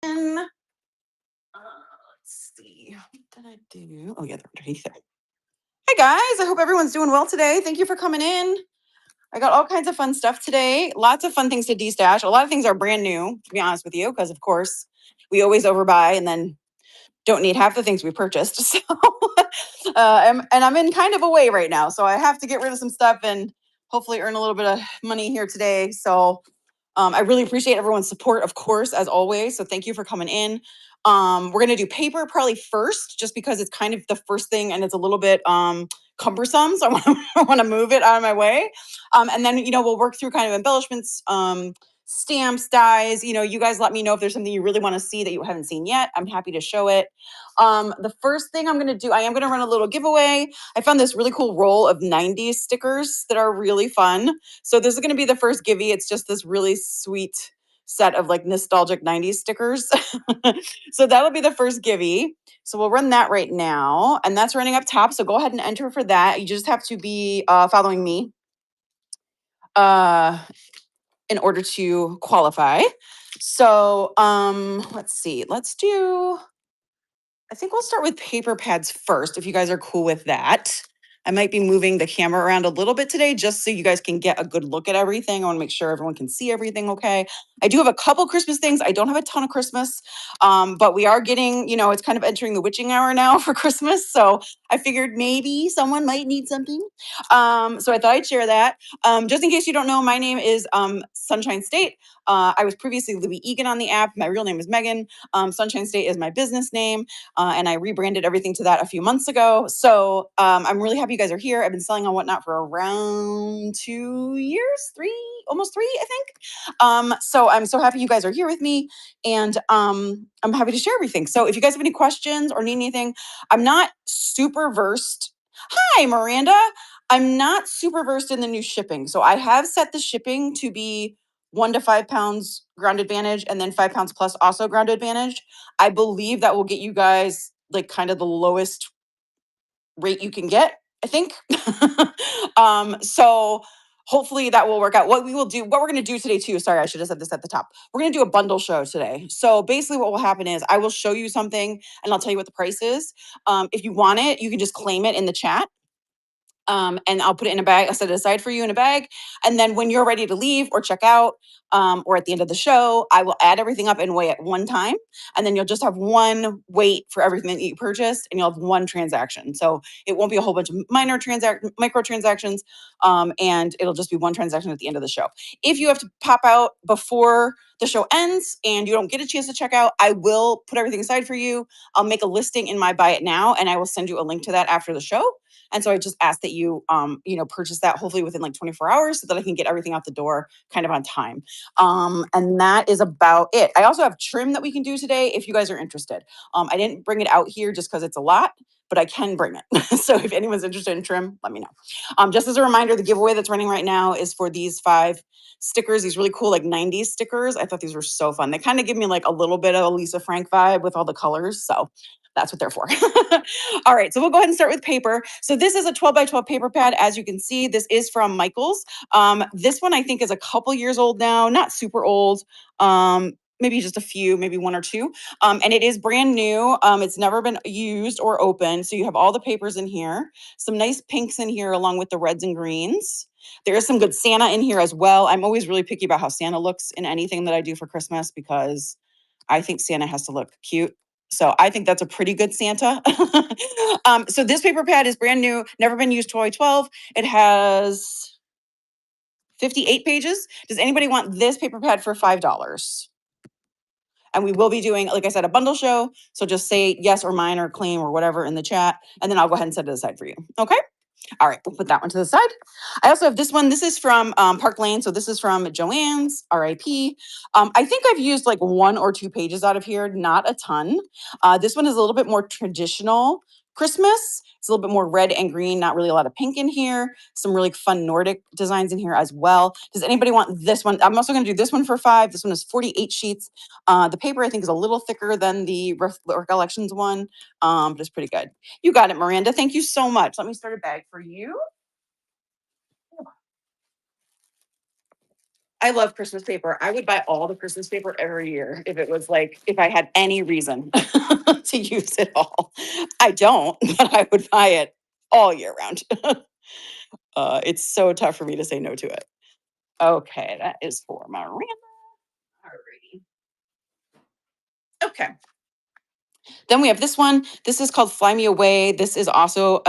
Let's see. What did I do? Oh, yeah, they're underneath there. Hey, guys. I hope everyone's doing well today. Thank you for coming in. I got all kinds of fun stuff today. Lots of fun things to destash. A lot of things are brand new, to be honest with you, because, of course, we always overbuy and then don't need half the things we purchased. So, and I'm in kind of a way right now. So I have to get rid of some stuff and hopefully earn a little bit of money here today. So I really appreciate everyone's support, of course, as always. So thank you for coming in. We're going to do paper probably first, just because it's kind of the first thing and it's a little bit cumbersome. So I want to move it out of my way. And then, we'll work through kind of embellishments, stamps, dies. You guys let me know if there's something you really want to see that you haven't seen yet. I'm happy to show it. The first thing I'm going to do, I am going to run a little giveaway. I found this really cool roll of 90s stickers that are really fun. So this is going to be the first givey. It's just this really sweet set of like nostalgic 90s stickers. So that'll be the first givey. So we'll run that right now. And that's running up top. So go ahead and enter for that. You just have to be following me in order to qualify. So let's see. I think we'll start with paper pads first, if you guys are cool with that. I might be moving the camera around a little bit today just so you guys can get a good look at everything. I want to make sure everyone can see everything okay. I do have a couple Christmas things. I don't have a ton of Christmas, but we are getting, it's kind of entering the witching hour now for Christmas. So I figured maybe someone might need something. So I thought I'd share that. Just in case you don't know, my name is Sunshine State. I was previously Libby Egan on the app. My real name is Megan. Sunshine State is my business name. And I rebranded everything to that a few months ago. So I'm really happy you guys are here. I've been selling on Whatnot for around 2 years, almost three, I think. So I'm so happy you guys are here with me, and I'm happy to share everything. So if you guys have any questions or need anything, I'm not super versed. Hi, Miranda. I'm not super versed in the new shipping. So I have set the shipping to be 1 to 5 pounds ground advantage and then 5 pounds plus also ground advantage. I believe that will get you guys like kind of the lowest rate you can get, I think. So hopefully that will work out. What we're going to do today too, sorry, I should have said this at the top. We're going to do a bundle show today. So basically what will happen is I will show you something and I'll tell you what the price is. If you want it, you can just claim it in the chat. And I'll put it in a bag. I'll set it aside for you in a bag. And then when you're ready to leave or check out, or at the end of the show, I will add everything up and weigh at one time. And then you'll just have one weight for everything that you purchased, and you'll have one transaction. So it won't be a whole bunch of micro transactions, and it'll just be one transaction at the end of the show. If you have to pop out before the show ends and you don't get a chance to check out, I will put everything aside for you. I'll make a listing in my Buy It Now, and I will send you a link to that after the show. And so I just ask that you, purchase that hopefully within like 24 hours so that I can get everything out the door kind of on time. And that is about it. I also have trim that we can do today if you guys are interested. I didn't bring it out here just because it's a lot, but I can bring it. So if anyone's interested in trim, let me know. Just as a reminder, the giveaway that's running right now is for these 5 stickers, these really cool like 90s stickers. I thought these were so fun. They kind of give me like a little bit of a Lisa Frank vibe with all the colors. So that's what they're for. All right, so we'll go ahead and start with paper. So this is a 12 by 12 paper pad. As you can see, this is from Michaels. This one I think is a couple years old now, not super old. Maybe just a few, maybe 1 or 2. And it is brand new. It's never been used or opened. So you have all the papers in here, some nice pinks in here along with the reds and greens. There is some good Santa in here as well. I'm always really picky about how Santa looks in anything that I do for Christmas because I think Santa has to look cute. So I think that's a pretty good Santa. So this paper pad is brand new, never been used 2012. It has 58 pages. Does anybody want this paper pad for $5? And we will be doing, like I said, a bundle show. So just say yes or mine or claim or whatever in the chat. And then I'll go ahead and set it aside for you. Okay. All right, we'll put that one to the side. I also have this one. This is from Park Lane. So this is from Joanne's, RIP. I think I've used like 1 or 2 pages out of here, not a ton. This one is a little bit more traditional Christmas. It's a little bit more red and green, not really a lot of pink in here. Some really fun Nordic designs in here as well. Does anybody want this one? I'm also going to do this one for $5. This one is 48 sheets. The paper I think is a little thicker than the Recollections one, but it's pretty good. You got it, Miranda. Thank you so much. Let me start a bag for you. I love Christmas paper. I would buy all the Christmas paper every year if it was like, if I had any reason to use it all. I don't, but I would buy it all year round. It's so tough for me to say no to it. Okay, that is for Miranda. Alrighty. Okay. Then we have this one. This is called Fly Me Away. This is also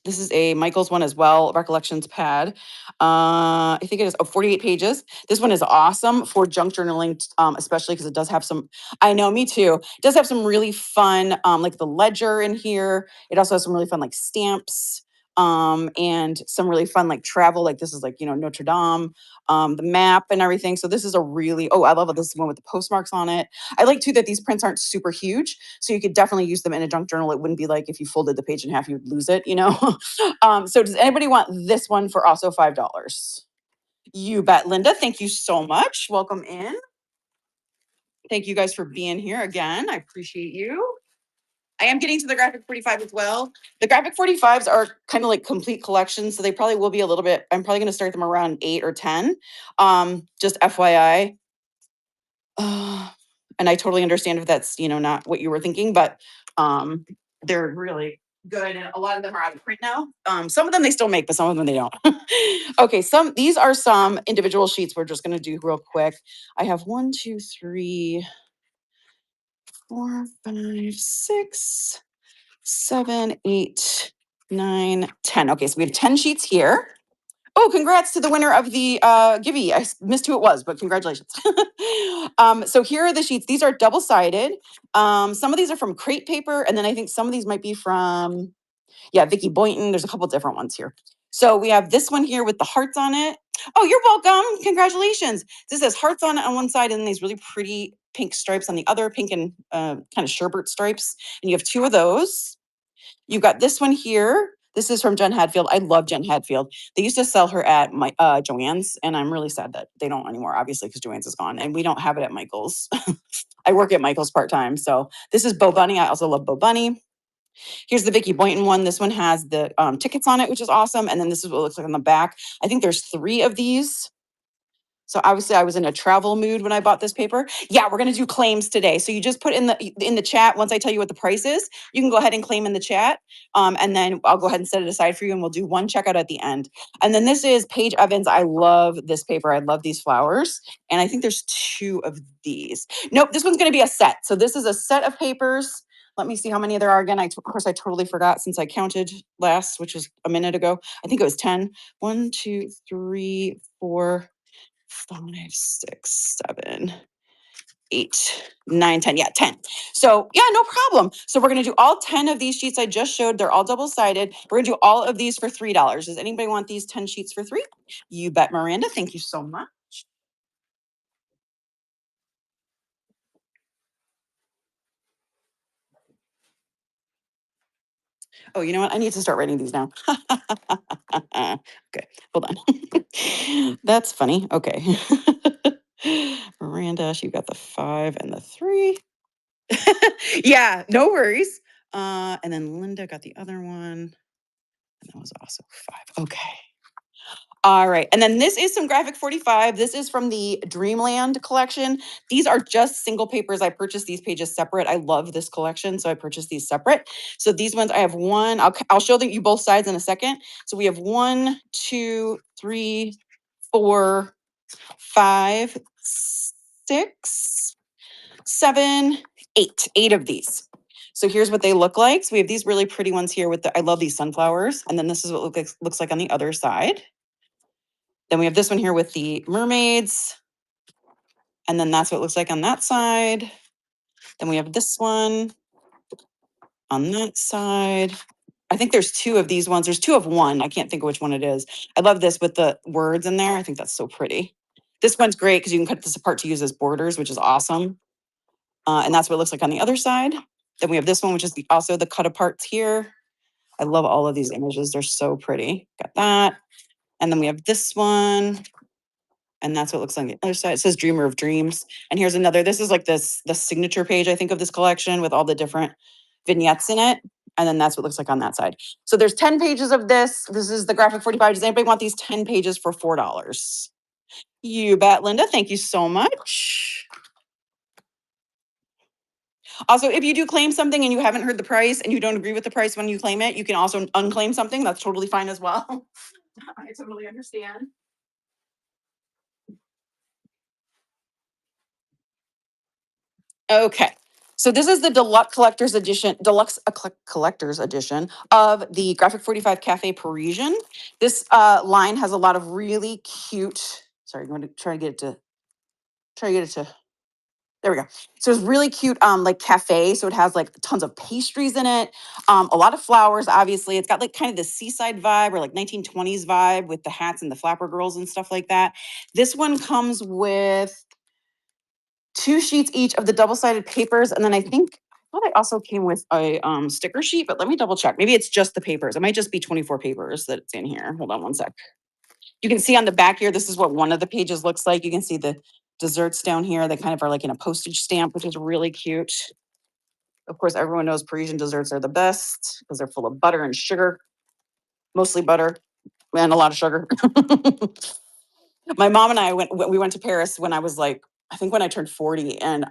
this is a Michael's one as well, Recollections pad. I think it is 48 pages. This one is awesome for junk journaling, especially because it does have some, I know, me too. It does have some really fun, like the ledger in here. It also has some really fun like stamps, and some really fun like travel, like this is like, Notre Dame, the map and everything. So this is a really, oh, I love it. This is one with the postmarks on it. I like too that these prints aren't super huge. So you could definitely use them in a junk journal. It wouldn't be like if you folded the page in half, you'd lose it, So does anybody want this one for also $5? You bet, Linda. Thank you so much. Welcome in. Thank you guys for being here again. I appreciate you. I am getting to the graphic 45 as well. The graphic 45s are kind of like complete collections, so they probably will be a little bit, I'm probably going to start them around 8 or 10. Just FYI. And I totally understand if that's, not what you were thinking, but they're really good. And a lot of them are out of print now. Some of them they still make, but some of them they don't. Okay, these are some individual sheets we're just going to do real quick. I have 1, 2, 3, 4, 5, 6, 7, 8, 9, 10. Okay, so we have 10 sheets here. Oh, congrats to the winner of the Gibby. I missed who it was, but congratulations. So here are the sheets. These are double-sided. Some of these are from crate paper, and then I think some of these might be from, Vicky Boynton. There's a couple different ones here. So we have this one here with the hearts on it. Oh, you're welcome. Congratulations. This has hearts on it on one side and these really pretty pink stripes on the other, pink and kind of sherbet stripes. And you have 2 of those. You've got this one here. This is from Jen Hadfield. I love Jen Hadfield. They used to sell her at my Joann's, and I'm really sad that they don't anymore, obviously, because Joann's is gone, and we don't have it at Michael's. I work at Michael's part-time. So this is Bo Bunny. I also love Bo Bunny. Here's the Vicky Boynton one. This one has the tickets on it, which is awesome. And then this is what it looks like on the back. I think there's 3 of these. So obviously I was in a travel mood when I bought this paper. Yeah, we're gonna do claims today. So you just put in the chat, once I tell you what the price is, you can go ahead and claim in the chat. And then I'll go ahead and set it aside for you and we'll do one checkout at the end. And then this is Paige Evans. I love this paper. I love these flowers. And I think there's 2 of these. Nope, this one's gonna be a set. So this is a set of papers. Let me see how many there are again. Of course, I totally forgot since I counted last, which was a minute ago. I think it was 10. 1, 2, 3, 4, 5, 6, 7, 8, 9, 10. Yeah, 10. So yeah, no problem. So we're gonna do all 10 of these sheets I just showed. They're all double-sided. We're gonna do all of these for $3. Does anybody want these 10 sheets for 3? You bet, Miranda. Thank you so much. Oh, you know what? I need to start writing these now. Okay, hold on. That's funny. Okay. Miranda, you got the 5 and the 3. Yeah, no worries. And then Linda got the other one. And that was also 5. Okay. All right. And then this is some graphic 45. This is from the Dreamland collection. These are just single papers. I purchased these pages separate. I love this collection, so I purchased these separate. So these ones, I have one. I'll show you both sides in a second. So we have 1, 2, 3, 4, 5, 6, 7, 8. 8 of these. So here's what they look like. So we have these really pretty ones here with the, I love these sunflowers. And then this is what looks like on the other side. Then we have this one here with the mermaids. And then that's what it looks like on that side. Then we have this one on that side. I think there's 2 of these ones. There's 2 of one. I can't think of which one it is. I love this with the words in there. I think that's so pretty. This one's great because you can cut this apart to use as borders, which is awesome. And that's what it looks like on the other side. Then we have this one, which is also the cut aparts here. I love all of these images. They're so pretty. Got that. And then we have this one. And that's what it looks like on the other side. It says Dreamer of Dreams. And here's another. This is like the signature page, I think, of this collection with all the different vignettes in it. And then that's what it looks like on that side. So there's 10 pages of this. This is the graphic 45. Does anybody want these 10 pages for $4? You bet, Linda. Thank you so much. Also, if you do claim something and you haven't heard the price and you don't agree with the price when you claim it, you can also unclaim something. That's totally fine as well. I totally understand. Okay. So this is the deluxe collector's edition of the Graphic 45 Cafe Parisian. This line has a lot of really cute. Sorry, I'm going to try to get it to. There we go. So it's really cute, like cafe. So it has like tons of pastries in it, a lot of flowers. Obviously, it's got like kind of the seaside vibe or like 1920s vibe with the hats and the flapper girls and stuff like that. This one comes with 2 sheets each of the double-sided papers, and then I thought I also came with a sticker sheet, but let me double check. Maybe it's just the papers. It might just be 24 papers that's in here. Hold on one sec. You can see on the back here, this is what one of the pages looks like. You can see the desserts down here. They kind of are like in a postage stamp, which is really cute. Of course, everyone knows Parisian desserts are the best because they're full of butter and sugar, mostly butter and a lot of sugar. My mom and I we went to Paris when I was like, I think when I turned 40, and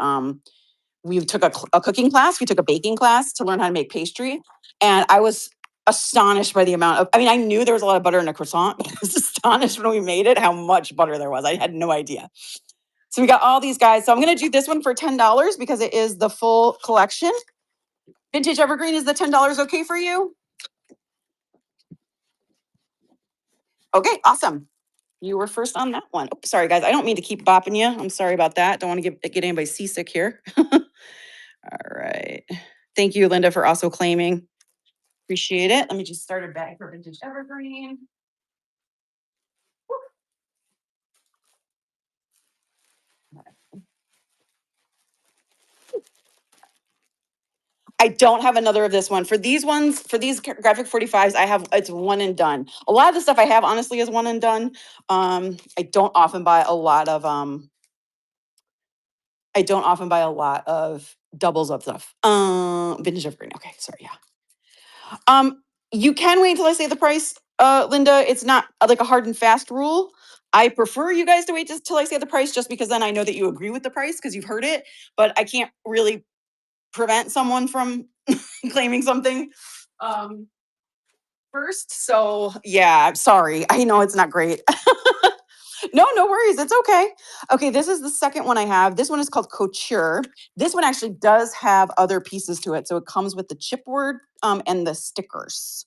we took a cooking class. We took a baking class to learn how to make pastry. And I was astonished by the amount of, I mean, I knew there was a lot of butter in a croissant, but I was astonished when we made it how much butter there was. I had no idea. So we got all these guys. So I'm going to do this one for $10 because it is the full collection. Vintage Evergreen, is the $10 okay for you? Okay, awesome. You were first on that one. Oh, sorry, guys. I don't mean to keep bopping you. I'm sorry about that. Don't want to get anybody seasick here. All right. Thank you, Linda, for also claiming. Appreciate it. Let me just start a bag for Vintage Evergreen. I don't have another of this one. For these ones, for these graphic 45s, I have, it's one and done. A lot of the stuff I have honestly is one and done. I don't often buy a lot of doubles of stuff. Vintage Evergreen. Okay, sorry, yeah. You can wait until I say the price, Linda. It's not like a hard and fast rule. I prefer you guys to wait till I say the price just because then I know that you agree with the price because you've heard it, but I can't really prevent someone from claiming something first. So yeah, I'm sorry. I know it's not great. No worries. It's okay. Okay, this is the second one I have. This one is called Couture. This one actually does have other pieces to it. So it comes with the chipboard and the stickers.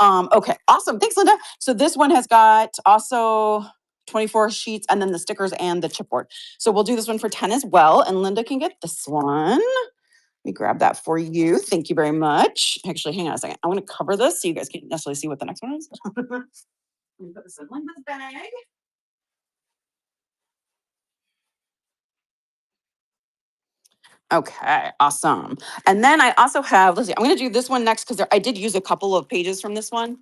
Okay, awesome. Thanks, Linda. So this one has got also 24 sheets and then the stickers and the chipboard. So we'll do this one for 10 as well. And Linda can get this one. Let me grab that for you. Thank you very much. Actually, hang on a second. I want to cover this so you guys can't necessarily see what the next one is. Let me put this in Linda's bag. Okay, awesome. And then I also have, let's see, I'm going to do this one next because I did use a couple of pages from this one.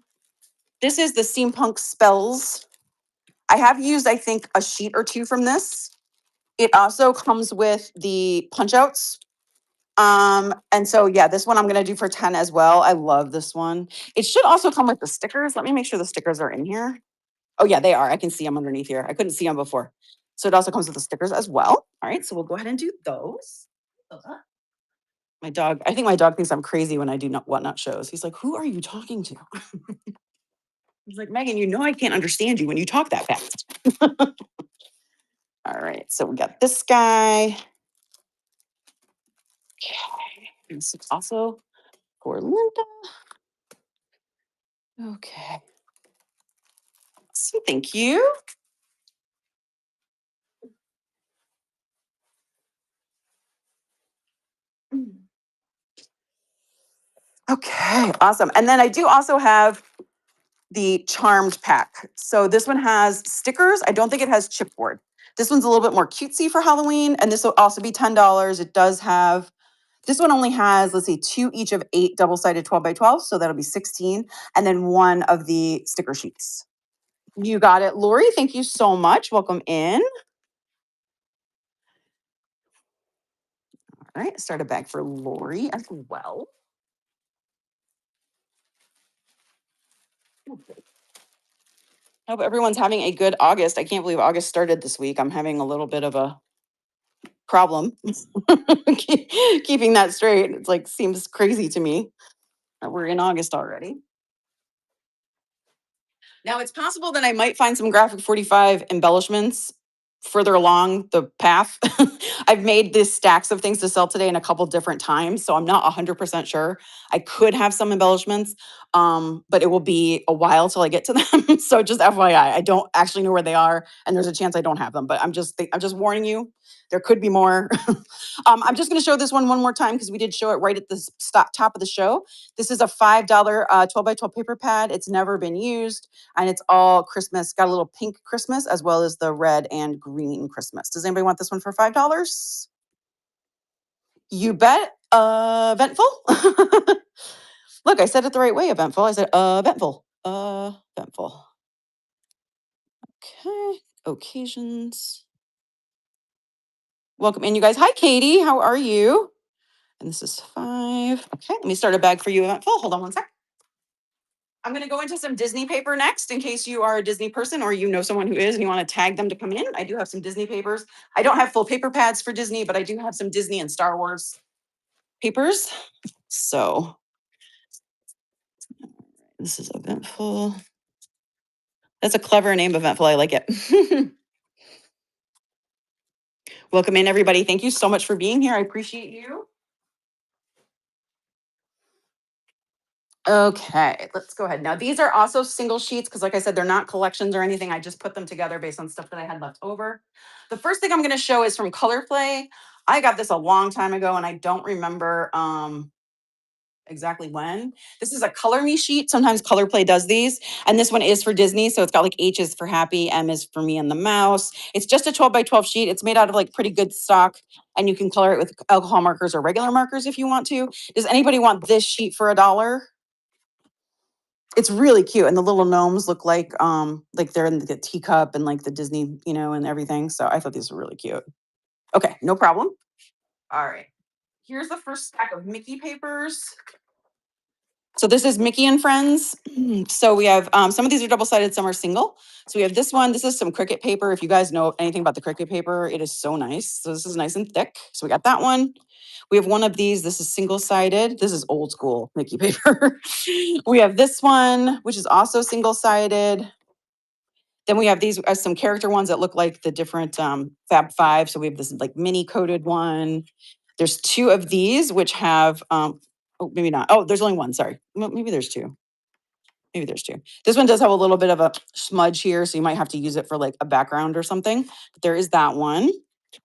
This is the Steampunk Spells. I have used, I think, a sheet or two from this. It also comes with the punch outs. And so yeah, this one I'm gonna do for 10 as well. I love this one. It should also come with the stickers. Let me make sure the stickers are in here. Oh yeah, they are. I can see them underneath here. I couldn't see them before. So it also comes with the stickers as well. All right, so we'll go ahead and do those. My dog, I think my dog thinks I'm crazy when I do not whatnot shows. He's like, who are you talking to? He's like, Megan, you know I can't understand you when you talk that fast. All right, so we got this guy. Okay, this is also for Linda. Okay. So thank you. Okay, awesome. And then I do also have the Charmed pack. So this one has stickers. I don't think it has chipboard. This one's a little bit more cutesy for Halloween, and this will also be $10. It does have, this one only has, let's see, 2 each of 8 double-sided 12 by 12, so that'll be 16, and then 1 of the sticker sheets. You got it, Lori. Thank you so much. Welcome in. All right, start a bag for Lori as well. Hope everyone's having a good August. I can't believe August started this week. I'm having a little bit of a problem keeping that straight. It's like seems crazy to me that we're in August already. Now it's possible that I might find some graphic 45 embellishments further along the path. I've made this stacks of things to sell today in a couple different times, so I'm not 100% sure. I could have some embellishments, but it will be a while till I get to them. So just FYI, I don't actually know where they are, and there's a chance I don't have them. But I'm just warning you. There could be more. I'm just going to show this one more time because we did show it right at the top of the show. This is a $5 12 by 12 paper pad. It's never been used, and it's all Christmas. Got a little pink Christmas as well as the red and green Christmas. Does anybody want this one for $5? You bet. Eventful. Look, I said it the right way. Eventful. I said eventful. Eventful. Okay. Occasions. Welcome in, you guys. Hi, Katie. How are you? And this is 5. Okay, let me start a bag for you, Eventful. Hold on one sec. I'm going to go into some Disney paper next in case you are a Disney person or you know someone who is and you want to tag them to come in. I do have some Disney papers. I don't have full paper pads for Disney, but I do have some Disney and Star Wars papers. So this is Eventful. That's a clever name, Eventful. I like it. Welcome in, everybody. Thank you so much for being here. I appreciate you. Okay, let's go ahead. Now, these are also single sheets because, like I said, they're not collections or anything. I just put them together based on stuff that I had left over. The first thing I'm going to show is from Color Play. I got this a long time ago, and I don't remember exactly when. This is a Color Me sheet. Sometimes Color Play does these, and this one is for Disney. So it's got like H is for happy, M is for me and the mouse. It's just a 12 by 12 sheet. It's made out of like pretty good stock, and you can color it with alcohol markers or regular markers if you want to. Does anybody want this sheet for $1? It's really cute, and the little gnomes look like they're in the teacup and like the Disney, and everything. So I thought these were really cute. Okay, no problem. All right. Here's the first stack of Mickey papers. So this is Mickey and Friends. So we have some of these are double-sided, some are single. So we have this one. This is some Cricut paper. If you guys know anything about the Cricut paper, it is so nice. So this is nice and thick. So we got that one. We have one of these. This is single-sided. This is old school Mickey paper. We have this one, which is also single-sided. Then we have these some character ones that look like the different Fab Five. So we have this like mini coated one. There's 2 of these which have oh, maybe not. Oh, there's only one. Sorry. Well, maybe there's 2. Maybe there's 2. This one does have a little bit of a smudge here, so you might have to use it for like a background or something. But there is that one.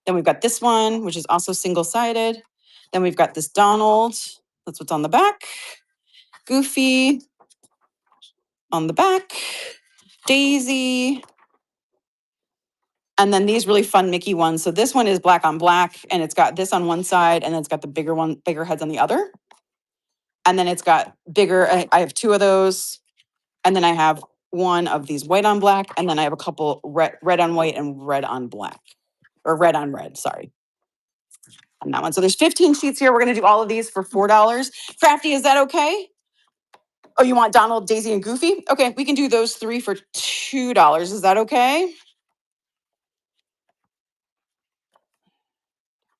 Then we've got this one, which is also single-sided. Then we've got this Donald. That's what's on the back. Goofy on the back. Daisy. And then these really fun Mickey ones. So this one is black on black, and it's got this on one side, and then it's got the bigger heads on the other. And then it's got bigger, I have 2 of those. And then I have one of these white on black, and then I have a couple red on white and red on black, or red on red, sorry. On that one. So there's 15 sheets here. We're going to do all of these for $4. Crafty, is that okay? Oh, you want Donald, Daisy, and Goofy? Okay, we can do those 3 for $2. Is that okay?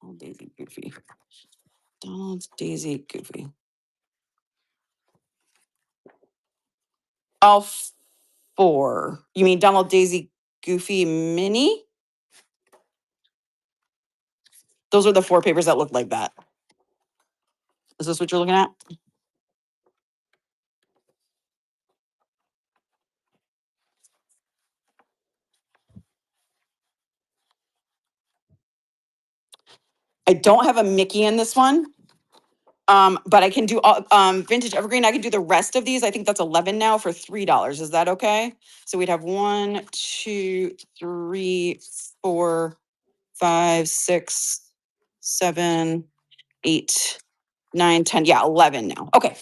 Oh, Daisy, Goofy. Donald, Daisy, Goofy. All 4. You mean Donald, Daisy, Goofy, Minnie? Those are the 4 papers that look like that. Is this what you're looking at? I don't have a Mickey in this one. But I can do vintage evergreen. I can do the rest of these. I think that's 11 now for $3. Is that okay? So we'd have 1, 2, 3, 4, 5, 6, 7, 8, 9, 10. Yeah, 11 now. Okay.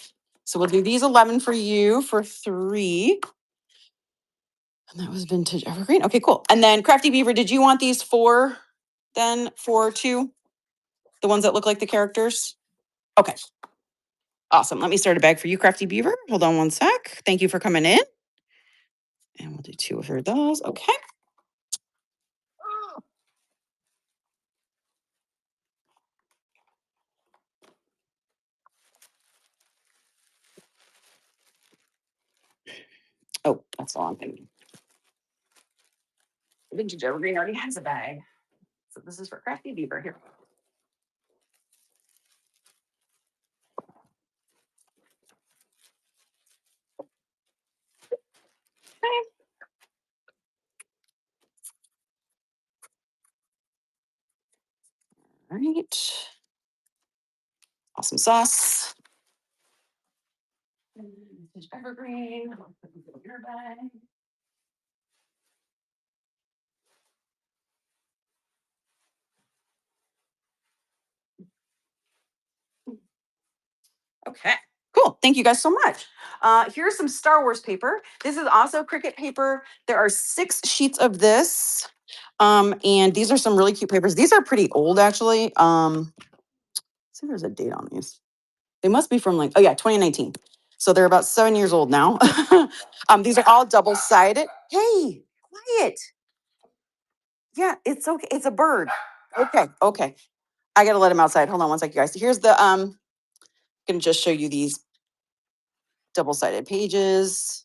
So we'll do these 11 for you for 3. And that was vintage evergreen. Okay, cool. And then Crafty Beaver, did you want these 4 then for 2? The ones that look like the characters? Okay. Awesome. Let me start a bag for you, Crafty Beaver. Hold on one sec. Thank you for coming in. And we'll do 2 of those. Okay. Oh, that's all I'm thinking. Vintage Evergreen already has a bag. So this is for Crafty Beaver here. All right. Awesome sauce. Vintage Evergreen. I'll put this in your bag. Okay, cool. Thank you guys so much. Here's some Star Wars paper. This is also Cricut paper. There are 6 sheets of this. And these are some really cute papers. These are pretty old, actually. Let's see if there's a date on these. They must be from like, oh yeah, 2019. So they're about 7 years old now. These are all double-sided. Hey, quiet. Yeah, it's okay. It's a bird. Okay, okay. I gotta let him outside. Hold on one second, guys. Here's the gonna just show you these double-sided pages.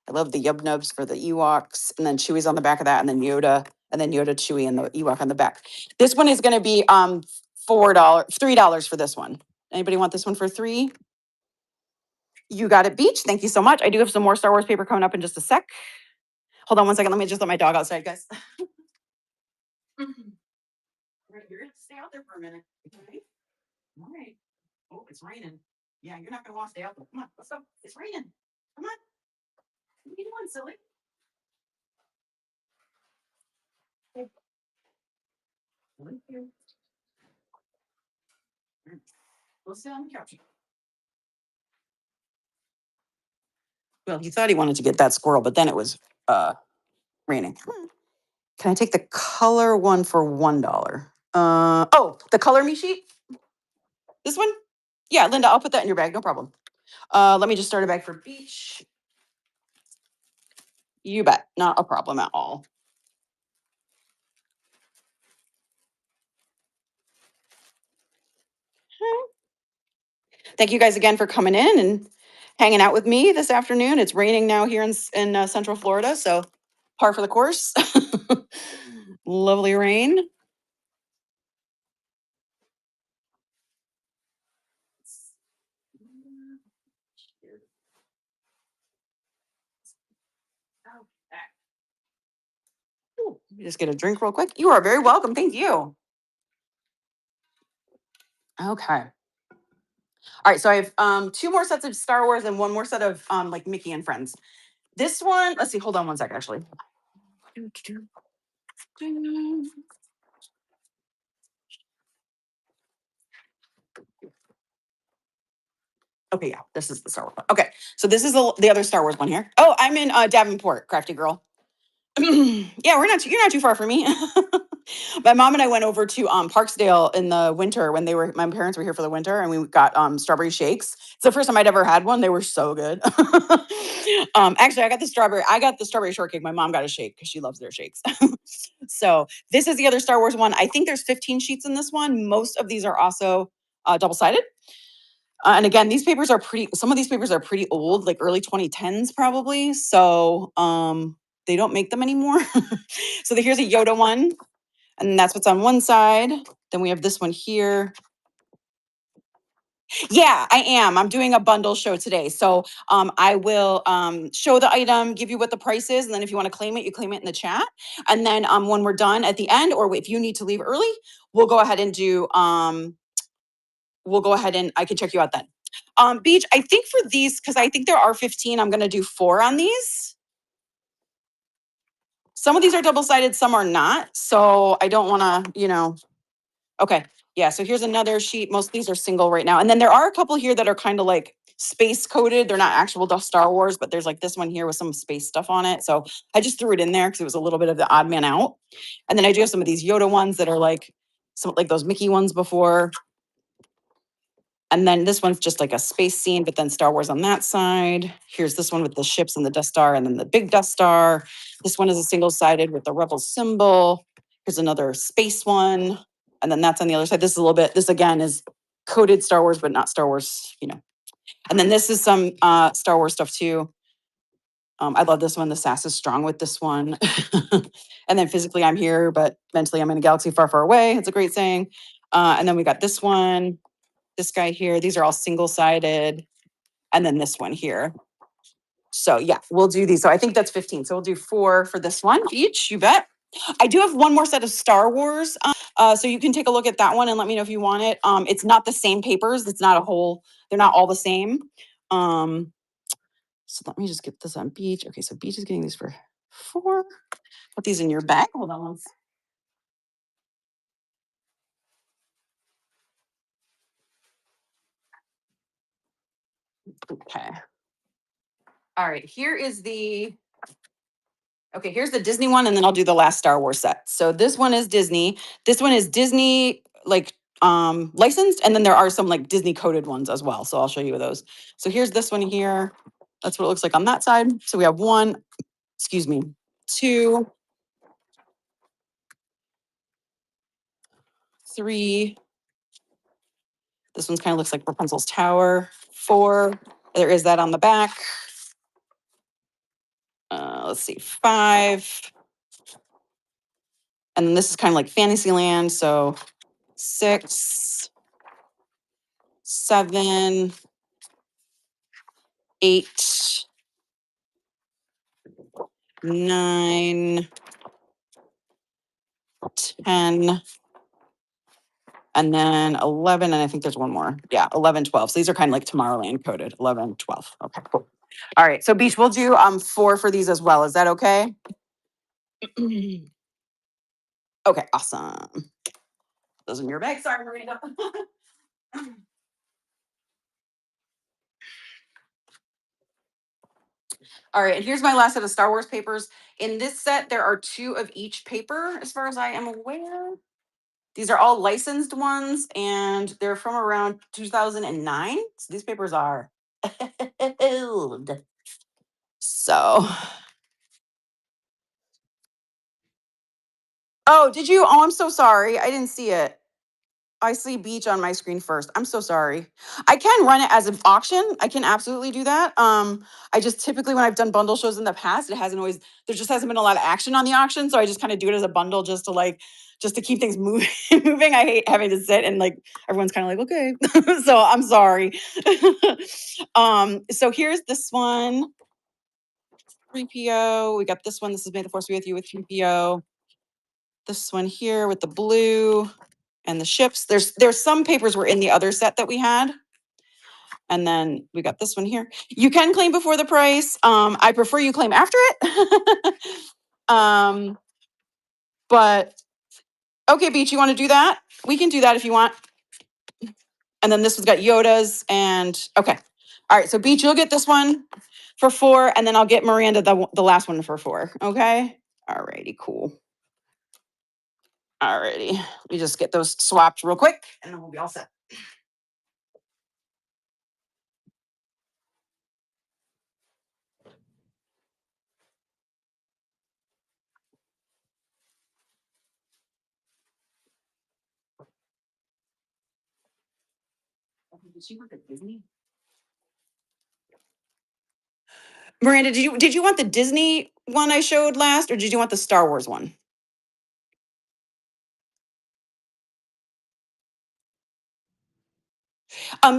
I love the Yub Nubs for the Ewoks, and then Chewie's on the back of that, and then Yoda, Chewie, and the Ewok on the back. This one is gonna be $3 for this one. Anybody want this one for 3? You got it, Beach. Thank you so much. I do have some more Star Wars paper coming up in just a sec. Hold on one second. Let me just let my dog outside, guys. Right, you're gonna stay out there for a minute. Okay. All right. Oh, it's raining. Yeah, you're not gonna want to stay out there. Come on, let's go. It's raining. Come on. What are you doing, silly? Okay. Thank you. We'll sit on the couch. Well, he thought he wanted to get that squirrel, but then it was raining. Can I take the color one for $1? Oh, the color me sheet? This one? Yeah, Linda, I'll put that in your bag. No problem. Let me just start a bag for Beach. You bet. Not a problem at all. Thank you guys again for coming in and hanging out with me this afternoon. It's raining now here in Central Florida, so par for the course. Lovely rain. Ooh, let me just get a drink real quick. You are very welcome. Thank you. Okay. All right, so I have 2 more sets of Star Wars and 1 more set of like Mickey and Friends. This one, let's see, hold on one sec actually. Okay, yeah, this is the Star Wars one. Okay, so this is the other Star Wars one here. Oh, I'm in Davenport, Crafty Girl. Yeah, you're not too far from me. My mom and I went over to Parksdale in the winter when my parents were here for the winter, and we got strawberry shakes. It's the first time I'd ever had one. They were so good. Actually, I got the strawberry shortcake. My mom got a shake because she loves their shakes. So this is the other Star Wars one. I think there's 15 sheets in this one. Most of these are also double-sided. And again, some of these papers are pretty old, like early 2010s probably. So they don't make them anymore. So here's a Yoda one, and that's what's on one side. Then we have this one here. Yeah, I am. I'm doing a bundle show today. So I will show the item, give you what the price is, and then if you want to claim it, you claim it in the chat. And then when we're done at the end, or if you need to leave early, we'll go ahead and I can check you out then. Beach, I think for these, because I think there are 15, I'm gonna do 4 on these. Some of these are double-sided, some are not. So I don't wanna, okay. Yeah, so here's another sheet. Most of these are single right now. And then there are a couple here that are kind of like space coded. They're not actual Star Wars, but there's like this one here with some space stuff on it. So I just threw it in there because it was a little bit of the odd man out. And then I do have some of these Yoda ones that are like those Mickey ones before. And then this one's just like a space scene, but then Star Wars on that side. Here's this one with the ships and the Death Star and then the big Death Star. This one is a single-sided with the Rebel symbol. Here's another space one. And then that's on the other side. This is a little bit, this again is coded Star Wars, but not Star Wars, you know. And then this is some Star Wars stuff too. I love this one. The sass is strong with this one. And then physically I'm here, but mentally I'm in a galaxy far, far away. It's a great saying. And then we got this one, this guy here. These are all single-sided. And then this one here. So yeah, we'll do these. So I think that's 15. So we'll do 4 for this one each, you bet. I do have one more set of Star Wars. So you can take a look at that one and let me know if you want it. It's not the same papers. It's not a whole, they're not all the same. So let me just get this on Beach. Okay, so Beach is getting these for 4. Put these in your bag. Hold on one second. Okay. All right, here's the Disney one, and then I'll do the last Star Wars set. So this one is Disney. This one is Disney like licensed, and then there are some like Disney coded ones as well. So I'll show you those. So here's this one here. That's what it looks like on that side. So we have 1, excuse me, 2, 3. This one's kind of looks like Rapunzel's Tower. 4. There is that on the back. Let's see, 5. And then this is kind of like Fantasyland. So 6, 7, 8, 9, 10, and then 11. And I think there's one more. Yeah, 11, 12. So these are kind of like Tomorrowland coded. 11, 12. Okay, cool. All right. So Beach, we'll do 4 for these as well. Is that okay? Okay, awesome. Those in your bag. Sorry, Miranda. All right, and here's my last set of Star Wars papers. In this set, there are 2 of each paper, as far as I am aware. These are all licensed ones, and they're from around 2009. So these papers are old. So, oh, did you? Oh, I'm so sorry. I didn't see it. I see Beach on my screen first. I'm so sorry. I can run it as an auction. I can absolutely do that. I just typically when I've done bundle shows in the past, it hasn't always there just hasn't been a lot of action on the auction. So I just kind of do it as a bundle just to keep things moving moving. I hate having to sit and like everyone's kind of like, okay. So I'm sorry. So here's this one. 3PO. We got this one. This is May the Force be with you with 3PO. This one here with the blue and the ships. There's some papers were in the other set that we had. And then we got this one here. You can claim before the price. I prefer you claim after it. But okay, Beach, you want to do that? We can do that if you want. And then this one's got Yoda's and okay. All right, so Beach, you'll get this one for 4, and then I'll get Miranda the last one for 4. Okay. All righty, cool. All righty. Let me just get those swapped real quick, and then we'll be all set. Did she work at Disney? Miranda, did you want the Disney one I showed last, or did you want the Star Wars one?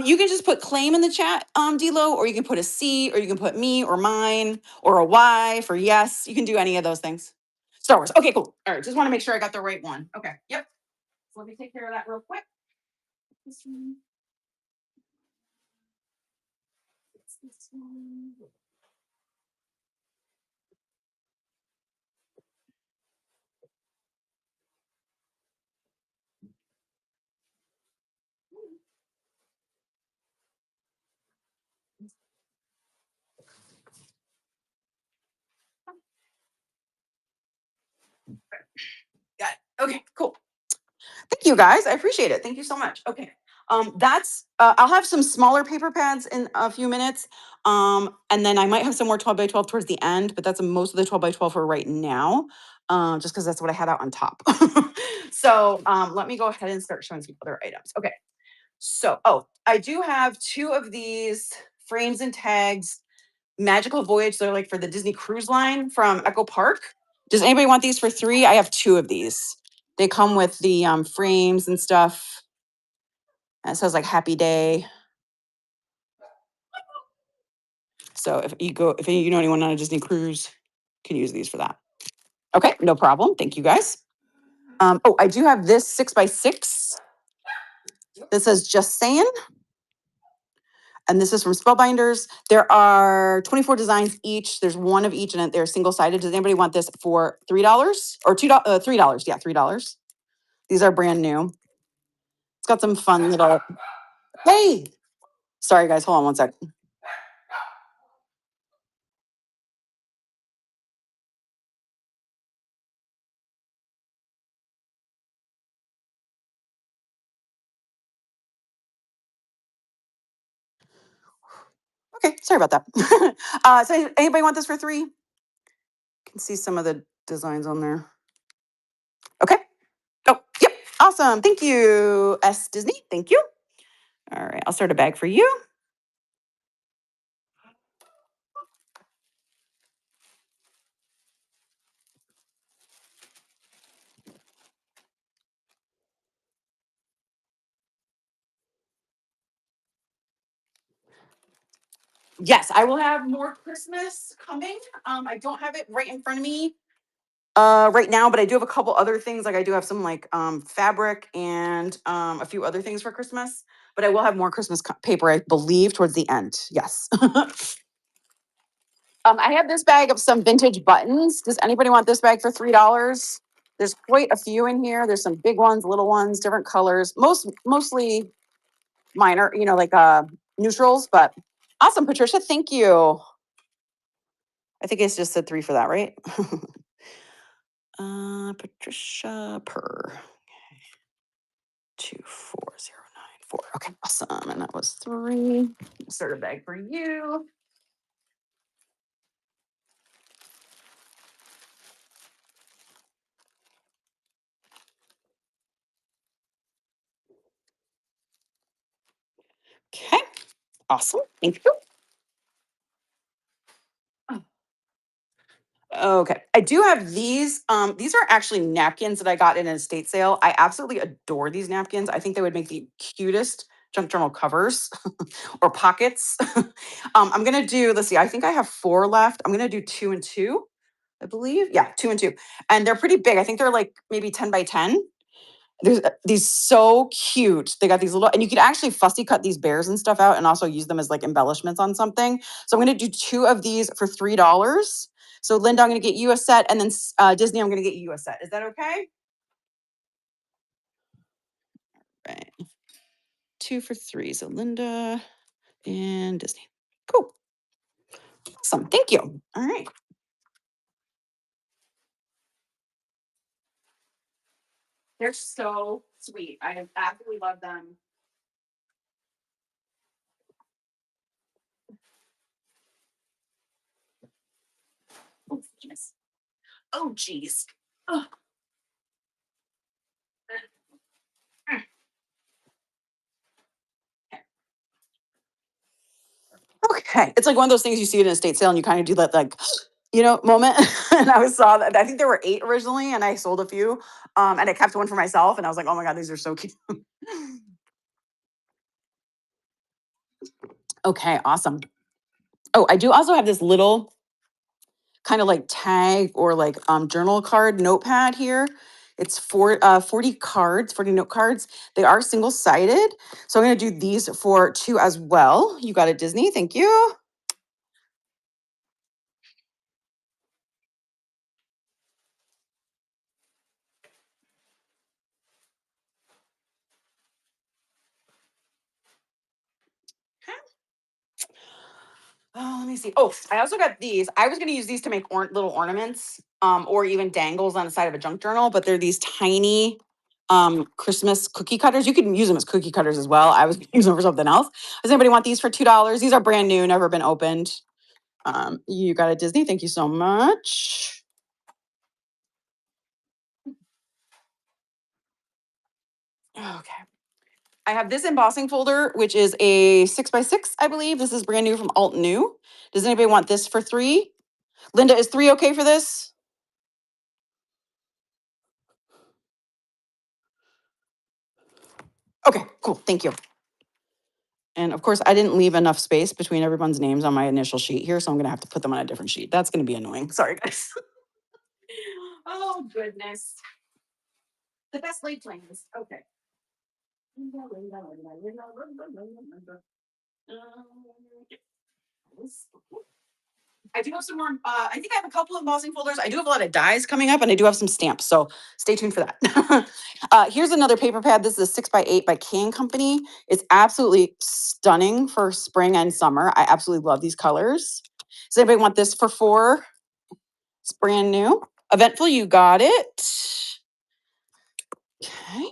You can just put claim in the chat, Delo, or you can put a C, or you can put me or mine, or a Y for yes. You can do any of those things. Star Wars. Okay, cool. All right, just want to make sure I got the right one. Okay, yep. So let me take care of that real quick. This one. This one. Got it. Okay, cool. Thank you guys. I appreciate it. Thank you so much. Okay. That's I'll have some smaller paper pads in a few minutes. And then I might have some more 12 by 12 towards the end, but that's most of the 12 by 12 for right now. Just because that's what I had out on top. So let me go ahead and start showing some other items. Okay. So, I do have two of these frames and tags, Magical Voyage. They're like for the Disney Cruise Line from Echo Park. Does anybody want these for 3? I have 2 of these. They come with the frames and stuff. And it says like Happy Day. So if you know anyone on a Disney cruise, can use these for that. Okay, no problem. Thank you guys. I do have this 6x6. This says Just Saying. And this is from Spellbinders. There are 24 designs each. There's one of each, and they're single-sided. Does anybody want this for $3 or $2? $3. Yeah, $3. These are brand new. It's got some fun little. Hey, sorry guys. Hold on one sec. Okay, sorry about that. So anybody want this for 3? Can see some of the designs on there. Okay. Oh, yep. Awesome. Thank you, S Disney. Thank you. All right, I'll start a bag for you. Yes, I will have more Christmas coming. I don't have it right in front of me right now, but I do have a couple other things. Like I do have some like fabric and a few other things for Christmas. But I will have more Christmas paper, I believe, towards the end. Yes. I have this bag of some vintage buttons. Does anybody want this bag for $3? There's quite a few in here. There's some big ones, little ones, different colors. Mostly minor, like neutrals. But awesome, Patricia. Thank you. I think it's just said 3 for that, right? Patricia Per 24094. Okay, awesome. And that was 3. Start a bag for you. Okay, awesome. Thank you. Okay, I do have these. These are actually napkins that I got in an estate sale. I absolutely adore these napkins. I think they would make the cutest junk journal covers or pockets. I'm gonna do. Let's see. I think I have 4 left. I'm gonna do 2 and 2. I believe. Yeah, 2 and 2, and they're pretty big. I think they're like maybe 10 by 10. There's these so cute. They got these little, and you could actually fussy cut these bears and stuff out and also use them as like embellishments on something. So I'm going to do 2 of these for $3. So Linda, I'm going to get you a set, and then Disney, I'm going to get you a set. Is that okay? Right. 2 for 3. So Linda and Disney. Cool. Awesome. Thank you. All right. They're so sweet. I absolutely love them. Oh, goodness. Oh, geez. Oh. Okay. It's like one of those things you see at an estate sale and you kind of do that like, moment. And I saw that I think there were 8 originally and I sold a few. And I kept one for myself and I was like, oh my God, these are so cute. Okay, awesome. Oh, I do also have this little kind of like tag or like journal card notepad here. It's 40 cards, 40 note cards. They are single-sided. So I'm going to do these for 2 as well. You got it, Disney. Thank you. Oh, let me see. Oh, I also got these. I was going to use these to make little ornaments or even dangles on the side of a junk journal, but they're these tiny Christmas cookie cutters. You can use them as cookie cutters as well. I was gonna use them for something else. Does anybody want these for $2? These are brand new, never been opened. You got a Disney. Thank you so much. Okay. I have this embossing folder, which is a 6x6, I believe. This is brand new from Alt New. Does anybody want this for $3? Linda, is $3 okay for this? Okay, cool. Thank you. And of course, I didn't leave enough space between everyone's names on my initial sheet here, so I'm going to have to put them on a different sheet. That's going to be annoying. Sorry, guys. Oh, goodness. The best laid plans. Okay. I do have some more. I think I have a couple of embossing folders. I do have a lot of dies coming up, and I do have some stamps. So stay tuned for that. Here's another paper pad. This is a 6x8 by Can Company. It's absolutely stunning for spring and summer. I absolutely love these colors. Does anybody want this for $4? It's brand new. Eventful, you got it. Okay.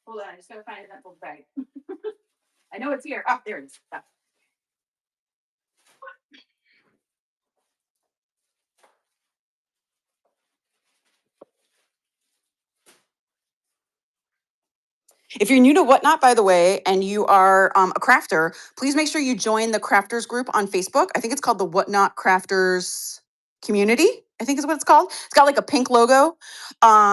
Hold on, I just gotta find that little bag. I know it's here. Oh, there it is. Yeah. If you're new to Whatnot, by the way, and you are a crafter, please make sure you join the crafters group on Facebook. I think it's called the Whatnot Crafters Community. I think is what it's called. It's got like a pink logo.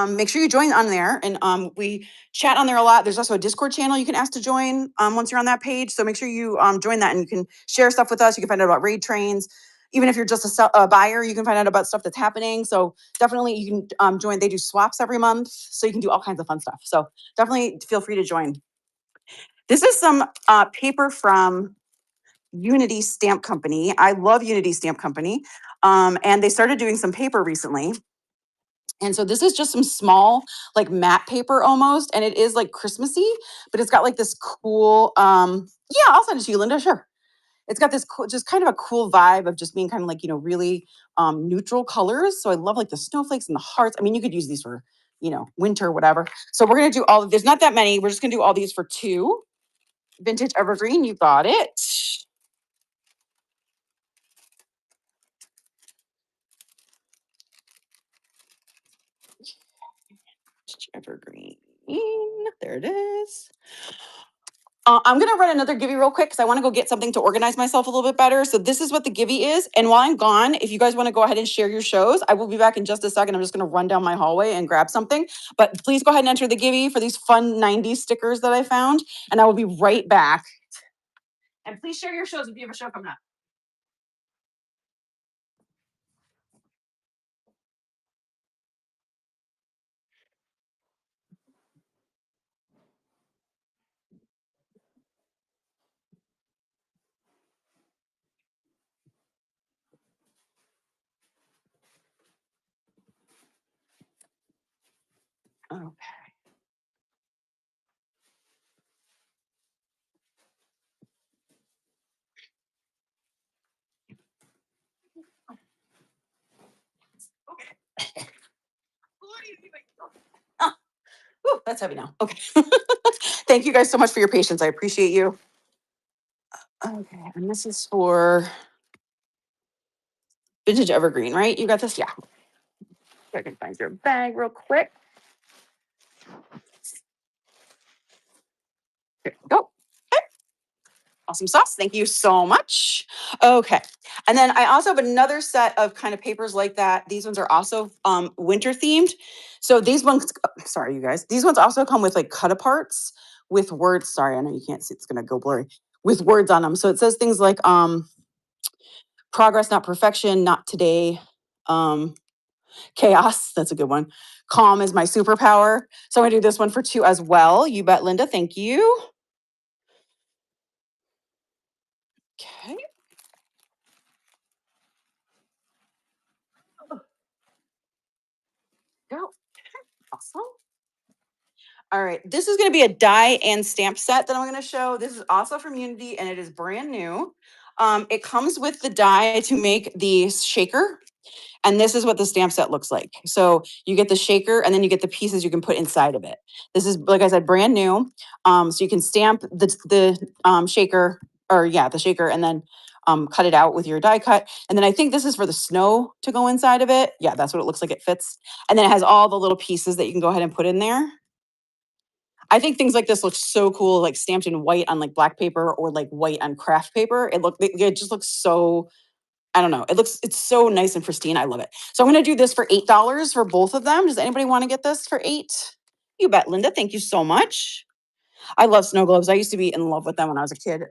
Make sure you join on there, and we chat on there a lot. There's also a Discord channel you can ask to join once you're on that page. So make sure you join that, and you can share stuff with us. You can find out about raid trains. Even if you're just a buyer, you can find out about stuff that's happening. So definitely you can join. They do swaps every month, so you can do all kinds of fun stuff. So definitely feel free to join. This is some paper from Unity Stamp Company. I love Unity Stamp Company. And they started doing some paper recently. And so this is just some small, like matte paper almost. And it is like Christmassy, but it's got like this cool, yeah, I'll send it to you, Linda. Sure. It's got this cool, just kind of a cool vibe of just being kind of like, really neutral colors. So I love like the snowflakes and the hearts. I mean, you could use these for, winter, whatever. So we're going to do there's not that many. We're just going to do all these for $2. Vintage Evergreen, you got it. Vintage Evergreen, there it is. I'm going to run another Givey real quick because I want to go get something to organize myself a little bit better. So this is what the Givey is. And while I'm gone, if you guys want to go ahead and share your shows, I will be back in just a second. I'm just going to run down my hallway and grab something. But please go ahead and enter the Givey for these fun 90s stickers that I found. And I will be right back. And please share your shows if you have a show coming up. Okay. Okay. Oh, whew, that's heavy now. Okay. Thank you guys so much for your patience. I appreciate you. Okay, and this is for Vintage Evergreen, right? You got this? Yeah. I can find your bag real quick. There you go. Okay. Awesome sauce. Thank you so much. Okay. And then I also have another set of kind of papers like that. These ones are also winter themed. So these ones, sorry, you guys, these ones also come with like cut aparts with words. Sorry, I know you can't see, it's going to go blurry, with words on them. So it says things like progress, not perfection, not today. Chaos, that's a good one. Calm is my superpower. So I'm gonna do this one for $2 as well. You bet, Linda. Thank you. All right, this is going to be a die and stamp set that I'm going to show. This is also from Unity, and it is brand new. It comes with the die to make the shaker, and this is what the stamp set looks like. So you get the shaker, and then you get the pieces you can put inside of it. This is, like I said, brand new. So you can stamp the shaker, or yeah, the shaker, and then cut it out with your die cut. And then I think this is for the snow to go inside of it. Yeah, that's what it looks like. It fits, and then it has all the little pieces that you can go ahead and put in there. I think things like this look so cool, like stamped in white on like black paper or like white on craft paper. It just looks so, I don't know. It's so nice and pristine. I love it. So I'm going to do this for $8 for both of them. Does anybody want to get this for 8? You bet, Linda. Thank you so much. I love snow globes. I used to be in love with them when I was a kid.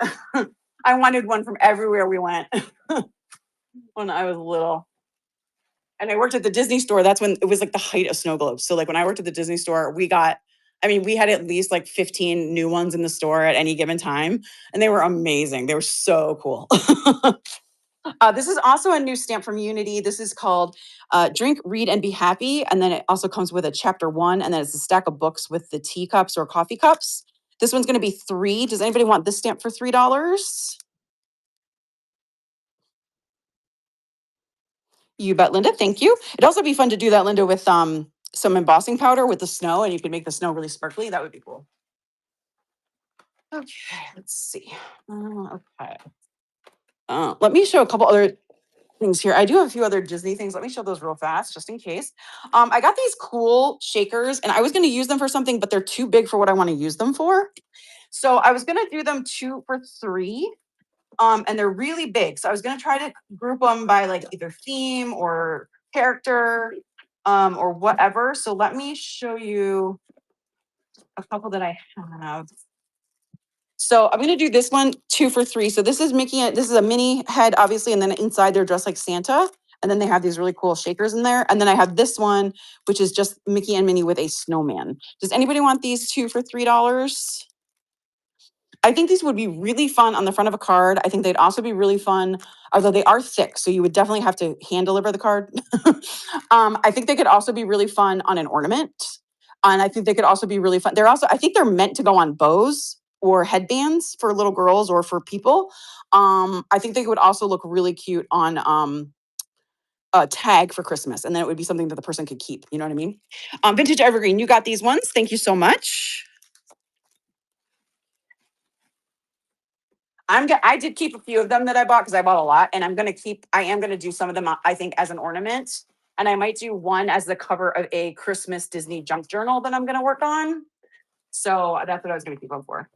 I wanted one from everywhere we went when I was little. And I worked at the Disney store. That's when it was like the height of snow globes. So like when I worked at the Disney store, we had at least like 15 new ones in the store at any given time. And they were amazing. They were so cool. This is also a new stamp from Unity. This is called Drink, Read, and Be Happy. And then it also comes with a chapter 1. And then it's a stack of books with the teacups or coffee cups. This one's going to be 3. Does anybody want this stamp for $3? You bet, Linda. Thank you. It'd also be fun to do that, Linda, with some embossing powder with the snow, and you could make the snow really sparkly. That would be cool. Okay, let's see. Okay. Let me show a couple other things here. I do have a few other Disney things. Let me show those real fast, just in case. I got these cool shakers, and I was going to use them for something, but they're too big for what I want to use them for. So I was going to do them 2 for $3. And they're really big. So I was going to try to group them by like either theme or character, or whatever. So let me show you a couple that I have. So I'm going to do this one 2 for $3. So this is Mickey. This is a mini head, obviously. And then inside they're dressed like Santa. And then they have these really cool shakers in there. And then I have this one, which is just Mickey and Minnie with a snowman. Does anybody want these 2 for $3? I think these would be really fun on the front of a card. I think they'd also be really fun, although they are thick, so you would definitely have to hand deliver the card. I think they could also be really fun on an ornament. And I think they could also be really fun. I think they're meant to go on bows or headbands for little girls or for people. I think they would also look really cute on a tag for Christmas. And then it would be something that the person could keep. You know what I mean? Vintage Evergreen, you got these ones. Thank you so much. I did keep a few of them that I bought because I bought a lot, and I am gonna do some of them, I think, as an ornament. And I might do one as the cover of a Christmas Disney junk journal that I'm gonna work on. So that's what I was gonna keep them for.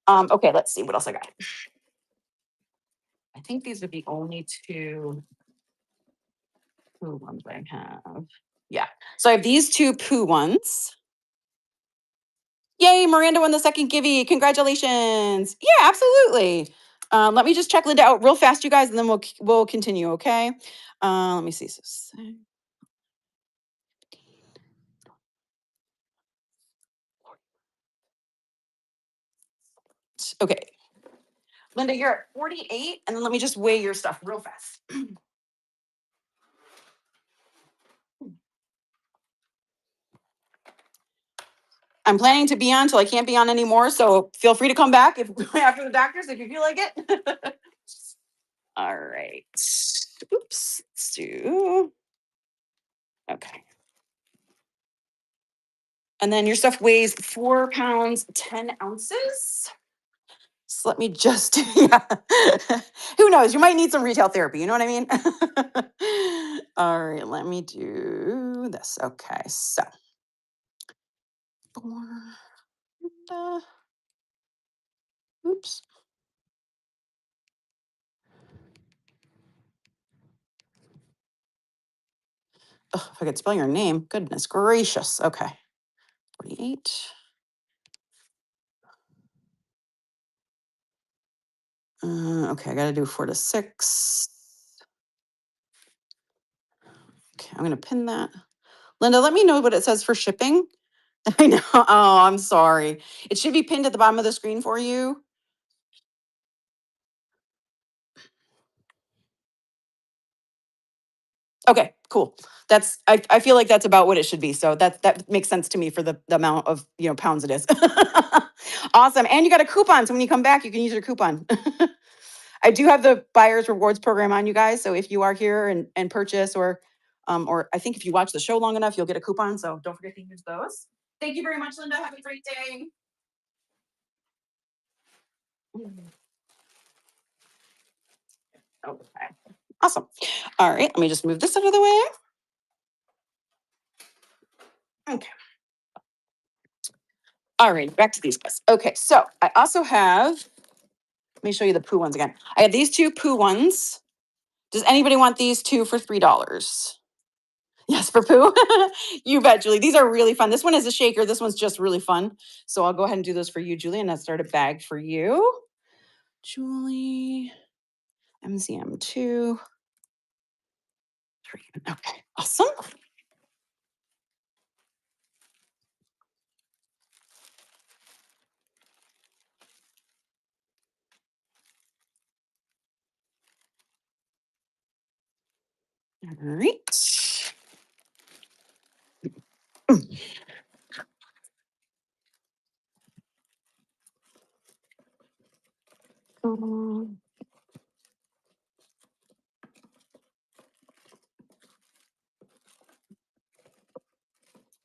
Okay, let's see what else I got. I think these are the only 2 poo ones I have. Yeah. So I have these 2 poo ones. Yay, Miranda won the second Givey. Congratulations. Yeah, absolutely. Let me just check Linda out real fast, you guys, and then we'll continue, okay? Let me see. Okay. Linda, you're at 48, and then let me just weigh your stuff real fast. I'm planning to be on till I can't be on anymore, so feel free to come back after the doctors if you feel like it. All right. Oops. Let's do. Okay. And then your stuff weighs 4 pounds, 10 ounces. So let me just, yeah. Who knows? You might need some retail therapy. You know what I mean? All right. Let me do this. Okay. So. Oops. Ugh, if I could spell your name, goodness gracious. Okay. 48. Okay, I got to do 4 to 6. Okay, I'm going to pin that. Linda, let me know what it says for shipping. I know. Oh, I'm sorry. It should be pinned at the bottom of the screen for you. Okay, cool. I feel like that's about what it should be. So that makes sense to me for the amount of, pounds it is. Awesome. And you got a coupon. So when you come back, you can use your coupon. I do have the buyer's rewards program on, you guys. So if you are here and purchase, or I think if you watch the show long enough, you'll get a coupon. So don't forget to use those. Thank you very much, Linda. Have a great day. Okay. Awesome. All right. Let me just move this out of the way. Okay. All right. Back to these guys. Okay. So I also have, let me show you the poo ones again. I have these two poo ones. Does anybody want these two for $3? Yes, for poo. You bet, Julie. These are really fun. This one is a shaker. This one's just really fun. So I'll go ahead and do those for you, Julie, and I'll start a bag for you. Julie, MCM2. 3. Okay, awesome. All right.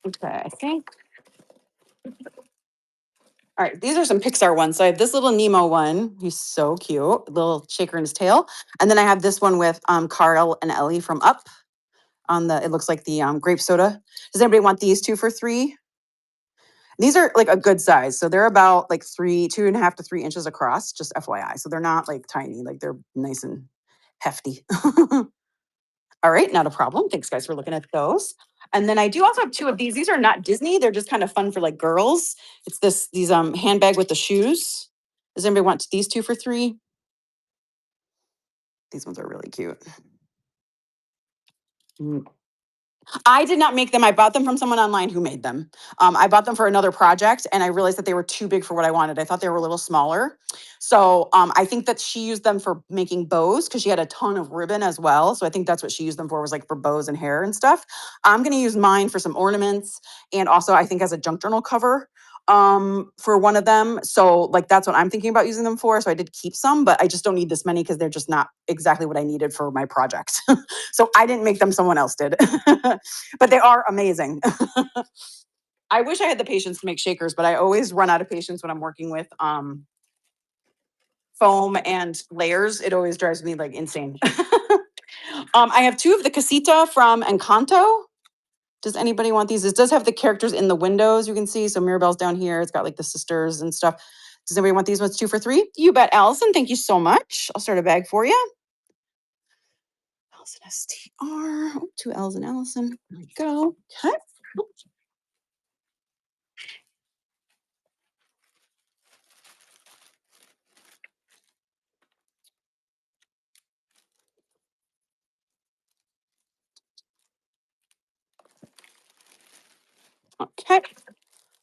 Okay, I think. All right, these are some Pixar ones. So I have this little Nemo one. He's so cute, little shaker in his tail. And then I have this one with Carl and Ellie from Up on the, it looks like the grape soda. Does anybody want these two for $3? These are like a good size. So they're about like 2.5 to 3 inches across, just FYI. So they're not like tiny, like they're nice and hefty. All right, not a problem. Thanks guys for looking at those. And then I do also have two of these. These are not Disney. They're just kind of fun for like girls. It's these handbag with the shoes. Does anybody want these two for $3? These ones are really cute. Mm. I did not make them. I bought them from someone online who made them. I bought them for another project and I realized that they were too big for what I wanted. I thought they were a little smaller. So I think that she used them for making bows because she had a ton of ribbon as well. So I think that's what she used them for, was like for bows and hair and stuff. I'm going to use mine for some ornaments and also I think as a junk journal cover for one of them. So like that's what I'm thinking about using them for. So I did keep some, but I just don't need this many because they're just not exactly what I needed for my project. So I didn't make them, someone else did. But they are amazing. I wish I had the patience to make shakers, but I always run out of patience when I'm working with foam and layers. It always drives me like insane. I have two of the Casita from Encanto. Does anybody want these? It does have the characters in the windows, you can see. So Mirabelle's down here. It's got like the sisters and stuff. Does anybody want these ones two for $3? You bet, Allison. Thank you so much. I'll start a bag for you. Allison STR. Oh, two L's and Allison. There we go. Okay. Okay.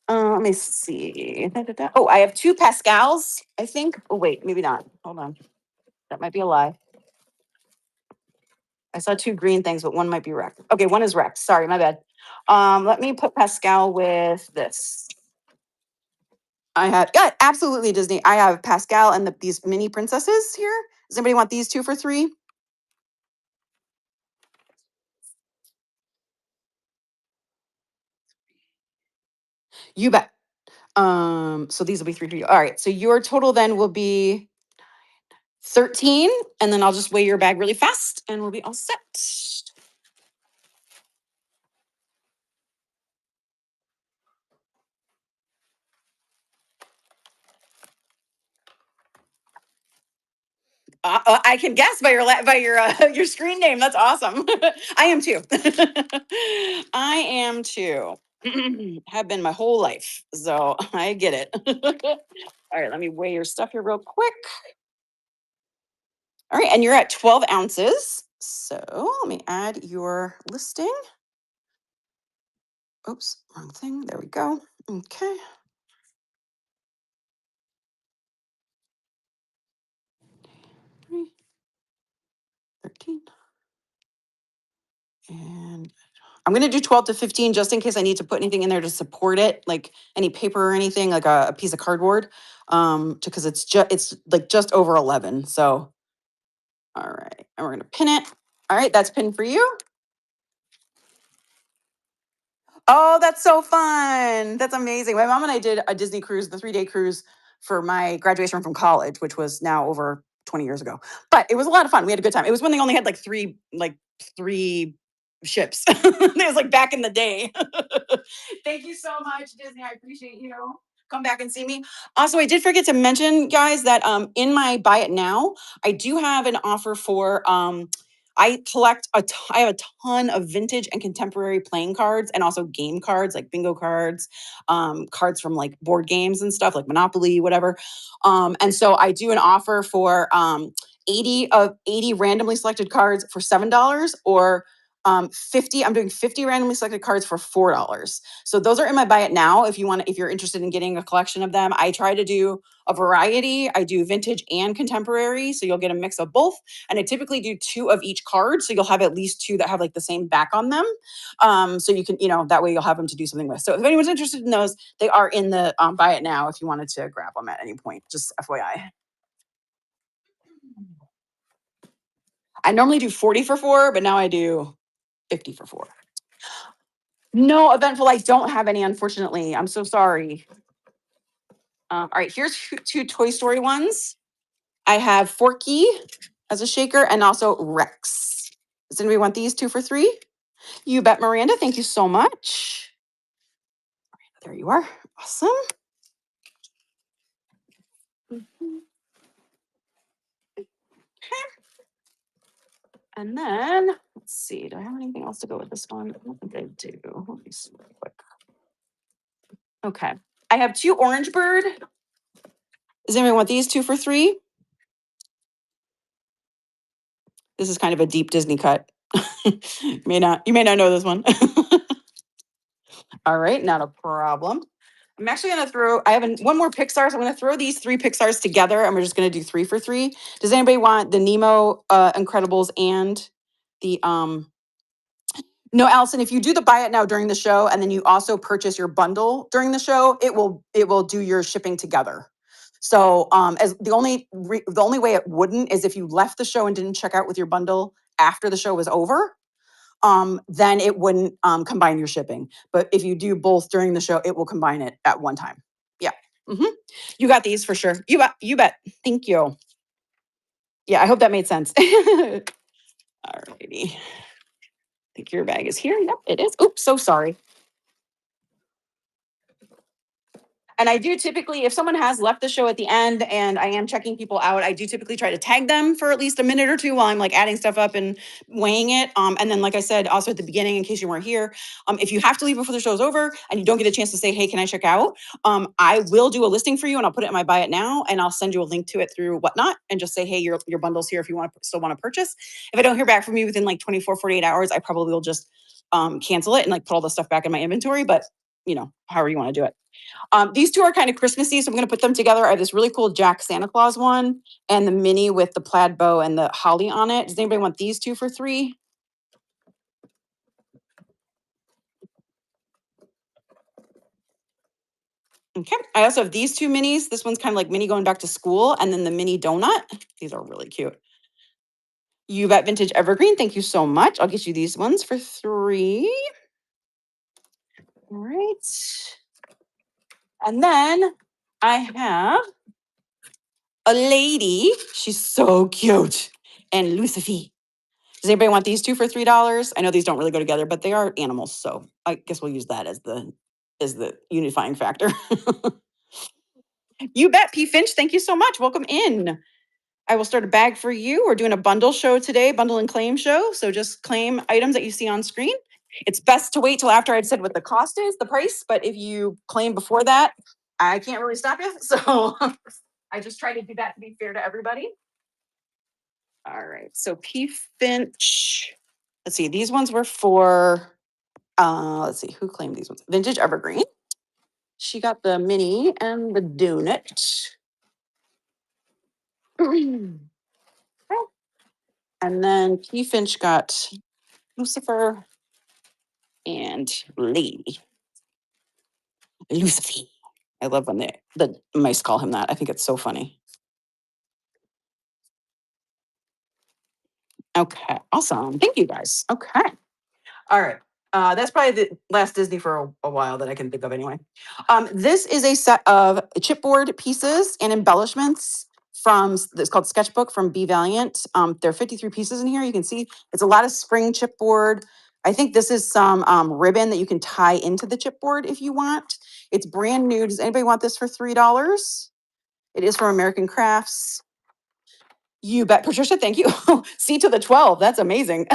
Let me see. Oh, I have two Pascals, I think. Oh, wait, maybe not. Hold on. That might be a lie. I saw two green things, but one might be wrecked. Okay, one is wrecked. Sorry, my bad. Let me put Pascal with this. I had, yeah, absolutely Disney. I have Pascal and these mini princesses here. Does anybody want these two for $3? You bet. So these will be 3 for you. All right. So your total then will be 13, and then I'll just weigh your bag really fast and we'll be all set. I can guess by your your screen name. That's awesome. I am too. I am too. Have been my whole life, so I get it. All right, let me weigh your stuff here real quick. All right, and you're at 12 ounces. So let me add your listing. Oops, wrong thing. There we go. Okay. 13. And I'm going to do 12 to 15 just in case I need to put anything in there to support it, like any paper or anything, like a piece of cardboard, because it's like just over 11. So, all right. And we're going to pin it. All right. That's pinned for you. Oh, that's so fun. That's amazing. My mom and I did a Disney cruise, the 3-day cruise for my graduation from college, which was now over 20 years ago. But it was a lot of fun. We had a good time. It was when they only had like three ships. It was like back in the day. Thank you so much, Disney. I appreciate you. Come back and see me. Also, I did forget to mention, guys, that in my buy it now, I do have an offer for I collect I have a ton of vintage and contemporary playing cards and also game cards like bingo cards, cards from like board games and stuff like Monopoly, whatever. And so I do an offer for 80 randomly selected cards for $7 or 50. I'm doing 50 randomly selected cards for $4. So those are in my buy it now. If you're interested in getting a collection of them, I try to do a variety. I do vintage and contemporary. So you'll get a mix of both. And I typically do 2 of each card. So you'll have at least 2 that have like the same back on them. So you can, that way you'll have them to do something with. So if anyone's interested in those, they are in the buy it now if you wanted to grab them at any point, just FYI. I normally do 40 for 4, but now I do 50 for 4. No, Eventful, I don't have any, unfortunately. I'm so sorry. All right, here's 2 Toy Story ones. I have Forky as a shaker and also Rex. Does anybody want these 2 for 3? You bet, Miranda. Thank you so much. There you are. Awesome. And then, let's see, do I have anything else to go with this one? I don't think I do. Let me see real quick. Okay. I have 2 Orange Bird. Does anyone want these 2 for 3? This is kind of a deep Disney cut. You may not know this one. All right, not a problem. I'm actually going to I have one more Pixar, so I'm going to throw these 3 Pixars together, and we're just going to do 3 for 3. Does anybody want the Nemo, Incredibles, and the No, Allison, if you do the buy it now during the show, and then you also purchase your bundle during the show, it will do your shipping together. So, as the only way it wouldn't is if you left the show and didn't check out with your bundle after the show was over. Then it wouldn't combine your shipping. But if you do both during the show, it will combine it at one time. Yeah. You got these for sure. You bet. Thank you. Yeah, I hope that made sense. All righty. I think your bag is here. Yep, it is. Oops, so sorry. And I do typically, if someone has left the show at the end and I am checking people out, I do typically try to tag them for at least a minute or 2 while I'm like adding stuff up and weighing it. And then, like I said, also at the beginning, in case you weren't here, if you have to leave before the show's over and you don't get a chance to say, hey, can I check out? I will do a listing for you and I'll put it in my buy it now and I'll send you a link to it through Whatnot and just say, hey, your bundle's here if you still want to purchase. If I don't hear back from you within like 24, 48 hours, I probably will just cancel it and like put all the stuff back in my inventory. But however you want to do it. These 2 are kind of Christmassy, so I'm going to put them together. I have this really cool Jack Santa Claus one and the mini with the plaid bow and the holly on it. Does anybody want these 2 for 3? Okay. I also have these 2 minis. This one's kind of like mini going back to school, and then the mini donut. These are really cute. You bet, Vintage Evergreen. Thank you so much. I'll get you these ones for 3. All right. And then I have a lady. She's so cute. And Lucifer. Does anybody want these 2 for $3? I know these don't really go together, but they are animals, so I guess we'll use that as the unifying factor. You bet, P. Finch. Thank you so much. Welcome in. I will start a bag for you. We're doing a bundle show today, bundle and claim show. So just claim items that you see on screen. It's best to wait till after I'd said what the cost is, the price. But if you claim before that, I can't really stop you. So I just try to do that to be fair to everybody. All right. So P. Finch. Let's see. These ones were for, let's see, who claimed these ones? Vintage Evergreen. She got the mini and the donut. And then P. Finch got Lucifer and Lady. Lucifer. I love when the mice call him that. I think it's so funny. Okay, awesome. Thank you guys. Okay. All right. That's probably the last Disney for a while that I can think of anyway. This is a set of chipboard pieces and embellishments from, it's called Sketchbook from Be Valiant. There are 53 pieces in here. You can see it's a lot of spring chipboard. I think this is some ribbon that you can tie into the chipboard if you want. It's brand new. Does anybody want this for $3? It is from American Crafts. You bet, Patricia. Thank you. C to the 12. That's amazing.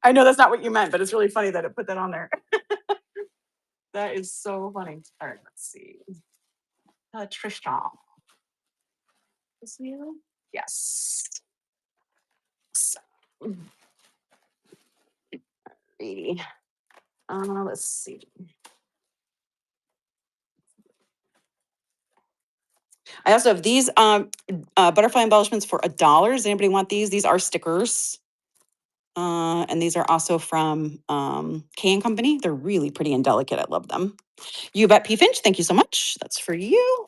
I know that's not what you meant, but it's really funny that it put that on there. That is so funny. All right, let's see. Trisha. Is you? Yes. So, alrighty. Let's see. I also have these butterfly embellishments for $1. Does anybody want these? These are stickers. And these are also from K & Company. They're really pretty and delicate. I love them. You bet, P. Finch. Thank you so much. That's for you.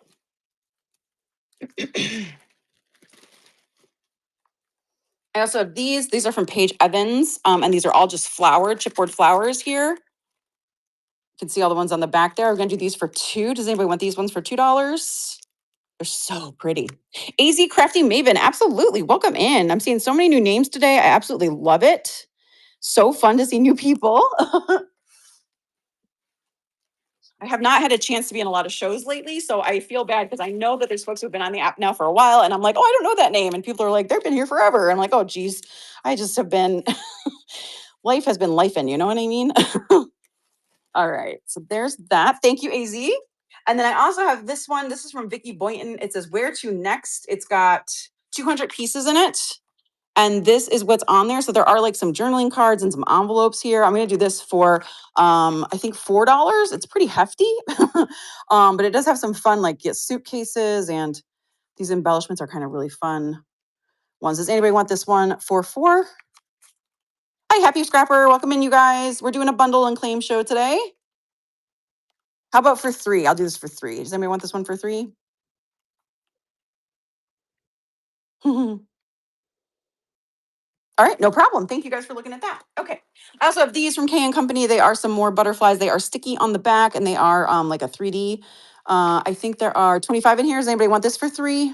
I also have these. These are from Paige Evans. And these are all just chipboard flowers here. You can see all the ones on the back there. We're going to do these for $2. Does anybody want these ones for $2? They're so pretty. AZ Crafty Maven. Absolutely. Welcome in. I'm seeing so many new names today. I absolutely love it. So fun to see new people. I have not had a chance to be in a lot of shows lately, so I feel bad because I know that there's folks who've been on the app now for a while, and I'm like, oh, I don't know that name. And people are like, they've been here forever. I'm like, oh, geez, I just have been, life has been lifing, you know what I mean? All right, so there's that. Thank you, AZ. And then I also have this one. This is from Vicki Boynton. It says, where to next? It's got 200 pieces in it. And this is what's on there. So there are like some journaling cards and some envelopes here. I'm going to do this for, I think $4. It's pretty hefty, but it does have some fun, like suitcases, and these embellishments are kind of really fun ones. Does anybody want this one for $4? Hi, Happy Scrapper. Welcome in, you guys. We're doing a bundle and claim show today. How about for $3? I'll do this for $3. Does anybody want this one for $3? All right, no problem. Thank you guys for looking at that. Okay. I also have these from K & Company. They are some more butterflies. They are sticky on the back, and they are like a 3D. I think there are 25 in here. Does anybody want this for $3?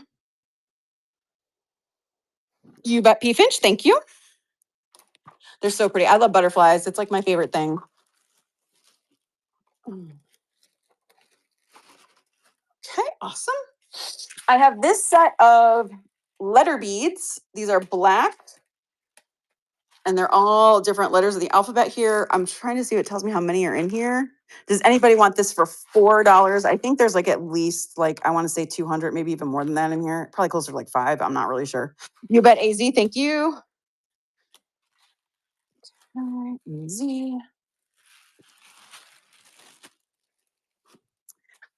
You bet, P. Finch. Thank you. They're so pretty. I love butterflies. It's like my favorite thing. Okay, awesome. I have this set of letter beads. These are black, and they're all different letters of the alphabet here. I'm trying to see what tells me how many are in here. Does anybody want this for $4? I think there's like at least like, I want to say 200, maybe even more than that in here. Probably closer to like 5. I'm not really sure. You bet, AZ. Thank you. AZ.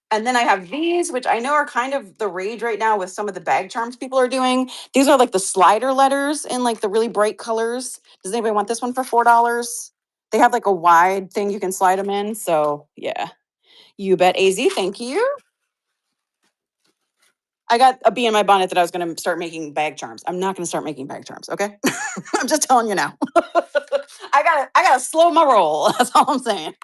And then I have these, which I know are kind of the rage right now with some of the bag charms people are doing. These are like the slider letters in like the really bright colors. Does anybody want this one for $4? They have like a wide thing you can slide them in. So yeah, you bet, AZ. Thank you. I got a bee in my bonnet that I was going to start making bag charms. I'm not going to start making bag charms. Okay. I'm just telling you now. I gotta slow my roll. That's all I'm saying.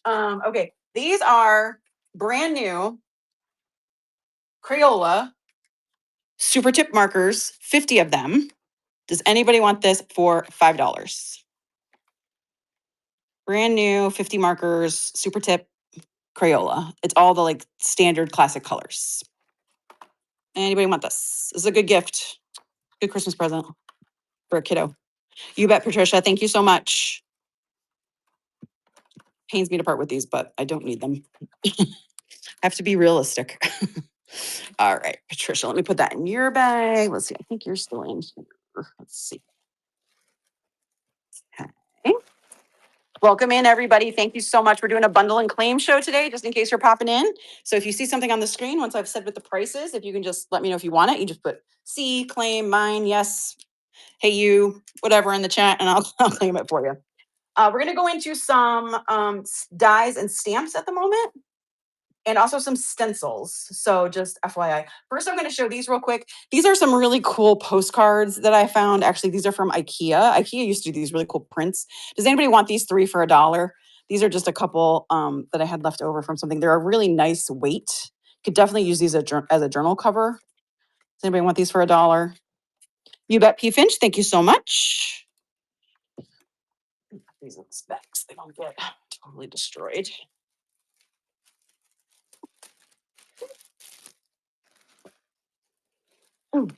Okay. These are brand new Crayola super tip markers, 50 of them. Does anybody want this for $5? Brand new 50 markers, super tip Crayola. It's all the like standard classic colors. Anybody want this? This is a good gift. Good Christmas present for a kiddo. You bet, Patricia. Thank you so much. Pains me to part with these, but I don't need them. I have to be realistic. All right, Patricia, let me put that in your bag. Let's see. I think you're still in here. Let's see. Okay. Welcome in, everybody. Thank you so much. We're doing a bundle and claim show today, just in case you're popping in. So if you see something on the screen, once I've said what the price is, if you can just let me know if you want it, you just put C, claim, mine, yes. hey you, whatever in the chat, and I'll claim it for you. We're gonna go into some dies and stamps at the moment, and also some stencils. So just FYI. First, I'm going to show these real quick. These are some really cool postcards that I found. Actually, these are from IKEA. IKEA used to do these really cool prints. Does anybody want these 3 for $1? These are just a couple that I had left over from something. They're a really nice weight. Could definitely use these as a journal cover. Does anybody want these for $1? You bet, P. Finch. Thank you so much. These little specs, they don't get totally destroyed. Ooh.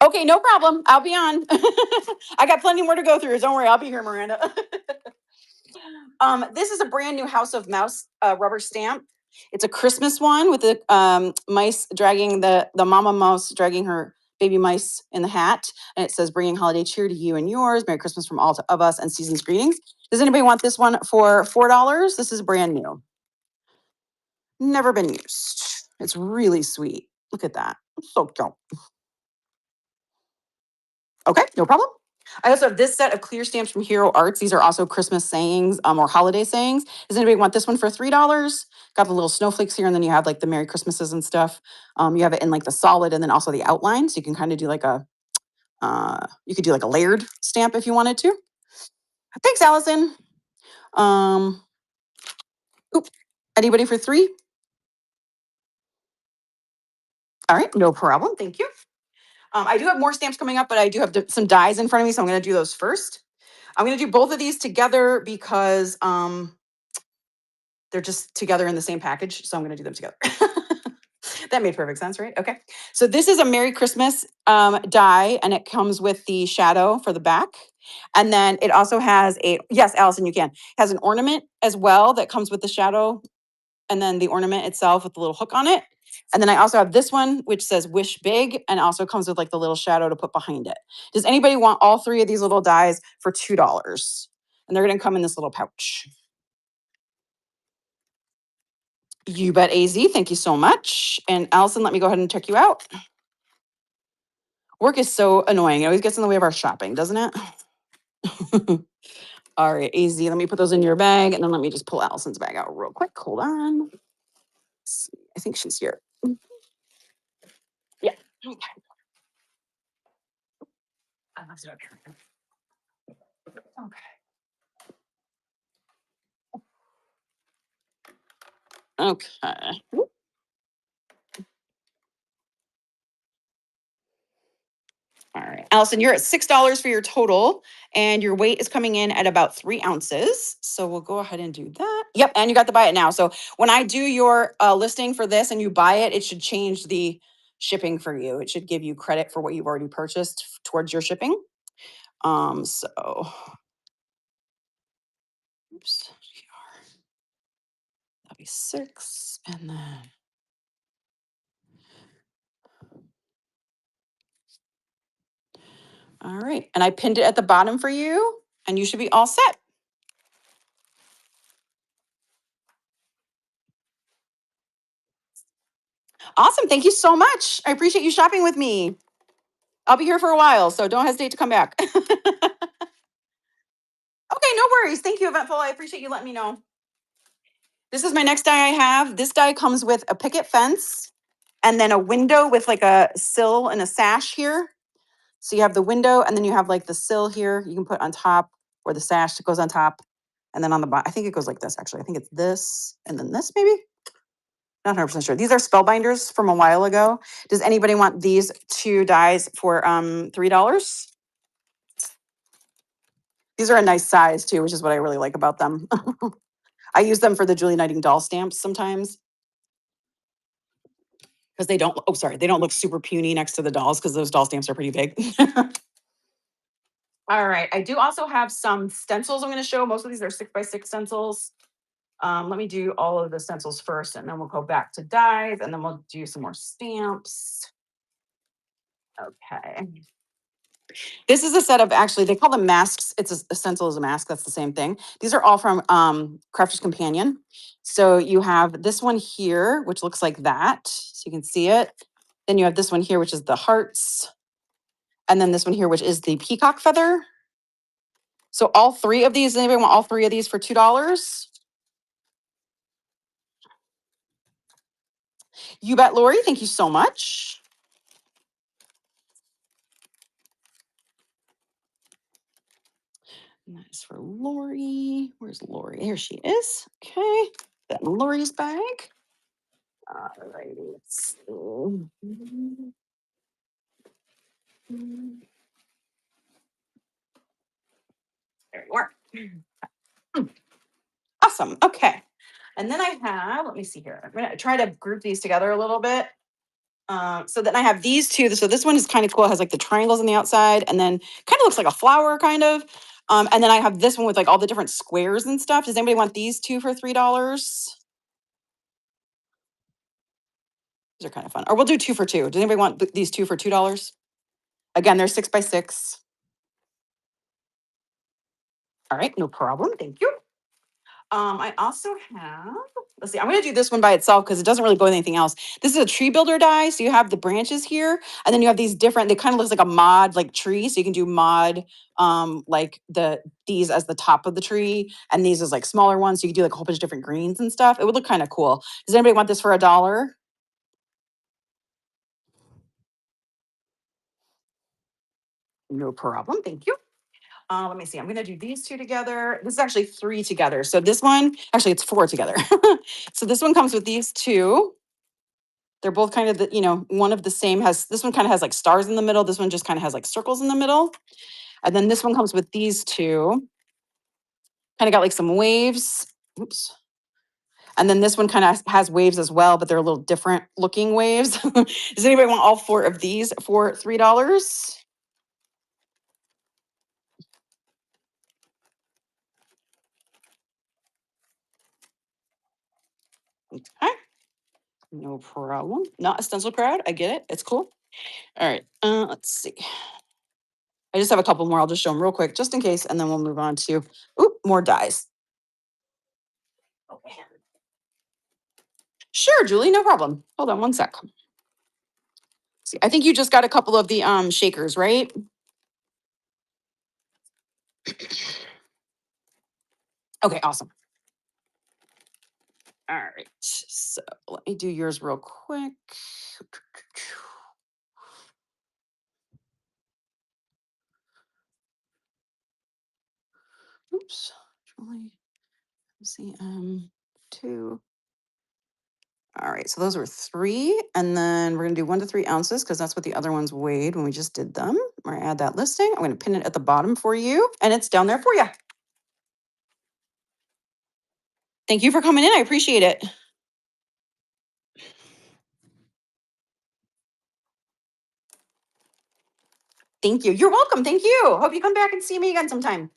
Okay, no problem. I'll be on. I got plenty more to go through. Don't worry, I'll be here, Miranda. This is a brand new House of Mouse rubber stamp. It's a Christmas one with the mice dragging the mama mouse dragging her baby mice in the hat, and it says "Bringing holiday cheer to you and yours. Merry Christmas from all of us and season's greetings." Does anybody want this one for $4? This is brand new. Never been used. It's really sweet. Look at that. So cute. Okay, no problem. I also have this set of clear stamps from Hero Arts. These are also Christmas sayings or holiday sayings. Does anybody want this one for $3? Got the little snowflakes here, and then you have like the Merry Christmases and stuff. You have it in like the solid and then also the outline. So you can kind of do like you could do like a layered stamp if you wanted to. Thanks, Allison. Oop. Anybody for 3? All right, no problem. Thank you. I do have more stamps coming up, but I do have some dies in front of me, so I'm going to do those first. I'm going to do both of these together because they're just together in the same package. So I'm going to do them together. That made perfect sense, right? Okay. So this is a Merry Christmas die, and it comes with the shadow for the back. And then it also has yes, Allison, you can, has an ornament as well that comes with the shadow, and then the ornament itself with the little hook on it. And then I also have this one, which says "Wish Big," and also comes with like the little shadow to put behind it. Does anybody want all 3 of these little dies for $2? And they're going to come in this little pouch. You bet, AZ. Thank you so much. And Allison, let me go ahead and check you out. Work is so annoying. It always gets in the way of our shopping, doesn't it? All right, AZ, let me put those in your bag, and then let me just pull Allison's bag out real quick. Hold on. I think she's here. Yeah. Okay. I left it up here. Okay. Okay. All right. Allison, you're at $6 for your total, and your weight is coming in at about 3 ounces. So we'll go ahead and do that. Yep. And you got to buy it now. So when I do your listing for this and you buy it, it should change the shipping for you. It should give you credit for what you've already purchased towards your shipping. So oops, that'll be 6. And then all right. And I pinned it at the bottom for you, and you should be all set. Awesome. Thank you so much. I appreciate you shopping with me. I'll be here for a while, so don't hesitate to come back. Okay, no worries. Thank you, Eventful. I appreciate you letting me know. This is my next die I have. This die comes with a picket fence and then a window with like a sill and a sash here. So you have the window, and then you have like the sill here you can put on top, or the sash that goes on top. And then on the bottom, I think it goes like this, actually. I think it's this and then this, maybe. Not 100% sure. These are spellbinders from a while ago. Does anybody want these 2 dies for $3? These are a nice size too, which is what I really like about them. I use them for the Julie Nighting doll stamps sometimes because they don't, oh, sorry, they don't look super puny next to the dolls because those doll stamps are pretty big. All right. I do also have some stencils I'm going to show. Most of these are 6x6 stencils. Let me do all of the stencils first, and then we'll go back to dies, and then we'll do some more stamps. Okay. This is a set of, actually, they call them masks. It's a stencil as a mask. That's the same thing. These are all from Crafter's Companion. So you have this one here, which looks like that. So you can see it. Then you have this one here, which is the hearts. And then this one here, which is the peacock feather. So all three of these, anybody want all three of these for $2? You bet, Lori. Thank you so much. And that is for Lori. Where's Lori? Here she is. Okay. That in Lori's bag. All righty. Let's see. There you are. Awesome. Okay. And then I have, let me see here. I'm going to try to group these together a little bit. So then I have these two. So this one is kind of cool. It has like the triangles on the outside and then kind of looks like a flower kind of. And then I have this one with like all the different squares and stuff. Does anybody want these two for $3? These are kind of fun. Or we'll do 2 for 2. Does anybody want these two for $2? Again, they're 6 by 6. All right, no problem. Thank you. I also have, let's see, I'm going to do this one by itself because it doesn't really go with anything else. This is a tree builder die. So you have the branches here, and then you have these different, they kind of looks like a mod like tree. So you can do mod like these as the top of the tree, and these as like smaller ones. So you can do like a whole bunch of different greens and stuff. It would look kind of cool. Does anybody want this for $1? No problem. Thank you. Let me see. I'm going to do these two together. This is actually 3 together. So this one, actually, it's 4 together. So this one comes with these two. They're both kind of the, one of the same. Has this one kind of has like stars in the middle. This one just kind of has like circles in the middle. And then this one comes with these two. Kind of got like some waves. Oops. And then this one kind of has waves as well, but they're a little different looking waves. Does anybody want all 4 of these for $3? Okay. No problem. Not a stencil crowd. I get it. It's cool. All right. Let's see. I just have a couple more. I'll just show them real quick, just in case, and then we'll move on to more dies. Okay. Sure, Julie, no problem. Hold on one sec. See, I think you just got a couple of the shakers, right? Okay, awesome. All right. So let me do yours real quick. Oops. Julie. Let's see. 2. All right, so those were 3, and then we're gonna do 1 to 3 ounces because that's what the other ones weighed when we just did them. We're gonna add that listing. I'm gonna pin it at the bottom for you, and it's down there for you. Thank you for coming in. I appreciate it. Thank you. You're welcome. Thank you. Hope you come back and see me again sometime.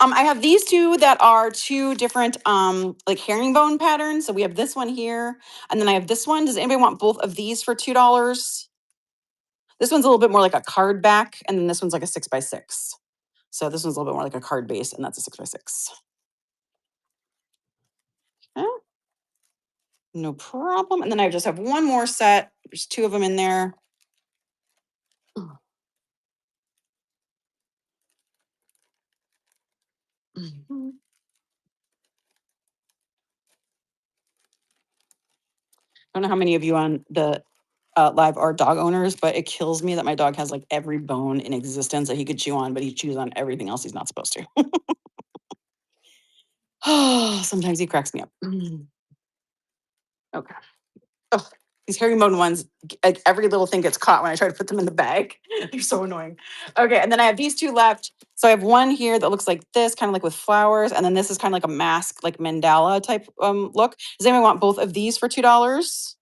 I have these two that are 2 different like herringbone patterns. So we have this one here, and then I have this one. Does anybody want both of these for $2? This one's a little bit more like a card back, and then this one's like a 6 by 6. So this one's a little bit more like a card base, and that's a 6 by 6. Okay. No problem. And then I just have one more set. There's 2 of them in there. Mhm. I don't know how many of you on the live are dog owners, but it kills me that my dog has like every bone in existence that he could chew on, but he chews on everything else he's not supposed to. Oh, sometimes he cracks me up. Okay. Ugh, these herringbone ones, like every little thing gets caught when I try to put them in the bag. They're so annoying. Okay, and then I have these 2 left. So I have one here that looks like this, kind of like with flowers, and then this is kind of like a mask, like mandala type look. Does anyone want both of these for $2?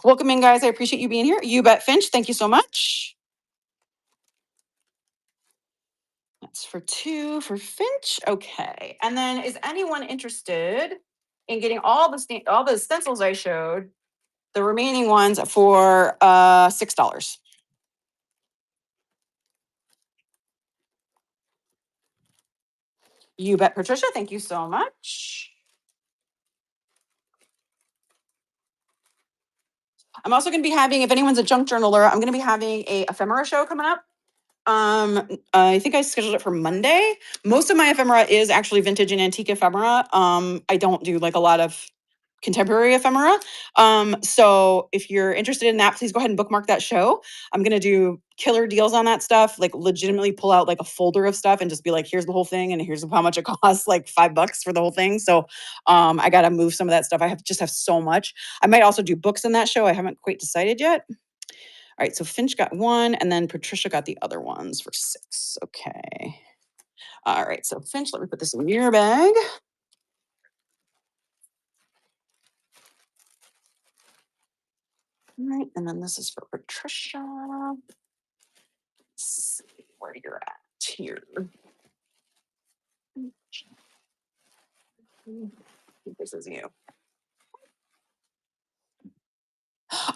Welcome in, guys. I appreciate you being here. You bet, Finch. Thank you so much. That's for 2 for Finch. Okay, and then is anyone interested in getting all the stencils I showed? The remaining ones for $6. You bet, Patricia. Thank you so much. I'm also going to be having, if anyone's a junk journaler, I'm going to be having a ephemera show coming up. I think I scheduled it for Monday. Most of my ephemera is actually vintage and antique ephemera. I don't do like a lot of contemporary ephemera. So if you're interested in that, please go ahead and bookmark that show. I'm gonna do killer deals on that stuff, like legitimately pull out like a folder of stuff and just be like, here's the whole thing and here's how much it costs, like $5 for the whole thing. So I gotta move some of that stuff. I have so much. I might also do books in that show. I haven't quite decided yet. All right, so Finch got one, and then Patricia got the other ones for 6. Okay. All right, so Finch, let me put this in your bag. All right, and then this is for Patricia. Let's see where you're at here. This is you.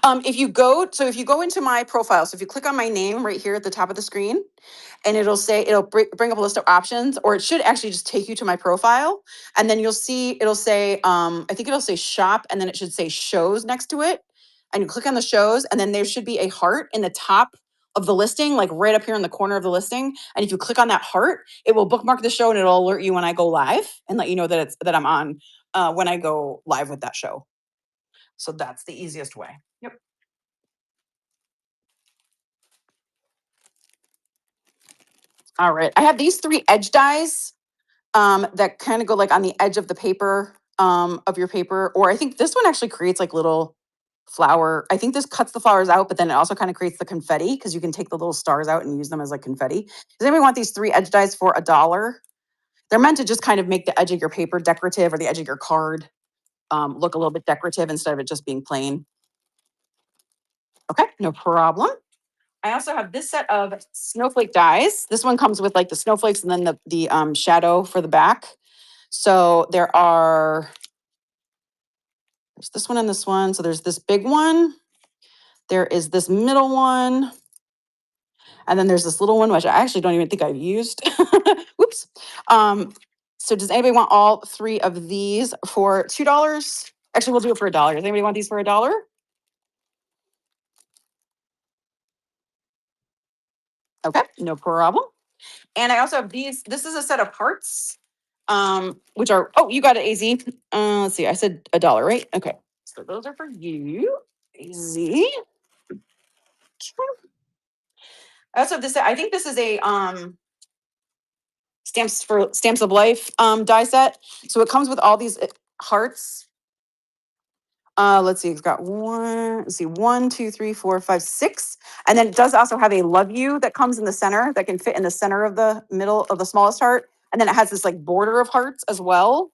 If you go into my profile, so if you click on my name right here at the top of the screen, and it'll bring up a list of options, or it should actually just take you to my profile, and then you'll see it'll say I think it'll say shop, and then it should say shows next to it, and you click on the shows, and then there should be a heart in the top of the listing, like right up here in the corner of the listing, and if you click on that heart, it will bookmark the show and it'll alert you when I go live and let you know that I'm on when I go live with that show. So that's the easiest way. Yep. All right. I have these 3 edge dies that kind of go like on the edge of the paper, of your paper. Or I think this one actually creates like little flower. I think this cuts the flowers out, but then it also kind of creates the confetti because you can take the little stars out and use them as like confetti. Does anybody want these 3 edge dies for $1? They're meant to just kind of make the edge of your paper decorative or the edge of your card look a little bit decorative instead of it just being plain. Okay, no problem. I also have this set of snowflake dies. This one comes with like the snowflakes and then the shadow for the back. So there's this one and this one. So there's this big one. There is this middle one. And then there's this little one, which I actually don't even think I've used. Whoops. So does anybody want all 3 of these for $2? Actually, we'll do it for $1. Does anybody want these for $1? Okay, no problem. And I also have these. This is a set of hearts, which are, oh, you got it, AZ. Let's see, I said $1, right? Okay, so those are for you, AZ. I also have this. I think this is a Stamps of Life die set. So it comes with all these hearts. Let's see, it's got 1, 2, 3, 4, 5, 6. And then it does also have a love you that comes in the center that can fit in the center of the middle of the smallest heart. And then it has this like border of hearts as well.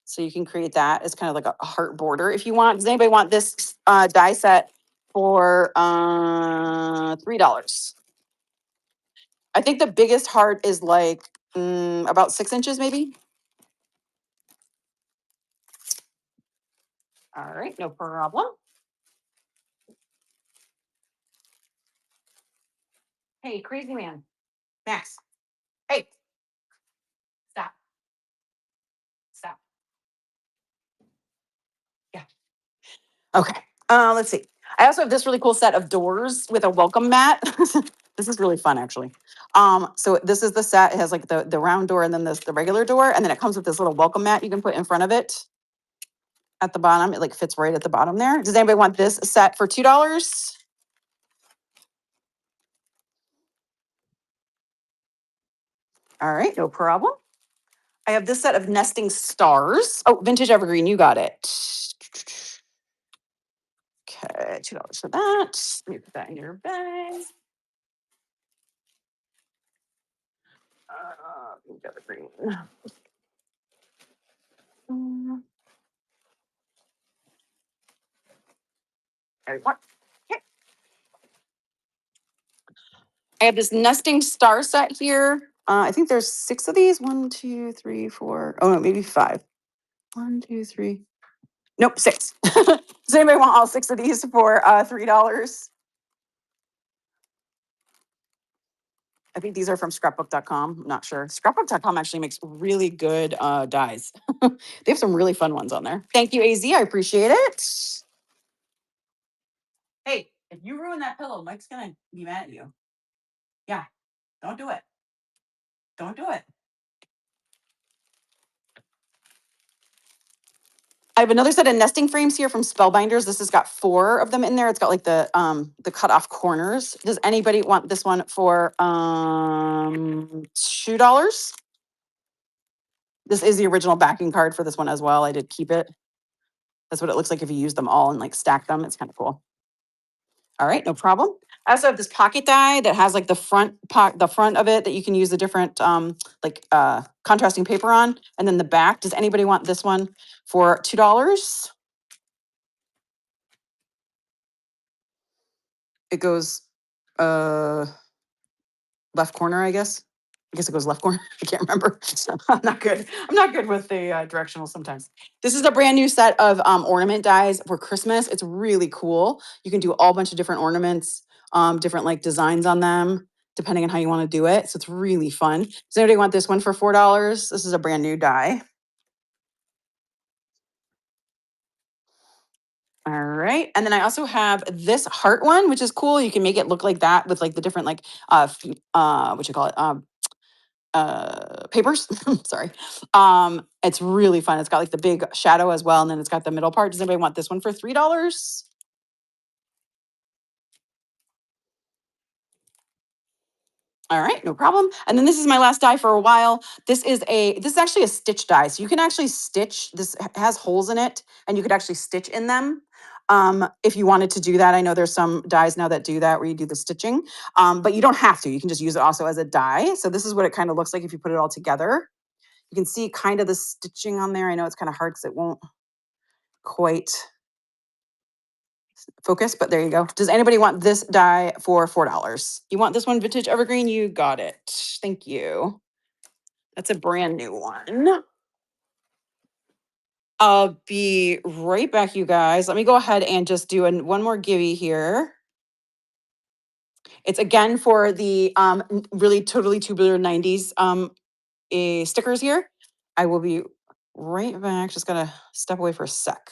So you can create that as kind of like a heart border if you want. Does anybody want this die set for $3? I think the biggest heart is like about 6 inches maybe. All right, no problem. Hey, crazy man. Max. Hey. Stop. Stop. Yeah. Okay. Let's see. I also have this really cool set of doors with a welcome mat. This is really fun, actually. So this is the set. It has like the round door and then the regular door, and then it comes with this little welcome mat you can put in front of it at the bottom. It like fits right at the bottom there. Does anybody want this set for $2? All right, no problem. I have this set of nesting stars. Oh, vintage evergreen, you got it. Okay, $2 for that. Let me put that in your bag. Evergreen. There you are. Okay. I have this nesting star set here. I think there's 6 of these. 1, 2, 3, 4. Oh no, maybe 5. 1, 2, 3. Nope, 6. Does anybody want all 6 of these for $3? I think these are from scrapbook.com. I'm not sure. Scrapbook.com actually makes really good dies. They have some really fun ones on there. Thank you, AZ. I appreciate it. Hey, if you ruin that pillow, Mike's going to be mad at you. Yeah, don't do it. Don't do it. I have another set of nesting frames here from Spellbinders. This has got 4 of them in there. It's got like the cut off corners. Does anybody want this one for $2? This is the original backing card for this one as well. I did keep it. That's what it looks like if you use them all and like stack them. It's kind of cool. All right, no problem. I also have this pocket die that has like the front of it that you can use the different contrasting paper on, and then the back. Does anybody want this one for $2? It goes left corner, I guess. I guess it goes left corner. I can't remember. I'm not good. I'm not good with the directional sometimes. This is a brand new set of ornament dies for Christmas. It's really cool. You can do a bunch of different ornaments, different like designs on them, depending on how you want to do it. So it's really fun. Does anybody want this one for $4? This is a brand new die. All right. And then I also have this heart one, which is cool. You can make it look like that with like the different like what you call it? Papers. Sorry. It's really fun. It's got like the big shadow as well, and then it's got the middle part. Does anybody want this one for $3? All right, no problem. And then this is my last die for a while. This is actually a stitch die. So you can actually stitch. This has holes in it, and you could actually stitch in them. If you wanted to do that, I know there's some dies now that do that where you do the stitching, but you don't have to. You can just use it also as a die. So this is what it kind of looks like if you put it all together. You can see kind of the stitching on there. I know it's kind of hard because it won't quite focus, but there you go. Does anybody want this die for $4? You want this one, Vintage Evergreen? You got it. Thank you. That's a brand new one. I'll be right back, you guys. Let me go ahead and just do one more givey here. It's again for the really totally tubular 90s stickers here. I will be right back. Just gotta step away for a sec.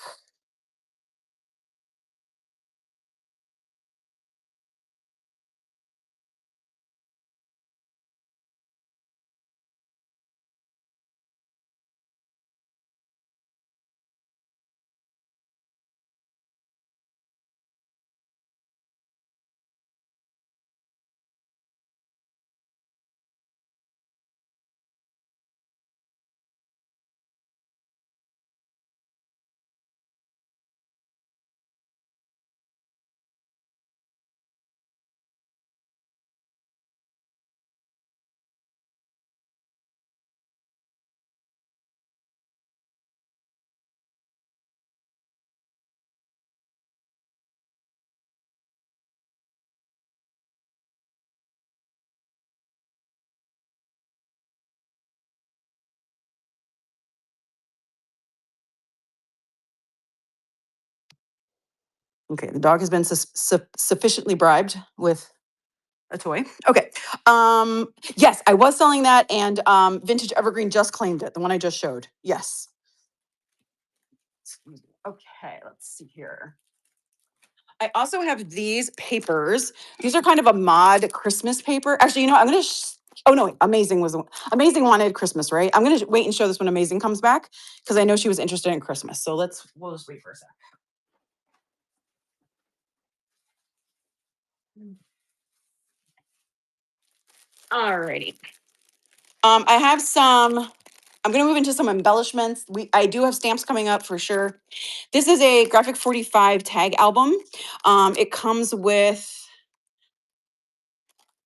Okay, the dog has been sufficiently bribed with a toy. Okay. Yes, I was selling that, and Vintage Evergreen just claimed it, the one I just showed. Yes. Okay, let's see here. I also have these papers. These are kind of a mod Christmas paper. Actually, you know, I'm gonna. Oh no, wait, Amazing was Amazing wanted Christmas, right? I'm gonna wait and show this when Amazing comes back because I know she was interested in Christmas. So we'll just wait for a sec. Alrighty. I have some. I'm going to move into some embellishments. I do have stamps coming up for sure. This is a Graphic 45 tag album. It comes with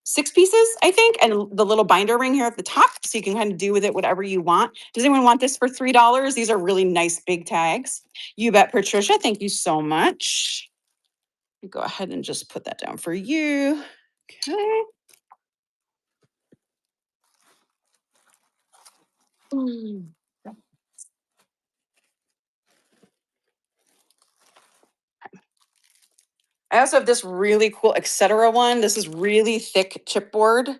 6 pieces, I think, and the little binder ring here at the top, so you can kind of do with it whatever you want. Does anyone want this for $3? These are really nice big tags. You bet, Patricia. Thank you so much. Go ahead and just put that down for you. Okay. I also have this really cool etc. one. This is really thick chipboard.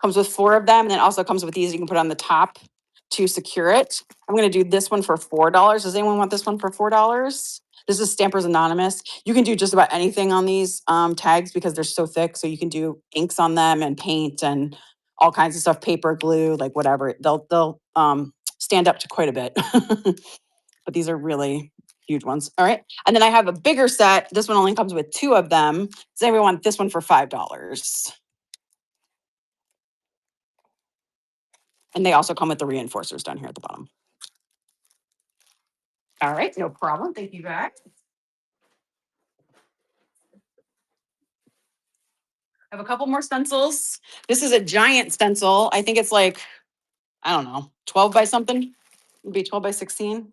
Comes with 4 of them, and then also comes with these you can put on the top to secure it. I'm gonna do this one for $4. Does anyone want this one for $4? This is Stampers Anonymous. You can do just about anything on these tags because they're so thick. So you can do inks on them and paint and all kinds of stuff, paper, glue, like whatever. They'll stand up to quite a bit. But these are really huge ones. All right. And then I have a bigger set. This one only comes with 2 of them. Does anyone want this one for $5? And they also come with the reinforcers down here at the bottom. All right, no problem. Thank you, guys. I have a couple more stencils. This is a giant stencil. I think it's like, I don't know, 12 by something. It'd be 12 by 16.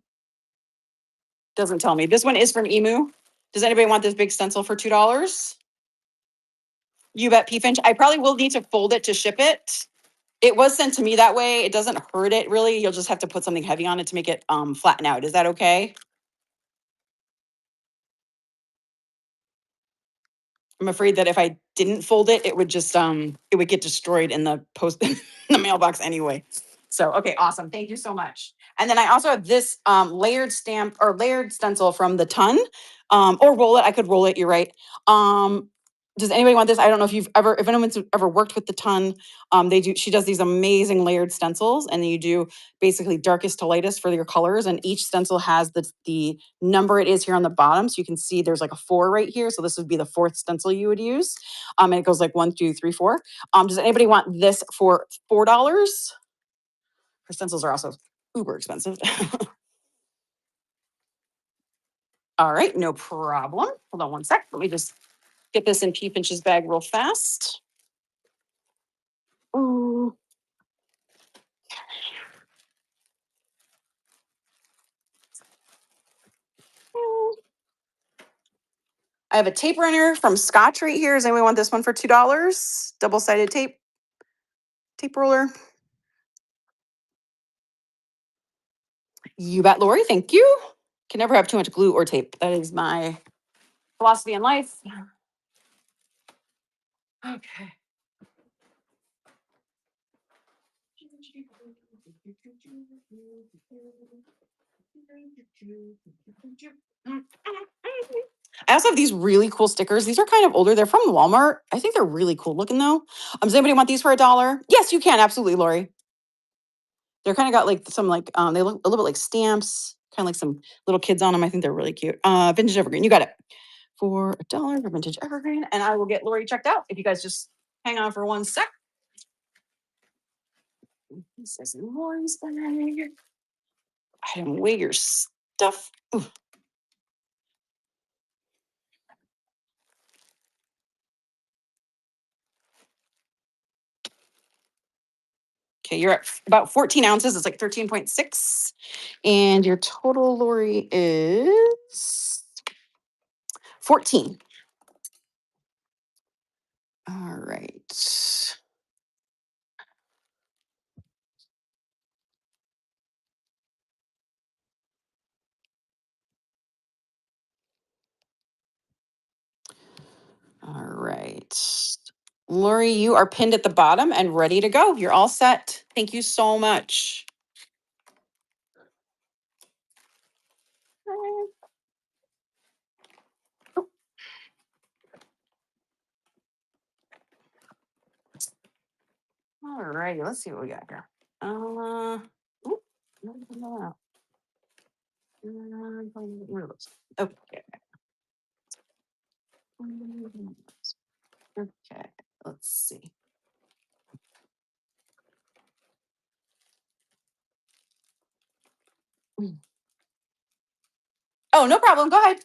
Doesn't tell me. This one is from Emu. Does anybody want this big stencil for $2? You bet, P Finch. I probably will need to fold it to ship it. It was sent to me that way. It doesn't hurt it really. You'll just have to put something heavy on it to make it flatten out. Is that okay? I'm afraid that if I didn't fold it, it would just it would get destroyed in the post in the mailbox anyway. So okay, awesome. Thank you so much. And then I also have this layered stamp or layered stencil from the Ton. Or roll it. I could roll it, you're right. Does anybody want this? I don't know if anyone's ever worked with the Ton. She does these amazing layered stencils, and you do basically darkest to lightest for your colors. And each stencil has the number it is here on the bottom. So you can see there's like a 4 right here. So this would be the 4th stencil you would use. And it goes like 1, 2, 3, 4. Does anybody want this for $4? Her stencils are also uber expensive. All right, no problem. Hold on one sec. Let me just get this in P Finch's bag real fast. Ooh. I have a tape runner from Scotch right here. Does anyone want this one for $2? Double-sided tape roller. You bet, Lori. Thank you. Can never have too much glue or tape. That is my philosophy in life. Okay. I also have these really cool stickers. These are kind of older. They're from Walmart. I think they're really cool looking though. Does anybody want these for $1? Yes, you can. Absolutely, Lori. They're kind of got like some like they look a little bit like stamps, kind of like some little kids on them. I think they're really cute. Vintage Evergreen. You got it. For $1 for Vintage Evergreen. And I will get Lori checked out. If you guys just hang on for one sec. This is Lori's bag. I don't weigh your stuff. Ooh. Okay, you're at about 14 ounces. It's like 13.6. And your total, Lori, is 14. All right. All right. Lori, you are pinned at the bottom and ready to go. You're all set. Thank you so much. All righty, let's see what we got here. Oop, no. Okay. Okay, let's see. Oh, no problem. Go ahead.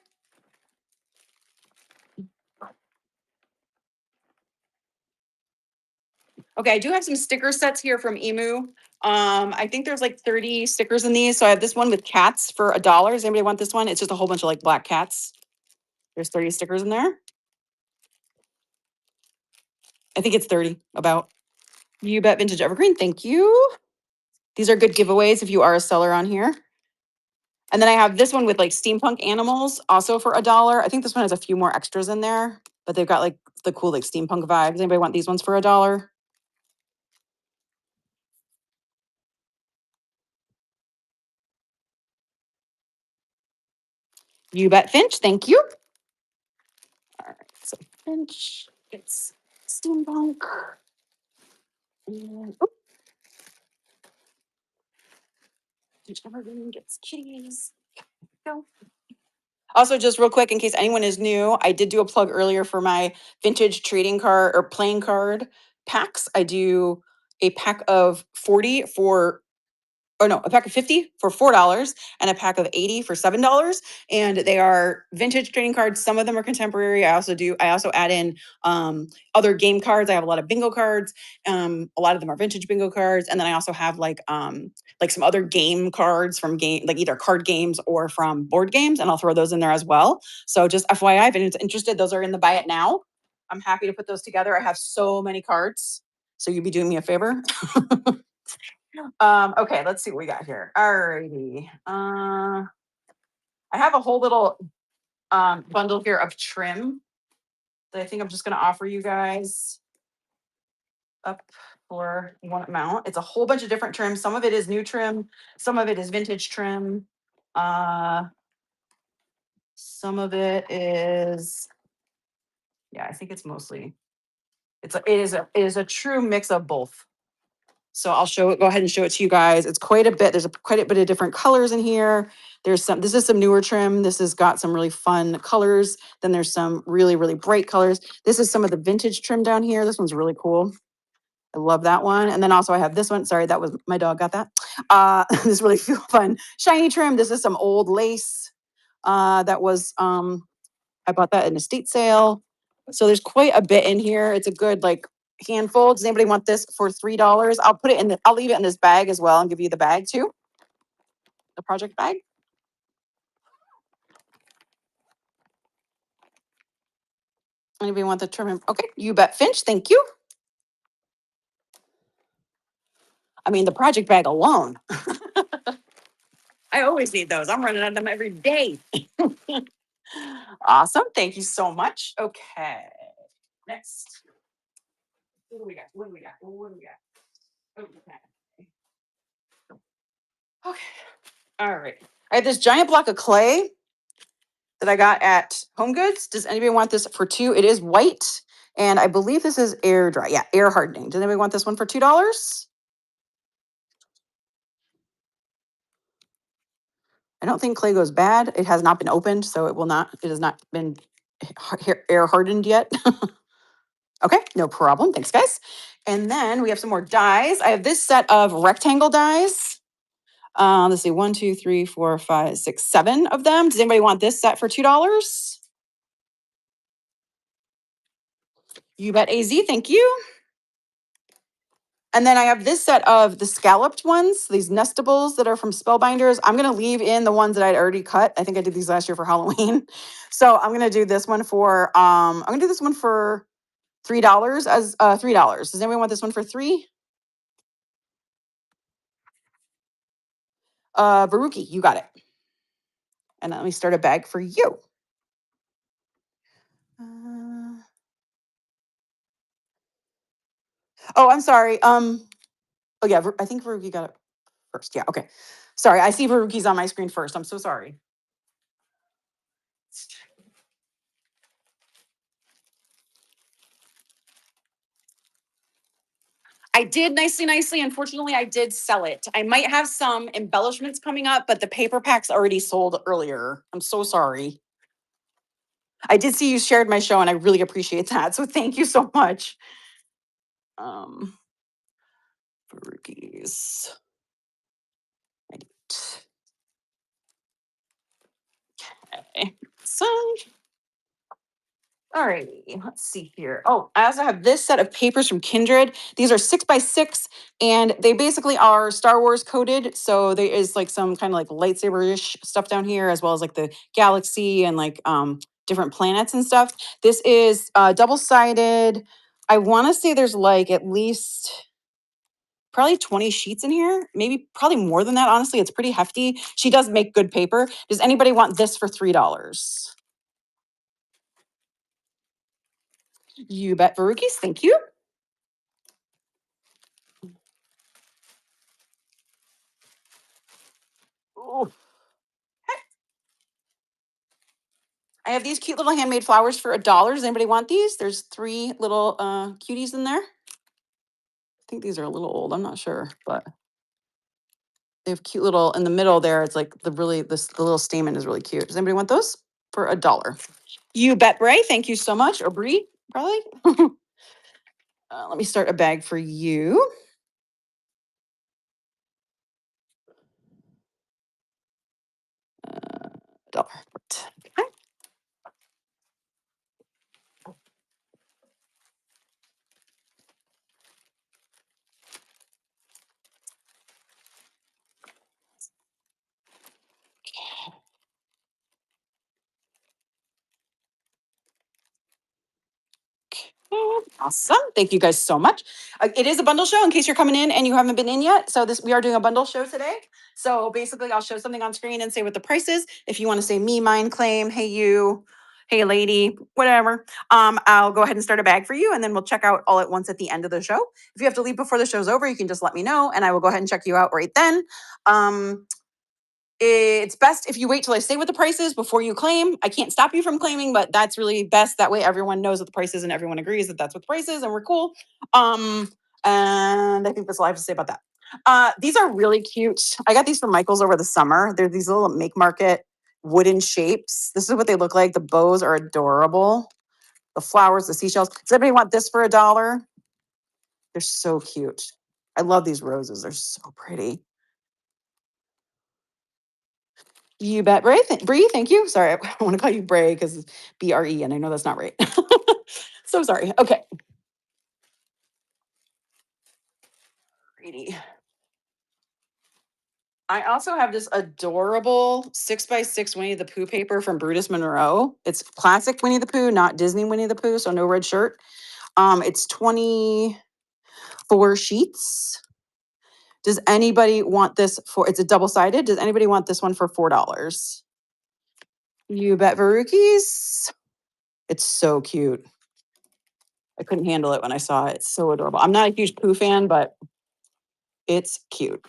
Okay, I do have some sticker sets here from Emu. I think there's like 30 stickers in these. So I have this one with cats for $1. Does anybody want this one? It's just a whole bunch of like black cats. There's 30 stickers in there. I think it's 30 about. You bet, Vintage Evergreen. Thank you. These are good giveaways if you are a seller on here. And then I have this one with like steampunk animals, also for $1. I think this one has a few more extras in there, but they've got like the cool like steampunk vibes. Anybody want these ones for $1? You bet, Finch. Thank you. All right, so Finch gets steampunk. And, oop, Finch Evergreen gets kitties. Go. Also, just real quick, in case anyone is new, I did do a plug earlier for my vintage trading card or playing card packs. I do a pack of 40 for a pack of 50 for $4 and a pack of 80 for $7. And they are vintage trading cards. Some of them are contemporary. I also add in other game cards. I have a lot of bingo cards. A lot of them are vintage bingo cards. And then I also have like some other game cards from like either card games or from board games. And I'll throw those in there as well. So just FYI, if anyone's interested, those are in the buy it now. I'm happy to put those together. I have so many cards. So you'd be doing me a favor. Okay, let's see what we got here. Alrighty. I have a whole little bundle here of trim that I think I'm just gonna offer you guys up for one amount. It's a whole bunch of different trims. Some of it is new trim, some of it is vintage trim. Some of it is, yeah, I think it's mostly it is a true mix of both. So I'll go ahead and show it to you guys. It's quite a bit. There's quite a bit of different colors in here. This is some newer trim. This has got some really fun colors. Then there's some really, really bright colors. This is some of the vintage trim down here. This one's really cool. I love that one. And then also I have this one. Sorry, that was my dog got that. This really fun shiny trim. This is some old lace. That was I bought that in a estate sale. So there's quite a bit in here. It's a good like handful. Does anybody want this for $3? I'll leave it in this bag as well and give you the bag too. The project bag. Anybody want the trim? Okay, you bet, Finch. Thank you. I mean, the project bag alone. I always need those. I'm running out of them every day. Awesome. Thank you so much. Okay. Next. What do we got? What do we got? What do we got? Okay. Okay. All right. I have this giant block of clay that I got at Home Goods. Does anybody want this for $2? It is white, and I believe this is air dry. Yeah, air hardening. Does anybody want this one for $2? I don't think clay goes bad. It has not been opened, so it has not been air hardened yet. Okay, no problem. Thanks, guys. And then we have some more dies. I have this set of rectangle dies. Let's see, 1, 2, 3, 4, 5, 6, 7 of them. Does anybody want this set for $2? You bet, AZ. Thank you. And then I have this set of the scalloped ones, these nestables that are from Spellbinders. I'm going to leave in the ones that I'd already cut. I think I did these last year for Halloween. So I'm going to do this one for $3 as $3. Does anyone want this one for 3? Baruki, you got it. And let me start a bag for you. Oh, I'm sorry. Oh yeah, I think Baruki got it first. Yeah, okay. Sorry, I see Baruki's on my screen first. I'm so sorry. I did nicely. Unfortunately, I did sell it. I might have some embellishments coming up, but the paper pack's already sold earlier. I'm so sorry. I did see you shared my show and I really appreciate that. So thank you so much. Baruki's. Right. Okay. So all righty, let's see here. Oh, I also have this set of papers from Kindred. These are 6x6, and they basically are Star Wars coded. So there is like some kind of like lightsaber-ish stuff down here, as well as like the galaxy and like different planets and stuff. This is double-sided. I want to say there's like at least probably 20 sheets in here, maybe probably more than that. Honestly, it's pretty hefty. She does make good paper. Does anybody want this for $3? You bet, Varukis. Thank you. Ooh. I have these cute little handmade flowers for $1. Does anybody want these? There's 3 little cuties in there. I think these are a little old. I'm not sure, but they have cute little in the middle there. It's like the little stamen is really cute. Does anybody want those for $1? You bet, Bray. Thank you so much. Or Bree, probably. Let me start a bag for you. $1. Okay. Awesome. Thank you guys so much. It is a bundle show in case you're coming in and you haven't been in yet. So we are doing a bundle show today. So basically I'll show something on screen and say what the price is. If you want to say me, mine, claim, hey you, hey lady, whatever. I'll go ahead and start a bag for you and then we'll check out all at once at the end of the show. If you have to leave before the show's over, you can just let me know and I will go ahead and check you out right then. It's best if you wait till I say what the price is before you claim. I can't stop you from claiming, but that's really best. That way everyone knows what the price is and everyone agrees that that's what the price is and we're cool. And I think that's all I have to say about that. These are really cute. I got these from Michael's over the summer. They're these little make market wooden shapes. This is what they look like. The bows are adorable. The flowers, the seashells. Does anybody want this for $1? They're so cute. I love these roses. They're so pretty. You bet, Bray. Bree, thank you. Sorry, I want to call you Bray because it's BRE, and I know that's not right. So sorry. Okay. Pretty. I also have this adorable 6x6 Winnie the Pooh paper from Brutus Monroe. It's classic Winnie the Pooh, not Disney Winnie the Pooh, so no red shirt. It's 24 sheets. Does anybody want this for? It's a double-sided. Does anybody want this one for $4? You bet, Varukis. It's so cute. I couldn't handle it when I saw it. It's so adorable. I'm not a huge Pooh fan, but it's cute.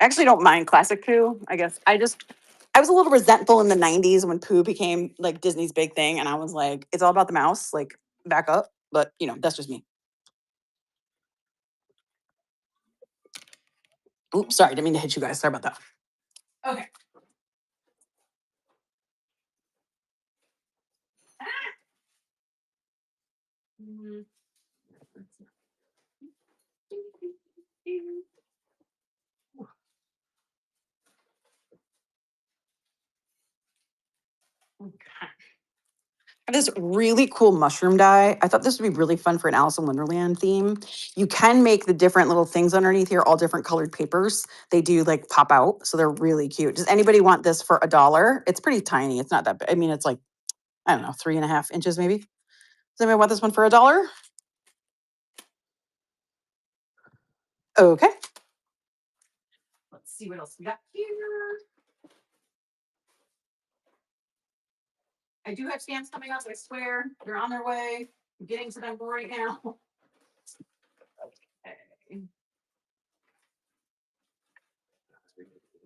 I actually don't mind classic Pooh. I guess I was a little resentful in the 90s when Pooh became like Disney's big thing. And I was like, it's all about the mouse, like back up. But that's just me. Oops, sorry, didn't mean to hit you guys. Sorry about that. Okay. Mm. Okay. I have this really cool mushroom die. I thought this would be really fun for an Alice in Wonderland theme. You can make the different little things underneath here, all different colored papers. They do like pop out, so they're really cute. Does anybody want this for $1? It's pretty tiny. It's not that big. I mean, it's like, I don't know, 3.5 inches maybe. Does anybody want this one for $1? Okay. Let's see what else we got here. I do have stamps coming up, I swear. They're on their way. I'm getting to them right now. Okay.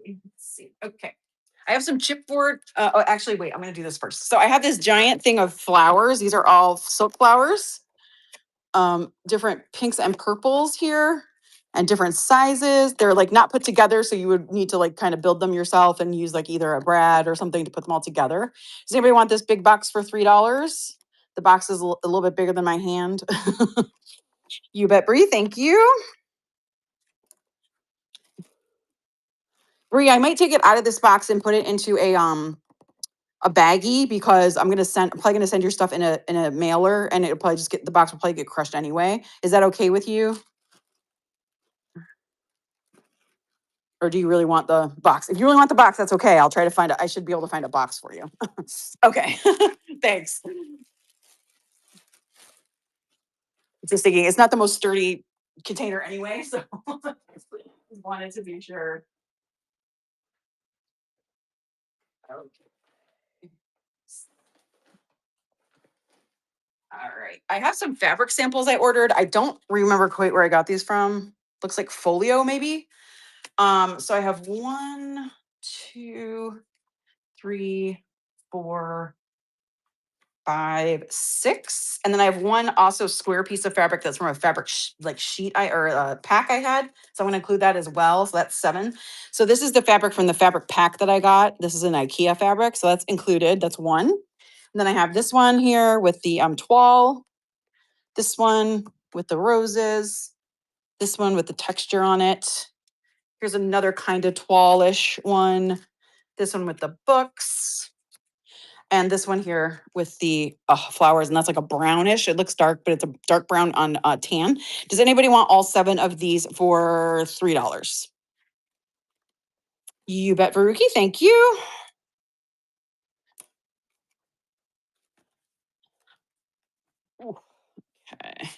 Let's see. Okay. I have some chipboard. Actually, wait, I'm going to do this first. So I have this giant thing of flowers. These are all silk flowers, different pinks and purples here and different sizes. They're like not put together. So you would need to like kind of build them yourself and use like either a brad or something to put them all together. Does anybody want this big box for $3? The box is a little bit bigger than my hand. You bet, Bree. Thank you. Bree, I might take it out of this box and put it into a baggie because I'm probably gonna send your stuff in a mailer and it'll probably the box will probably get crushed anyway. Is that okay with you? Or do you really want the box? If you really want the box, that's okay. I'll try to I should be able to find a box for you. Okay, thanks. Just thinking, it's not the most sturdy container anyway, so wanted to be sure. Okay. All right. I have some fabric samples I ordered. I don't remember quite where I got these from. Looks like Folio, maybe. So I have one, 2, 3, 4, 5, 6. And then I have one also square piece of fabric that's from a fabric sheet or a pack I had. So I'm going to include that as well. So that's 7. So this is the fabric from the fabric pack that I got. This is an IKEA fabric. So that's included. That's 1. And then I have this one here with the toile. This one with the roses. This one with the texture on it. Here's another kind of toile-ish one. This one with the books. And this one here with the flowers, and that's like a brownish. It looks dark, but it's a dark brown on tan. Does anybody want all 7 of these for $3? You bet, Veruki. Thank you. Okay.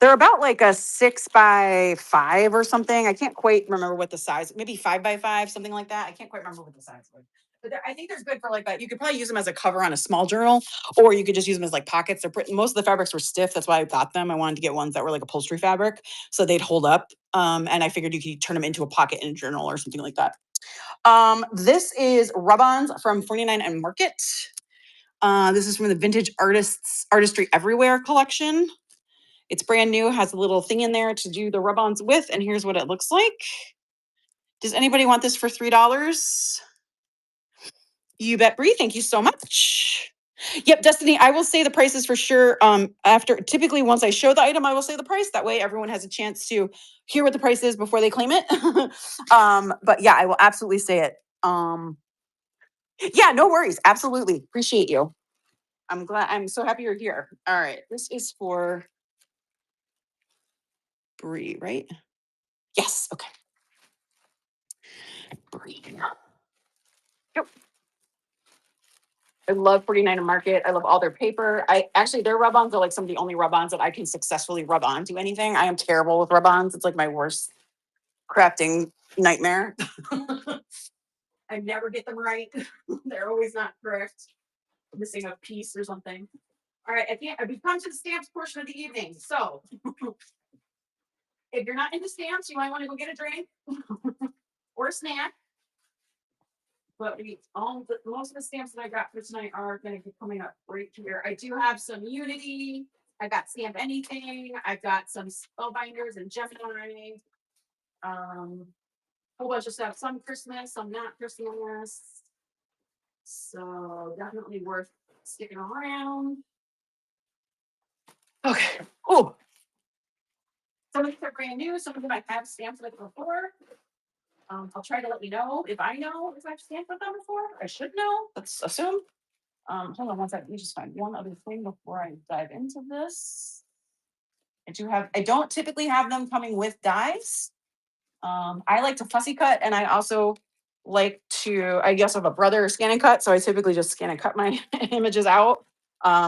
They're about like a 6 by 5 or something. I can't quite remember what the size, maybe 5 by 5, something like that. I can't quite remember what the size was. But I think they're good for like that. You could probably use them as a cover on a small journal, or you could just use them as like pockets. They're pretty, most of the fabrics were stiff. That's why I got them. I wanted to get ones that were like upholstery fabric, so they'd hold up. And I figured you could turn them into a pocket in a journal or something like that. This is rub-ons from 49 and Market. This is from the Vintage Artistry Everywhere collection. It's brand new, has a little thing in there to do the rub-ons with, and here's what it looks like. Does anybody want this for $3? You bet, Bree. Thank you so much. Yep, Destiny, I will say the prices for sure. Typically once I show the item, I will say the price. That way everyone has a chance to hear what the price is before they claim it. But yeah, I will absolutely say it. Yeah, no worries. Absolutely. Appreciate you. I'm so happy you're here. All right. This is for Bree, right? Yes. Okay. Bree. Yep. I love 49 and Market. I love all their paper. Their rub-ons are like some of the only rub-ons that I can successfully rub onto anything. I am terrible with rub-ons. It's like my worst crafting nightmare. I never get them right. They're always not correct. Missing a piece or something. All right, we've come to the stamps portion of the evening. So if you're not into stamps, you might want to go get a drink or a snack. But most of the stamps that I got for tonight are going to be coming up right here. I do have some Unity. I got Stamp Anything. I've got some Spellbinders and Gemini. Whole bunch of stuff. Some Christmas, some not Christmas. So definitely worth sticking around. Okay. Oh. Some of these are brand new. Some of them I have stamped with before. I'll try to let you know if I know if I've stamped with them before. I should know. Let's assume. Hold on one second. Let me just find one other thing before I dive into this. I don't typically have them coming with dies. I like to fussy cut, and I also like to, I guess I have a brother scan and cut, so I typically just scan and cut my images out.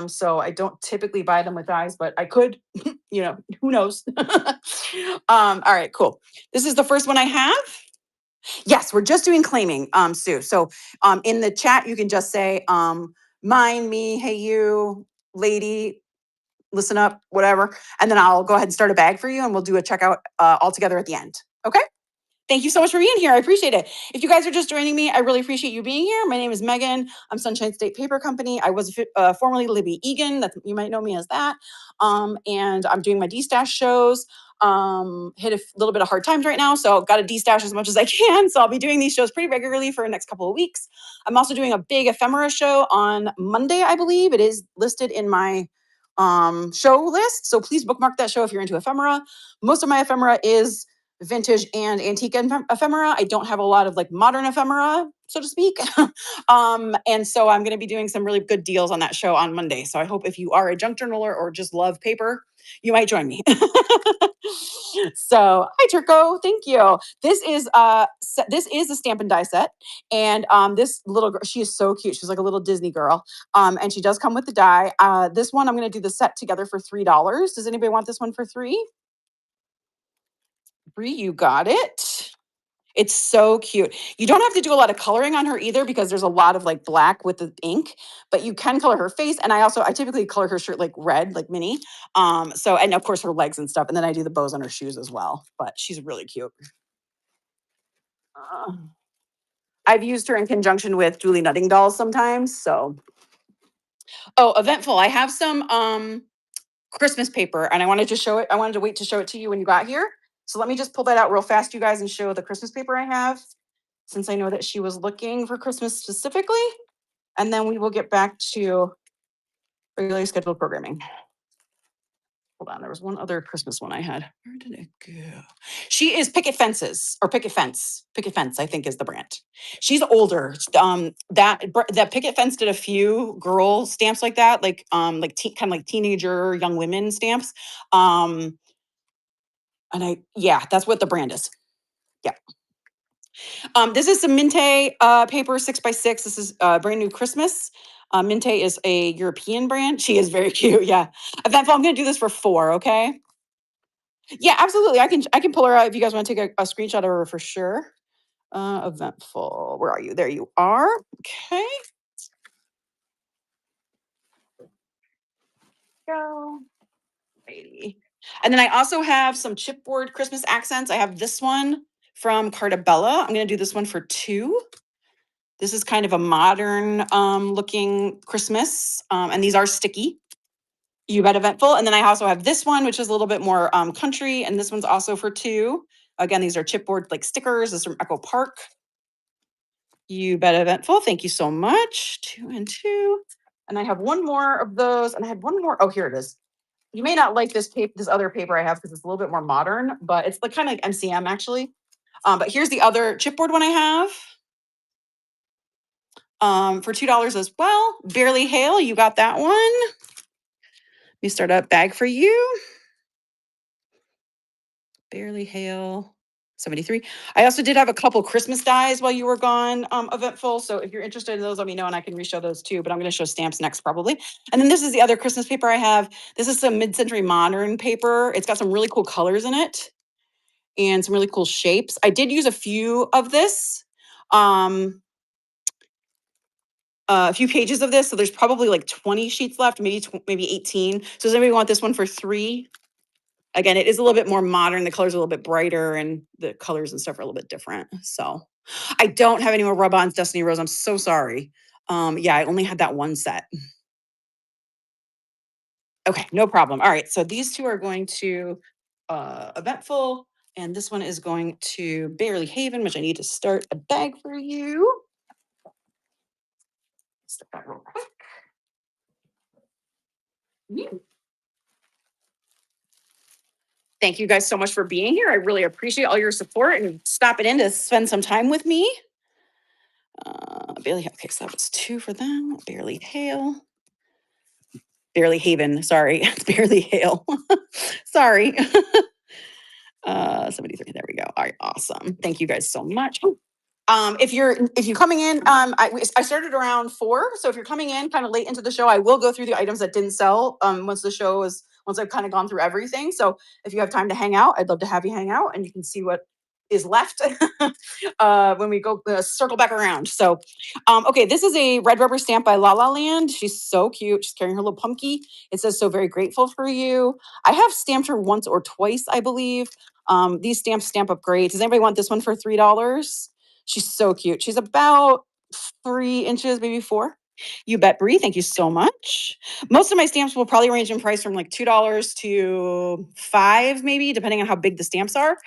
So I don't typically buy them with dies, but I could, who knows? All right, cool. This is the first one I have. Yes, we're just doing claiming, Sue. So in the chat, you can just say, mine, me, hey, you, lady, listen up, whatever. And then I'll go ahead and start a bag for you, and we'll do a checkout all together at the end. Okay? Thank you so much for being here. I appreciate it. If you guys are just joining me, I really appreciate you being here. My name is Megan. I'm Sunshine State Paper Company. I was formerly Libby Egan. You might know me as that. And I'm doing my Destash shows. Hit a little bit of hard times right now, so I've got to destash as much as I can. So I'll be doing these shows pretty regularly for the next couple of weeks. I'm also doing a big ephemera show on Monday, I believe. It is listed in my show list. So please bookmark that show if you're into ephemera. Most of my ephemera is vintage and antique ephemera. I don't have a lot of like modern ephemera, so to speak. And so I'm going to be doing some really good deals on that show on Monday. So I hope if you are a junk journaler or just love paper, you might join me. So hi Turco, thank you. This is a stamp and die set, and this little girl, she is so cute. She's like a little Disney girl, and she does come with the die. This one I'm going to do the set together for $3. Does anybody want this one for $3? Bree, you got it. It's so cute. You don't have to do a lot of coloring on her either, because there's a lot of like black with the ink, but you can color her face. And I typically color her shirt like red, like Minnie. And of course her legs and stuff. And then I do the bows on her shoes as well, but she's really cute. Uh, I've used her in conjunction with Julie Nutting dolls sometimes. So, oh, eventful. I have some Christmas paper, and I wanted to show it. I wanted to wait to show it to you when you got here. So let me just pull that out real fast, you guys, and show the Christmas paper I have, since I know that she was looking for Christmas specifically. And then we will get back to regularly scheduled programming. Hold on, there was one other Christmas one I had. Where did it go? She is Picket Fences or Picket Fence. Picket Fence, I think, is the brand. She's older. That Picket Fence did a few girl stamps like that, like kind of like teenager young women stamps. And that's what the brand is. Yeah. This is some Minte paper 6x6. This is brand new Christmas. Minte is a European brand. She is very cute. Yeah. Eventful. I'm going to do this for 4. Okay. Yeah, absolutely. I can pull her out if you guys want to take a screenshot of her for sure. Eventful. Where are you? There you are. Okay. Go. Lady. And then I also have some chipboard Christmas accents. I have this one from Cartabella. I'm going to do this one for 2. This is kind of a modern looking Christmas. And these are sticky. You bet, eventful. And then I also have this one, which is a little bit more country. And this one's also for 2. Again, these are chipboard like stickers. This is from Echo Park. You bet, eventful. Thank you so much. 2 and 2. And I have one more of those. And I had one more. Oh, here it is. You may not like this paper, this other paper I have, because it's a little bit more modern, but it's like kind of like MCM actually. But here's the other chipboard one I have. For $2 as well. Barely Hail, you got that one. Let me start up bag for you. Barely Hail. 73. I also did have a couple Christmas dies while you were gone, eventful. So if you're interested in those, let me know and I can reshow those too. But I'm going to show stamps next probably. And then this is the other Christmas paper I have. This is some mid-century modern paper. It's got some really cool colors in it and some really cool shapes. I did use a few of this. A few pages of this. So there's probably like 20 sheets left, maybe 18. So does anybody want this one for 3? Again, it is a little bit more modern. The colors are a little bit brighter and the colors and stuff are a little bit different. So I don't have any more rub-ons, Destiny Rose. I'm so sorry. Yeah, I only had that one set. Okay, no problem. All right, so these 2 are going to Eventful, and this one is going to Barely Haven, which I need to start a bag for you. Start that real quick. Thank you guys so much for being here. I really appreciate all your support and stopping in to spend some time with me. Barely, okay, so that was 2 for them. Barely Hail. Barely Haven, sorry. It's Barely Hail. Sorry. 73, there we go. All right, awesome. Thank you guys so much. If you're coming in, I started around 4. So if you're coming in kind of late into the show, I will go through the items that didn't sell once I've kind of gone through everything. So if you have time to hang out, I'd love to have you hang out and you can see what is left when we go circle back around. So, okay, this is a red rubber stamp by La La Land. She's so cute. She's carrying her little pumpkin. It says, "So very grateful for you." I have stamped her once or twice, I believe. These stamps stamp up great. Does anybody want this one for $3? She's so cute. She's about 3 inches, maybe 4. You bet, Bree. Thank you so much. Most of my stamps will probably range in price from like $2 to 5, maybe, depending on how big the stamps are.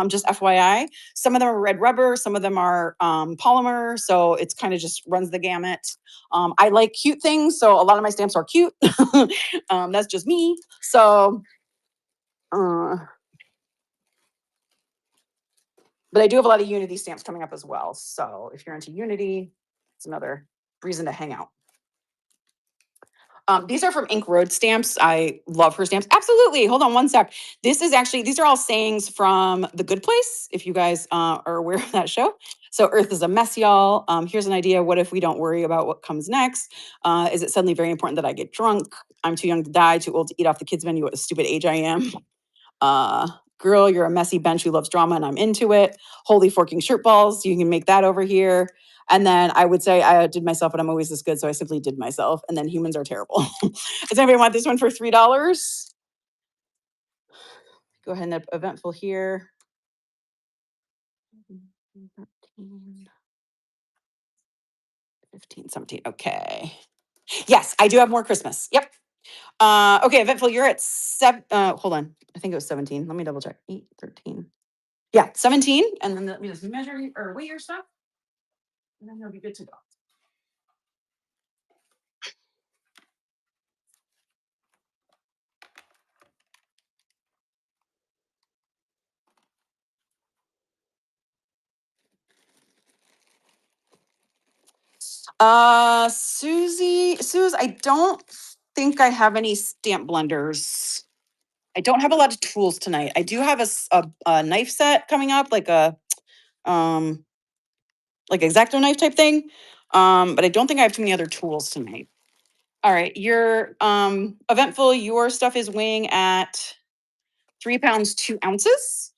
Just FYI. Some of them are red rubber, some of them are polymer. So it's kind of just runs the gamut. I like cute things, so a lot of my stamps are cute. That's just me. So, but I do have a lot of Unity stamps coming up as well. So if you're into Unity, it's another reason to hang out. These are from Ink Road stamps. I love her stamps. Absolutely. Hold on one sec. These are all sayings from The Good Place, if you guys are aware of that show. So Earth is a mess, y'all. Here's an idea. What if we don't worry about what comes next? Is it suddenly very important that I get drunk? I'm too young to die, too old to eat off the kids' menu. What a stupid age I am. Girl, you're a messy bench who loves drama and I'm into it. Holy forking shirt balls. You can make that over here. And then I would say I did myself, but I'm always this good. So I simply did myself. And then humans are terrible. Does anybody want this one for $3? Go ahead and eventful here. 15, 17. Okay. Yes, I do have more Christmas. Yep. Okay, Eventful, you're at hold on. I think it was 17. Let me double check. 8, 13. Yeah, 17. And then let me just measure or weigh your stuff. And then you'll be good to go. Suze, I don't think I have any stamp blenders. I don't have a lot of tools tonight. I do have a knife set coming up, um like X-Acto knife type thing. But I don't think I have too many other tools tonight. All right, your Eventful, your stuff is weighing at 3 pounds, 2 ounces.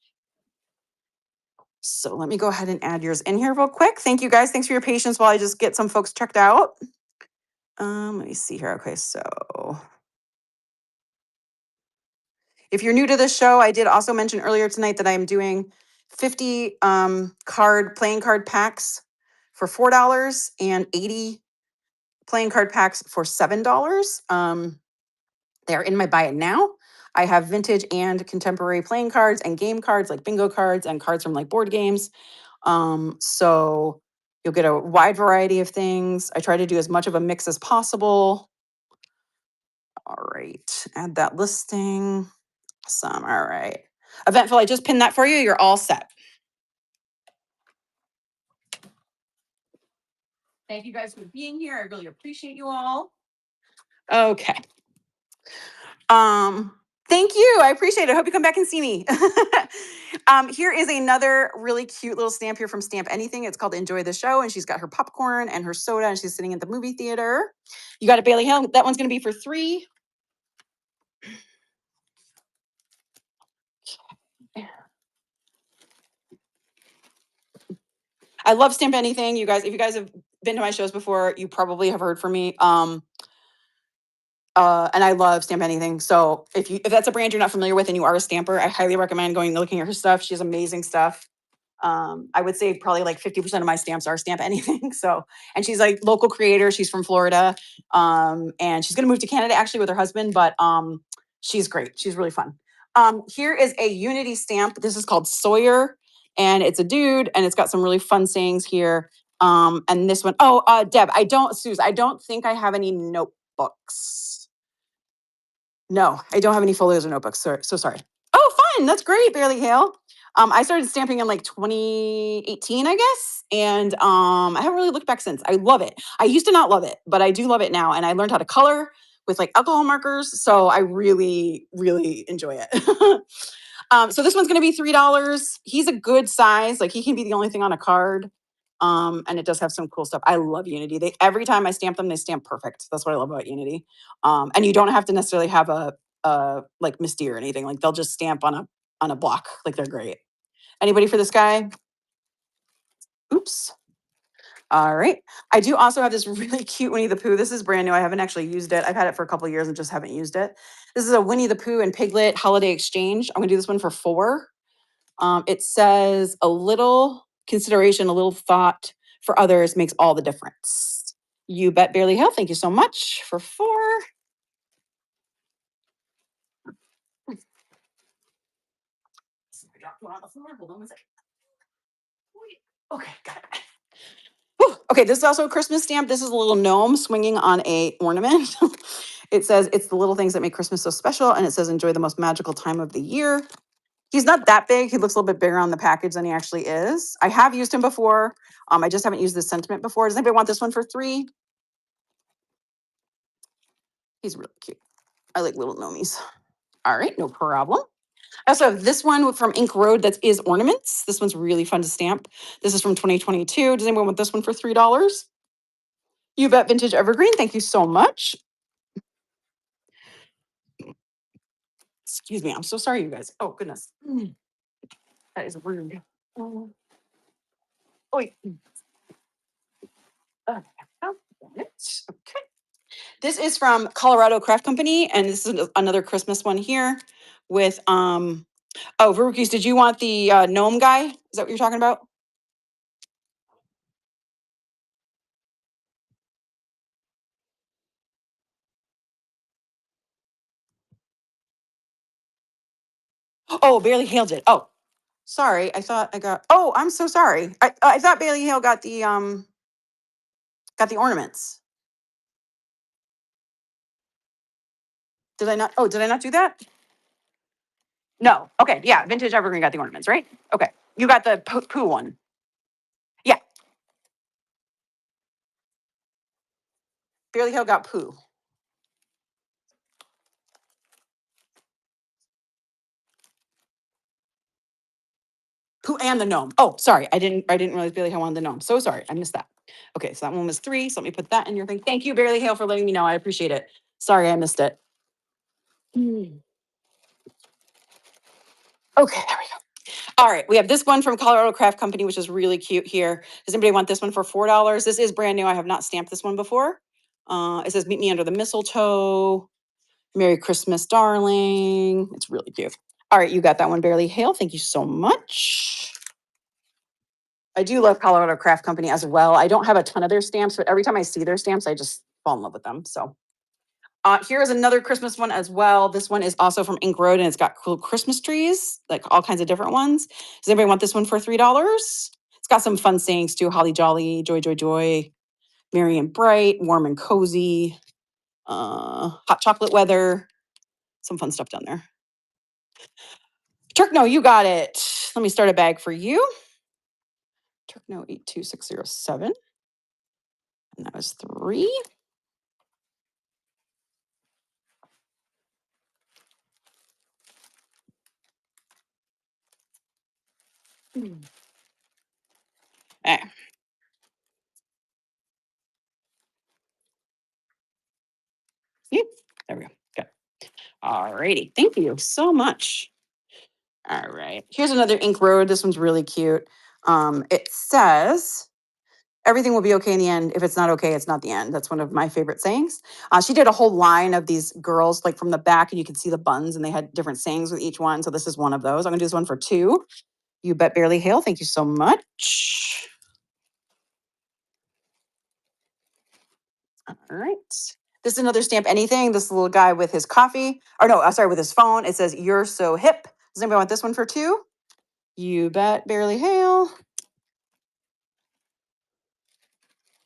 So let me go ahead and add yours in here real quick. Thank you guys. Thanks for your patience while I just get some folks checked out. Let me see here. Okay, so if you're new to this show, I did also mention earlier tonight that I am doing 50 playing card packs for $4 and 80 playing card packs for $7. They're in my buy it now. I have vintage and contemporary playing cards and game cards like bingo cards and cards from like board games. So you'll get a wide variety of things. I try to do as much of a mix as possible. All right, add that listing. Awesome. All right. Eventful, I just pinned that for you. You're all set. Thank you guys for being here. I really appreciate you all. Okay. Thank you. I appreciate it. I hope you come back and see me. Here is another really cute little stamp here from Stamp Anything. It's called Enjoy the Show, and she's got her popcorn and her soda, and she's sitting at the movie theater. You got it, Bailey Hill. That one's going to be for $3. I love Stamp Anything. You guys, if you guys have been to my shows before, you probably have heard from me. And I love Stamp Anything. So if that's a brand you're not familiar with and you are a stamper, I highly recommend going and looking at her stuff. She has amazing stuff. I would say probably like 50% of my stamps are Stamp Anything. So, and she's like local creator. She's from Florida. And she's going to move to Canada actually with her husband, but she's great. She's really fun. Here is a Unity stamp. This is called Sawyer, and it's a dude, and it's got some really fun sayings here. And this one, Deb, Suze, I don't think I have any notebooks. No, I don't have any folios or notebooks. So sorry. Oh, fun. That's great, Barely Hale. I started stamping in like 2018, I guess. And I haven't really looked back since. I love it. I used to not love it, but I do love it now. And I learned how to color with like alcohol markers. So I really, really enjoy it. So this one's going to be $3. He's a good size. Like he can be the only thing on a card. And it does have some cool stuff. I love Unity. Every time I stamp them, they stamp perfect. That's what I love about Unity. And you don't have to necessarily have a like Misty or anything. Like they'll just stamp on a block. Like they're great. Anybody for this guy? Oops. All right. I do also have this really cute Winnie the Pooh. This is brand new. I haven't actually used it. I've had it for a couple of years and just haven't used it. This is a Winnie the Pooh and Piglet holiday exchange. I'm gonna do this one for $4. It says a little consideration, a little thought for others makes all the difference. You bet, Barely Hell. Thank you so much for $4. Hold on a second. Okay, got it. Whew. Okay, this is also a Christmas stamp. This is a little gnome swinging on a ornament. It says it's the little things that make Christmas so special, and it says enjoy the most magical time of the year. He's not that big. He looks a little bit bigger on the package than he actually is. I have used him before. I just haven't used this sentiment before. Does anybody want this one for $3? He's really cute. I like little gnomies. All right, no problem. I also have this one from Ink Road that is ornaments. This one's really fun to stamp. This is from 2022. Does anyone want this one for $3? You bet, Vintage Evergreen. Thank you so much. Excuse me. I'm so sorry, you guys. Oh, goodness. That is rude. Oh, wait. Okay. This is from Colorado Craft Company, and this is another Christmas one here with Verukis, did you want the gnome guy? Is that what you're talking about? Oh, Barely hailed it. Oh, sorry. I thought I got. Oh, I'm so sorry. I thought Bailey Hale got the ornaments. Did I not? Oh, did I not do that? No. Okay. Yeah. Vintage Evergreen got the ornaments, right? Okay. You got the poo one. Yeah. Barely Hale got poo. Pooh and the gnome. Oh, sorry. I didn't realize Bailey Hale wanted the gnome. So sorry. I missed that. Okay, so that one was 3. So let me put that in your thing. Thank you, Barely Hale, for letting me know. I appreciate it. Sorry, I missed it. Okay, there we go. All right, we have this one from Colorado Craft Company, which is really cute here. Does anybody want this one for $4? This is brand new. I have not stamped this one before. It says, "Meet me under the mistletoe. Merry Christmas, darling." It's really cute. All right, you got that one, Barely Hale. Thank you so much. I do love Colorado Craft Company as well. I don't have a ton of their stamps, but every time I see their stamps, I just fall in love with them. So here is another Christmas one as well. This one is also from Ink Road, and it's got cool Christmas trees, like all kinds of different ones. Does anybody want this one for $3? It's got some fun sayings too: holly jolly, joy, joy, joy, merry and bright, warm and cozy, hot chocolate weather, some fun stuff down there. Turkno, you got it. Let me start a bag for you. Turkno 82607. And that was 3. Eh. Yeah, there we go. Good. All righty. Thank you so much. All right. Here's another Ink Road. This one's really cute. It says, "Everything will be okay in the end. If it's not okay, it's not the end." That's one of my favorite sayings. She did a whole line of these girls, like from the back, and you could see the buns, and they had different sayings with each one. So this is one of those. I'm going to do this one for 2. You bet, Barely Hale. Thank you so much. All right. This is another Stamp Anything. This little guy with his coffee, or no, sorry, with his phone. It says, "You're so hip." Does anybody want this one for 2? You bet, Barely Hale.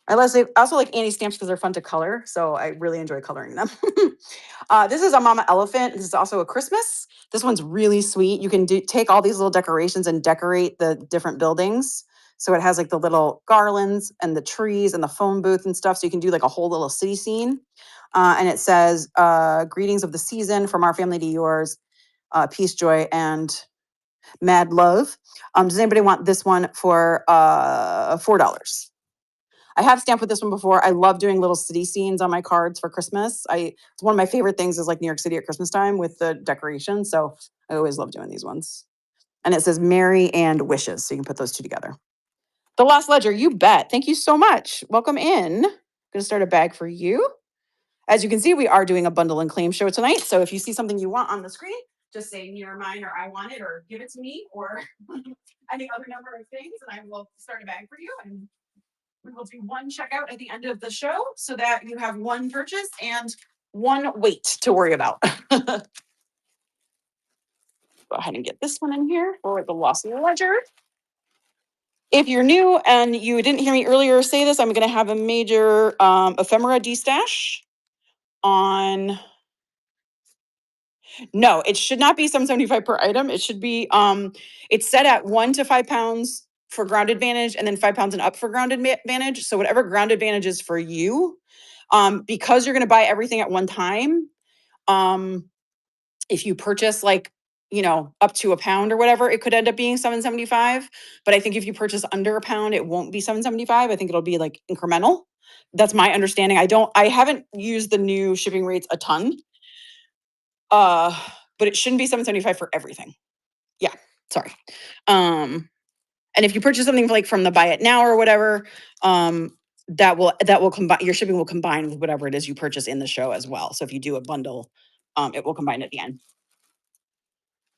I also like Annie stamps because they're fun to color, so I really enjoy coloring them. This is a Mama Elephant. This is also a Christmas. This one's really sweet. You can take all these little decorations and decorate the different buildings. So it has like the little garlands and the trees and the phone booth and stuff. So you can do like a whole little city scene. And it says, "Greetings of the season from our family to yours. Peace, joy, and mad love." Does anybody want this one for $4? I have stamped with this one before. I love doing little city scenes on my cards for Christmas. It's one of my favorite things is like New York City at Christmas time with the decorations. So I always love doing these ones. And it says Merry and Wishes. So you can put those 2 together. The Lost Ledger, you bet. Thank you so much. Welcome in. Gonna start a bag for you. As you can see, we are doing a bundle and claim show tonight. So if you see something you want on the screen, just say near mine or I want it or give it to me or any other number of things, and I will start a bag for you. And we will do one checkout at the end of the show so that you have one purchase and one wait to worry about. Go ahead and get this one in here for the Lost Ledger. If you're new and you didn't hear me earlier say this, I'm going to have a major ephemera destash on. No, it should not be 775 per item. It should be it's set at 1 to 5 pounds for ground advantage and then 5 pounds and up for ground advantage. So whatever ground advantage is for you, because you're going to buy everything at one time, if you purchase like, up to a pound or whatever, it could end up being 775. But I think if you purchase under a pound, it won't be 775. I think it'll be like incremental. That's my understanding. I haven't used the new shipping rates a ton. But it shouldn't be 775 for everything. Yeah, sorry. And if you purchase something like from the buy it now or whatever, that will combine, your shipping will combine with whatever it is you purchase in the show as well. So if you do a bundle, it will combine at the end.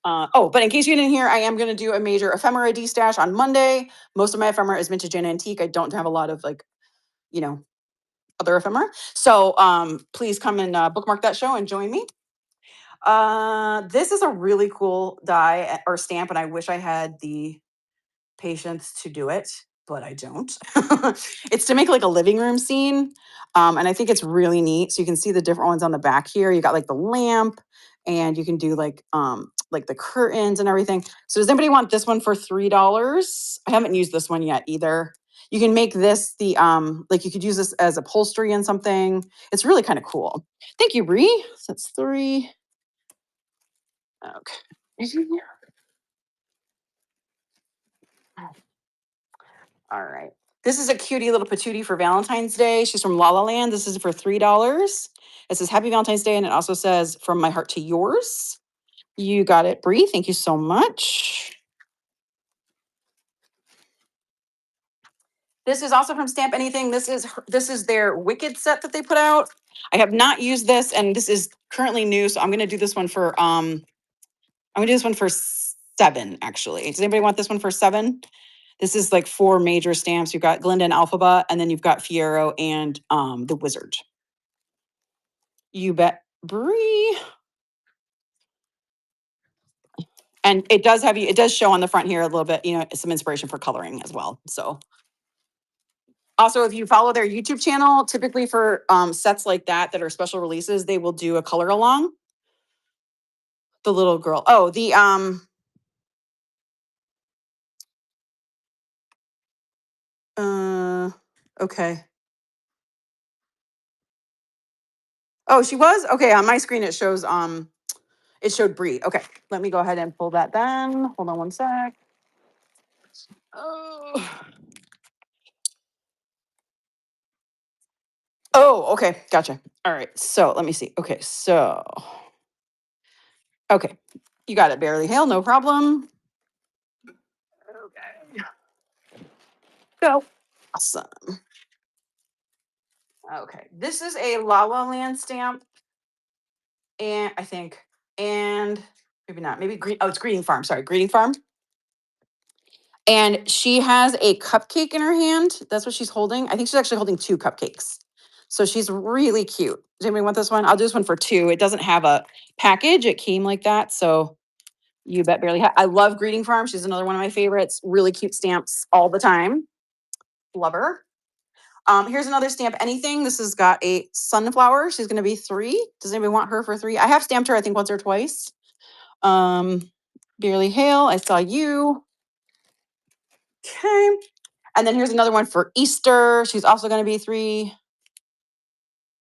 But in case you didn't hear, I am going to do a major ephemera destash on Monday. Most of my ephemera is vintage and antique. I don't have a lot of like, other ephemera. So please come and bookmark that show and join me. This is a really cool die or stamp, and I wish I had the patience to do it, but I don't. It's to make like a living room scene. And I think it's really neat. So you can see the different ones on the back here. You got like the lamp and you can do like the curtains and everything. So does anybody want this one for $3? I haven't used this one yet either. You can make this the like you could use this as upholstery and something. It's really kind of cool. Thank you, Bree. So that's 3. Okay. All right. This is a cutie little patootie for Valentine's Day. She's from La La Land. This is for $3. It says Happy Valentine's Day, and it also says From My Heart to Yours. You got it, Bree. Thank you so much. This is also from Stamp Anything. This is their Wicked set that they put out. I have not used this, and this is currently new, so I'm gonna do this one for I'm gonna do this one for 7, actually. Does anybody want this one for 7? This is like 4 major stamps. You've got Glinda and Alphaba, and then you've got Fiero and the Wizard. You bet, Bree. And it does show on the front here a little bit, some inspiration for coloring as well. So also, if you follow their YouTube channel, typically for sets like that are special releases, they will do a color along. The little girl. Oh, the okay. Oh, she was? Okay, on my screen it shows it showed Bree. Okay, let me go ahead and pull that then. Hold on one sec. Oh. Oh, okay, gotcha. All right, so let me see. Okay, so okay, you got it, Barely Hail, no problem. Okay, go. Awesome. Okay, this is a La La Land stamp, and I think, and maybe not, maybe green. Oh, it's Greeting Farm. Sorry, Greeting Farm. And she has a cupcake in her hand. That's what she's holding. I think she's actually holding 2 cupcakes. So she's really cute. Does anybody want this one? I'll do this one for 2. It doesn't have a package. It came like that. So you bet Barely. I love Greeting Farm. She's another one of my favorites. Really cute stamps all the time. Love her. Here's another Stamp Anything. This has got a sunflower. She's going to be 3. Does anybody want her for 3? I have stamped her, I think, once or twice. Barely Hail. I saw you. Okay. And then here's another one for Easter. She's also going to be 3.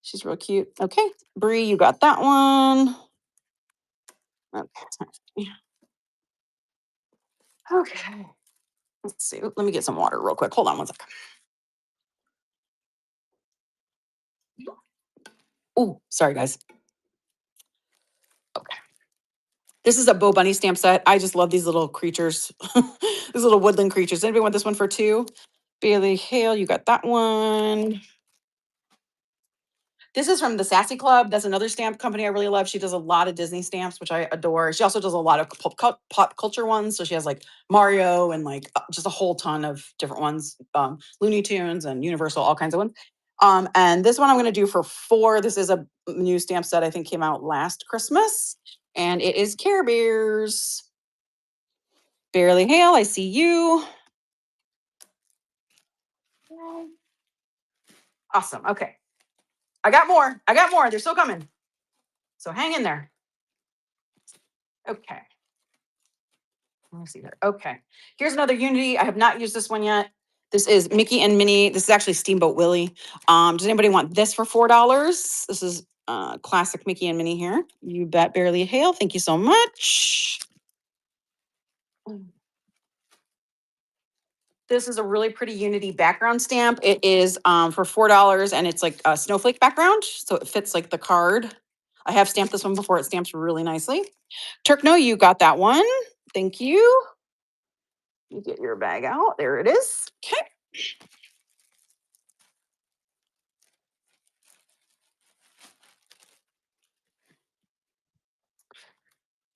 She's real cute. Okay. Bree, you got that one. Okay. Okay. Let's see. Let me get some water real quick. Hold on one second. Oh, sorry, guys. Okay. This is a Bo Bunny stamp set. I just love these little creatures, these little woodland creatures. Anybody want this one for 2? Bailey Hale, you got that one. This is from the Sassy Club. That's another stamp company I really love. She does a lot of Disney stamps, which I adore. She also does a lot of pop culture ones. So she has like Mario and like just a whole ton of different ones, Looney Tunes and Universal, all kinds of ones. And this one I'm going to do for 4. This is a new stamp set I think came out last Christmas, and it is Care Bears. Barely Hail, I see you. Awesome. Okay. I got more. They're still coming. So hang in there. Okay. Let me see here. Okay. Here's another Unity. I have not used this one yet. This is Mickey and Minnie. This is actually Steamboat Willie. Does anybody want this for $4? This is classic Mickey and Minnie here. You bet, Barely Hail. Thank you so much. This is a really pretty Unity background stamp. It is for $4, and it's like a snowflake background, so it fits like the card. I have stamped this one before. It stamps really nicely. Turkno, you got that one. Thank you. You get your bag out. There it is. Okay.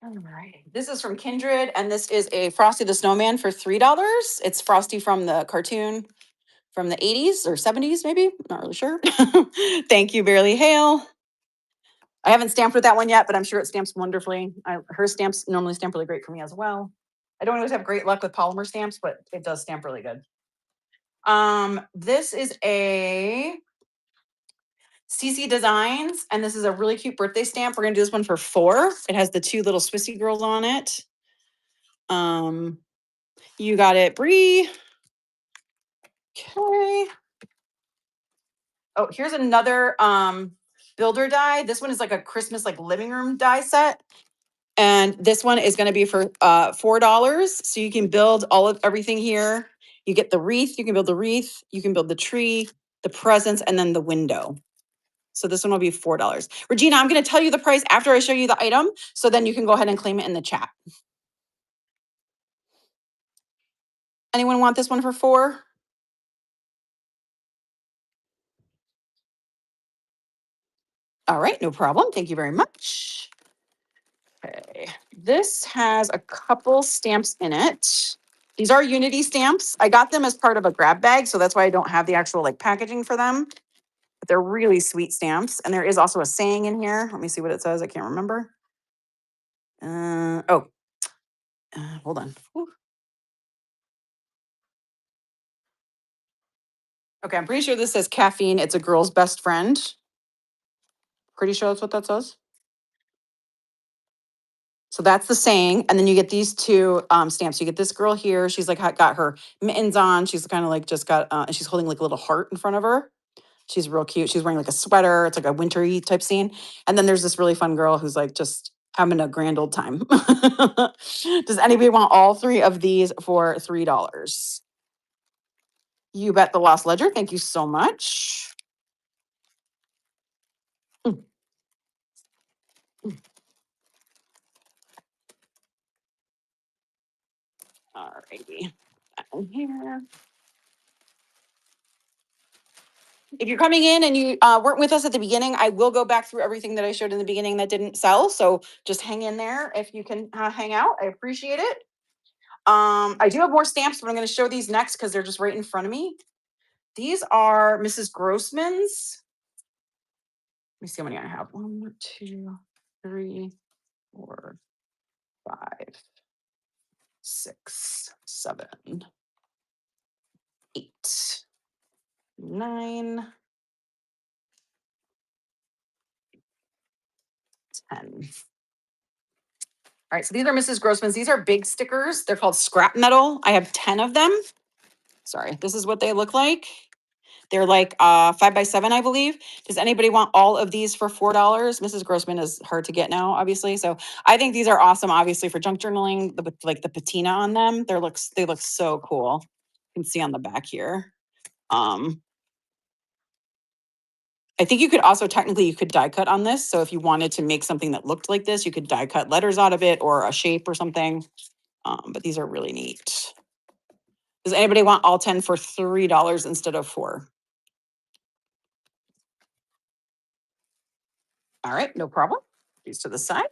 All right. This is from Kindred, and this is a Frosty the Snowman for $3. It's Frosty from the cartoon from the 80s or 70s, maybe. Not really sure. Thank you, Barely Hail. I haven't stamped with that one yet, but I'm sure it stamps wonderfully. Her stamps normally stamp really great for me as well. I don't always have great luck with polymer stamps, but it does stamp really good. This is a CC Designs, and this is a really cute birthday stamp. We're gonna do this one for 4. It has the 2 little Swissy girls on it. You got it, Bree. Okay. Oh, here's another builder die. This one is like a Christmas like living room die set. And this one is going to be for $4. So you can build all of everything here. You get the wreath, you can build the wreath, you can build the tree, the presents, and then the window. So this one will be $4. Regina, I'm going to tell you the price after I show you the item. So then you can go ahead and claim it in the chat. Anyone want this one for 4? All right, no problem. Thank you very much. Okay, this has a couple stamps in it. These are Unity stamps. I got them as part of a grab bag, so that's why I don't have the actual like packaging for them. But they're really sweet stamps. And there is also a saying in here. Let me see what it says. I can't remember. Hold on. Whew. Okay, I'm pretty sure this says caffeine. It's a girl's best friend. Pretty sure that's what that says. So that's the saying. And then you get these 2 stamps. You get this girl here. She's like got her mittens on. She's kind of like just got, and she's holding like a little heart in front of her. She's real cute. She's wearing like a sweater. It's like a wintry type scene. And then there's this really fun girl who's like just having a grand old time. Does anybody want all 3 of these for $3? You bet the Lost Ledger. Thank you so much. Mm, mm. All righty. That one here. If you're coming in and you weren't with us at the beginning, I will go back through everything that I showed in the beginning that didn't sell. So just hang in there if you can hang out. I appreciate it. I do have more stamps, but I'm going to show these next because they're just right in front of me. These are Mrs. Grossman's. Let me see how many I have. 1, 2, 3, 4, 5, 6, 7, 8, 9, 10. All right, so these are Mrs. Grossman's. These are big stickers. They're called scrap metal. I have 10 of them. Sorry, this is what they look like. They're like 5x7, I believe. Does anybody want all of these for $4? Mrs. Grossman is hard to get now, obviously. So I think these are awesome, obviously, for junk journaling. Like the patina on them, they look so cool. You can see on the back here. I think you could also technically you could die cut on this. So if you wanted to make something that looked like this, you could die cut letters out of it or a shape or something. But these are really neat. Does anybody want all 10 for $3 instead of 4? All right, no problem. These to the side.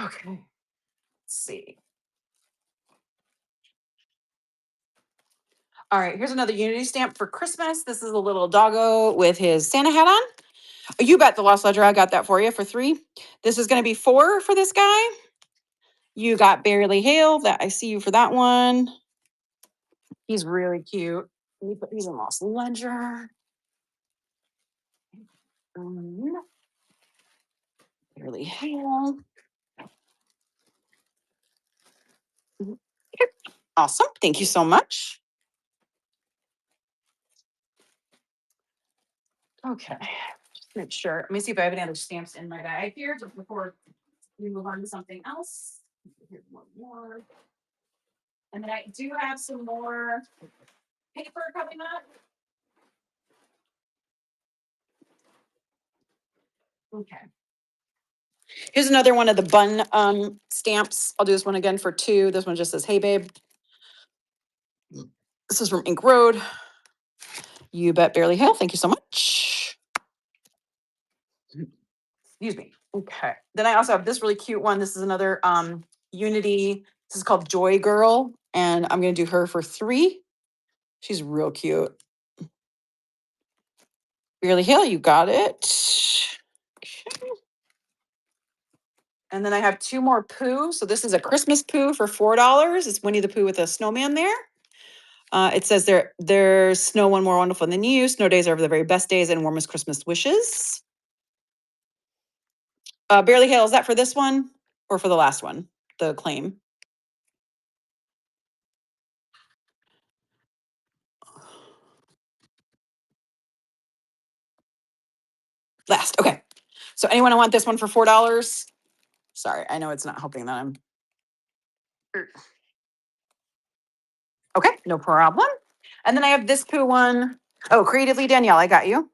Okay. Let's see. All right, here's another Unity stamp for Christmas. This is a little doggo with his Santa hat on. You bet the Lost Ledger. I got that for you for 3. This is going to be 4 for this guy. You got Barely Hale. That I see you for that one. He's really cute. Let me put these in Lost Ledger. Barely Hale. Okay. Awesome. Thank you so much. Okay. Just make sure. Let me see if I have any other stamps in my bag here just before we move on to something else. Here's one more. And then I do have some more paper coming up. Okay. Here's another one of the bun stamps. I'll do this one again for 2. This one just says, "Hey, babe." This is from Ink Road. You bet Barely Hale. Thank you so much. Excuse me. Okay. Then I also have this really cute one. This is another Unity. This is called Joy Girl. And I'm going to do her for 3. She's real cute. Beerly Hill, you got it. And then I have 2 more Pooh. So this is a Christmas Pooh for $4. It's Winnie the Pooh with a snowman there. It says there's snow one more wonderful than you. Snow days are the very best days and warmest Christmas wishes. Beerly Hill, is that for this one or for the last one? The claim. Last. Okay. So anyone want this one for $4? Sorry, I know it's not helping that I'm. Okay, no problem. And then I have this Pooh one. Oh, Creatively Danielle, I got you.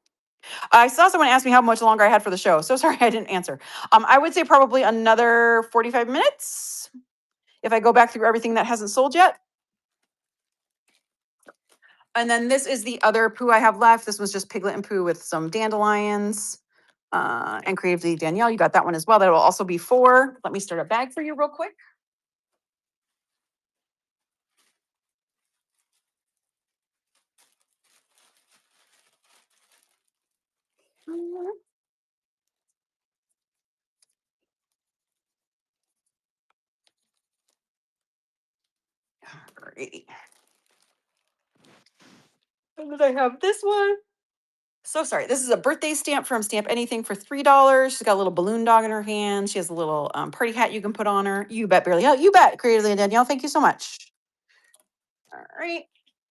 I saw someone ask me how much longer I had for the show. So sorry I didn't answer. I would say probably another 45 minutes if I go back through everything that hasn't sold yet. And then this is the other Pooh I have left. This was just Piglet and Pooh with some dandelions. And Creatively Danielle, you got that one as well. That will also be 4. Let me start a bag for you real quick. Alrighty. And then I have this one. So sorry. This is a birthday stamp from Stamp Anything for $3. She's got a little balloon dog in her hand. She has a little party hat you can put on her. You bet, Barely. You bet, Creatively Danielle. Thank you so much. All right.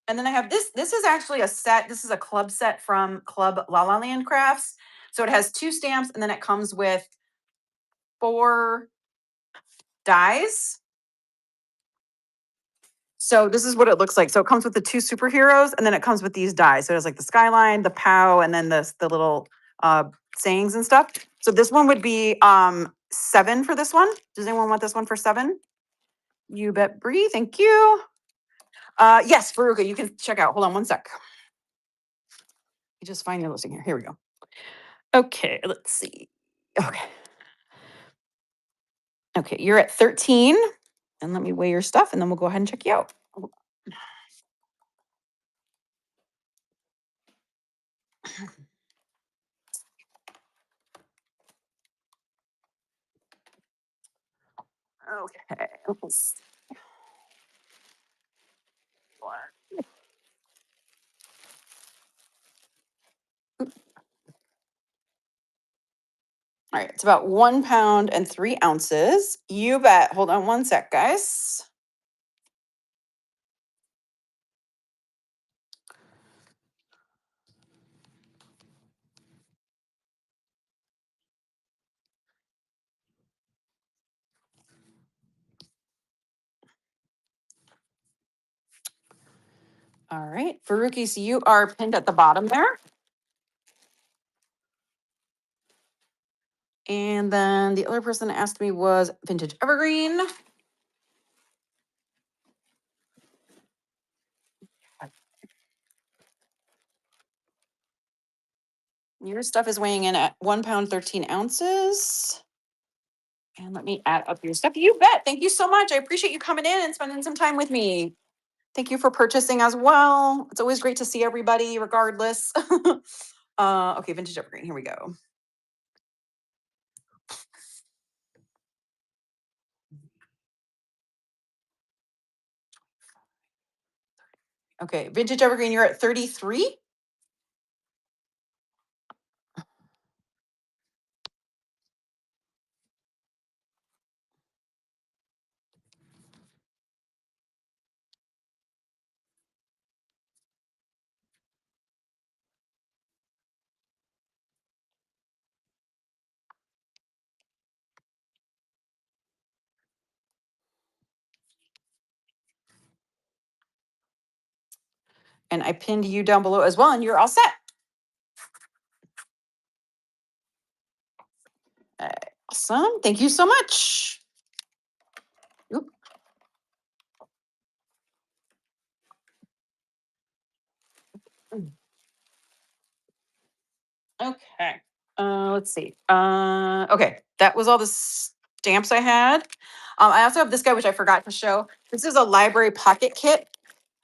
And then I have this. This is actually a set. This is a club set from Club La La Land Crafts. So it has 2 stamps and then it comes with 4 dies. So this is what it looks like. So it comes with the 2 superheroes and then it comes with these dies. So there's like the skyline, the POW, and then the little sayings and stuff. So this one would be 7 for this one. Does anyone want this one for 7? You bet, Bree. Thank you. Yes, Veruca, you can check out. Hold on one sec. You just find your listing here. Here we go. Okay, let's see. Okay. Okay, you're at 13. And let me weigh your stuff and then we'll go ahead and check you out. Okay. Let's see. All right, it's about 1 pound and 3 ounces. You bet. Hold on one sec, guys. All right, Faruqi, so you are pinned at the bottom there. And then the other person that asked me was Vintage Evergreen. Your stuff is weighing in at 1 pound, 13 ounces. And let me add up your stuff. You bet. Thank you so much. I appreciate you coming in and spending some time with me. Thank you for purchasing as well. It's always great to see everybody, regardless. Okay, Vintage Evergreen. Here we go. Okay, Vintage Evergreen, you're at 33. And I pinned you down below as well, and you're all set. Awesome. Thank you so much. Oop. Okay. Let's see. Okay, that was all the stamps I had. I also have this guy, which I forgot to show. This is a library pocket kit.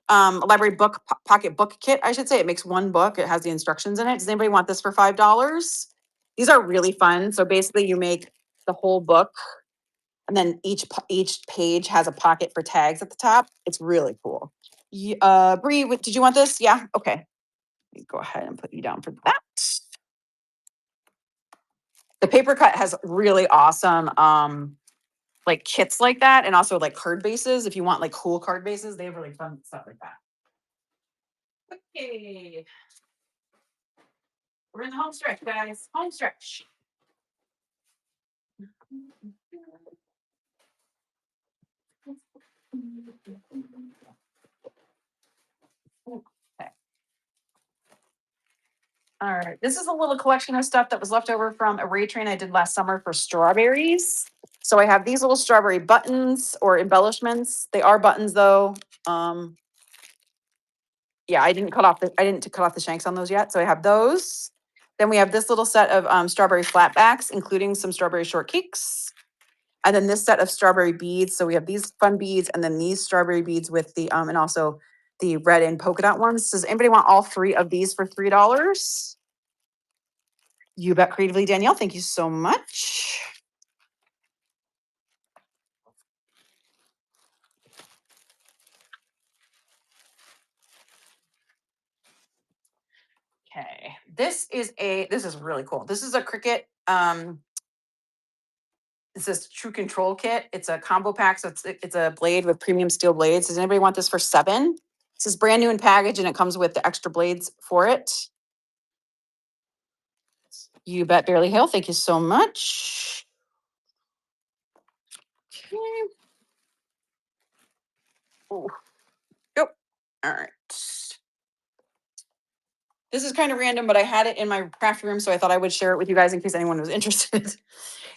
library book pocket book kit, I should say. It makes one book. It has the instructions in it. Does anybody want this for $5? These are really fun. So basically you make the whole book and then each page has a pocket for tags at the top. It's really cool. Bree, did you want this? Yeah. Okay. Let me go ahead and put you down for that. The paper cut has really awesome like kits like that, and also like card bases. If you want like cool card bases, they have really fun stuff like that. Okay. We're in the home stretch, guys. Home stretch. Okay. All right. This is a little collection of stuff that was left over from a raid train I did last summer for strawberries. So I have these little strawberry buttons or embellishments. They are buttons though. Yeah, I didn't cut off the shanks on those yet. So I have those. Then we have this little set of strawberry flatbacks, including some strawberry shortcakes. And then this set of strawberry beads. So we have these fun beads and then these strawberry beads with the and also the red and polka dot ones. Does anybody want all three of these for $3? You bet creatively, Danielle. Thank you so much. Okay. This is really cool. This is a Cricut it says True Control Kit. It's a combo pack, so it's a blade with premium steel blades. Does anybody want this for $7? This is brand new in package, and it comes with the extra blades for it. You bet, Barely Hail. Thank you so much. Okay. Oh, yep. All right. This is kind of random, but I had it in my craft room, so I thought I would share it with you guys in case anyone was interested.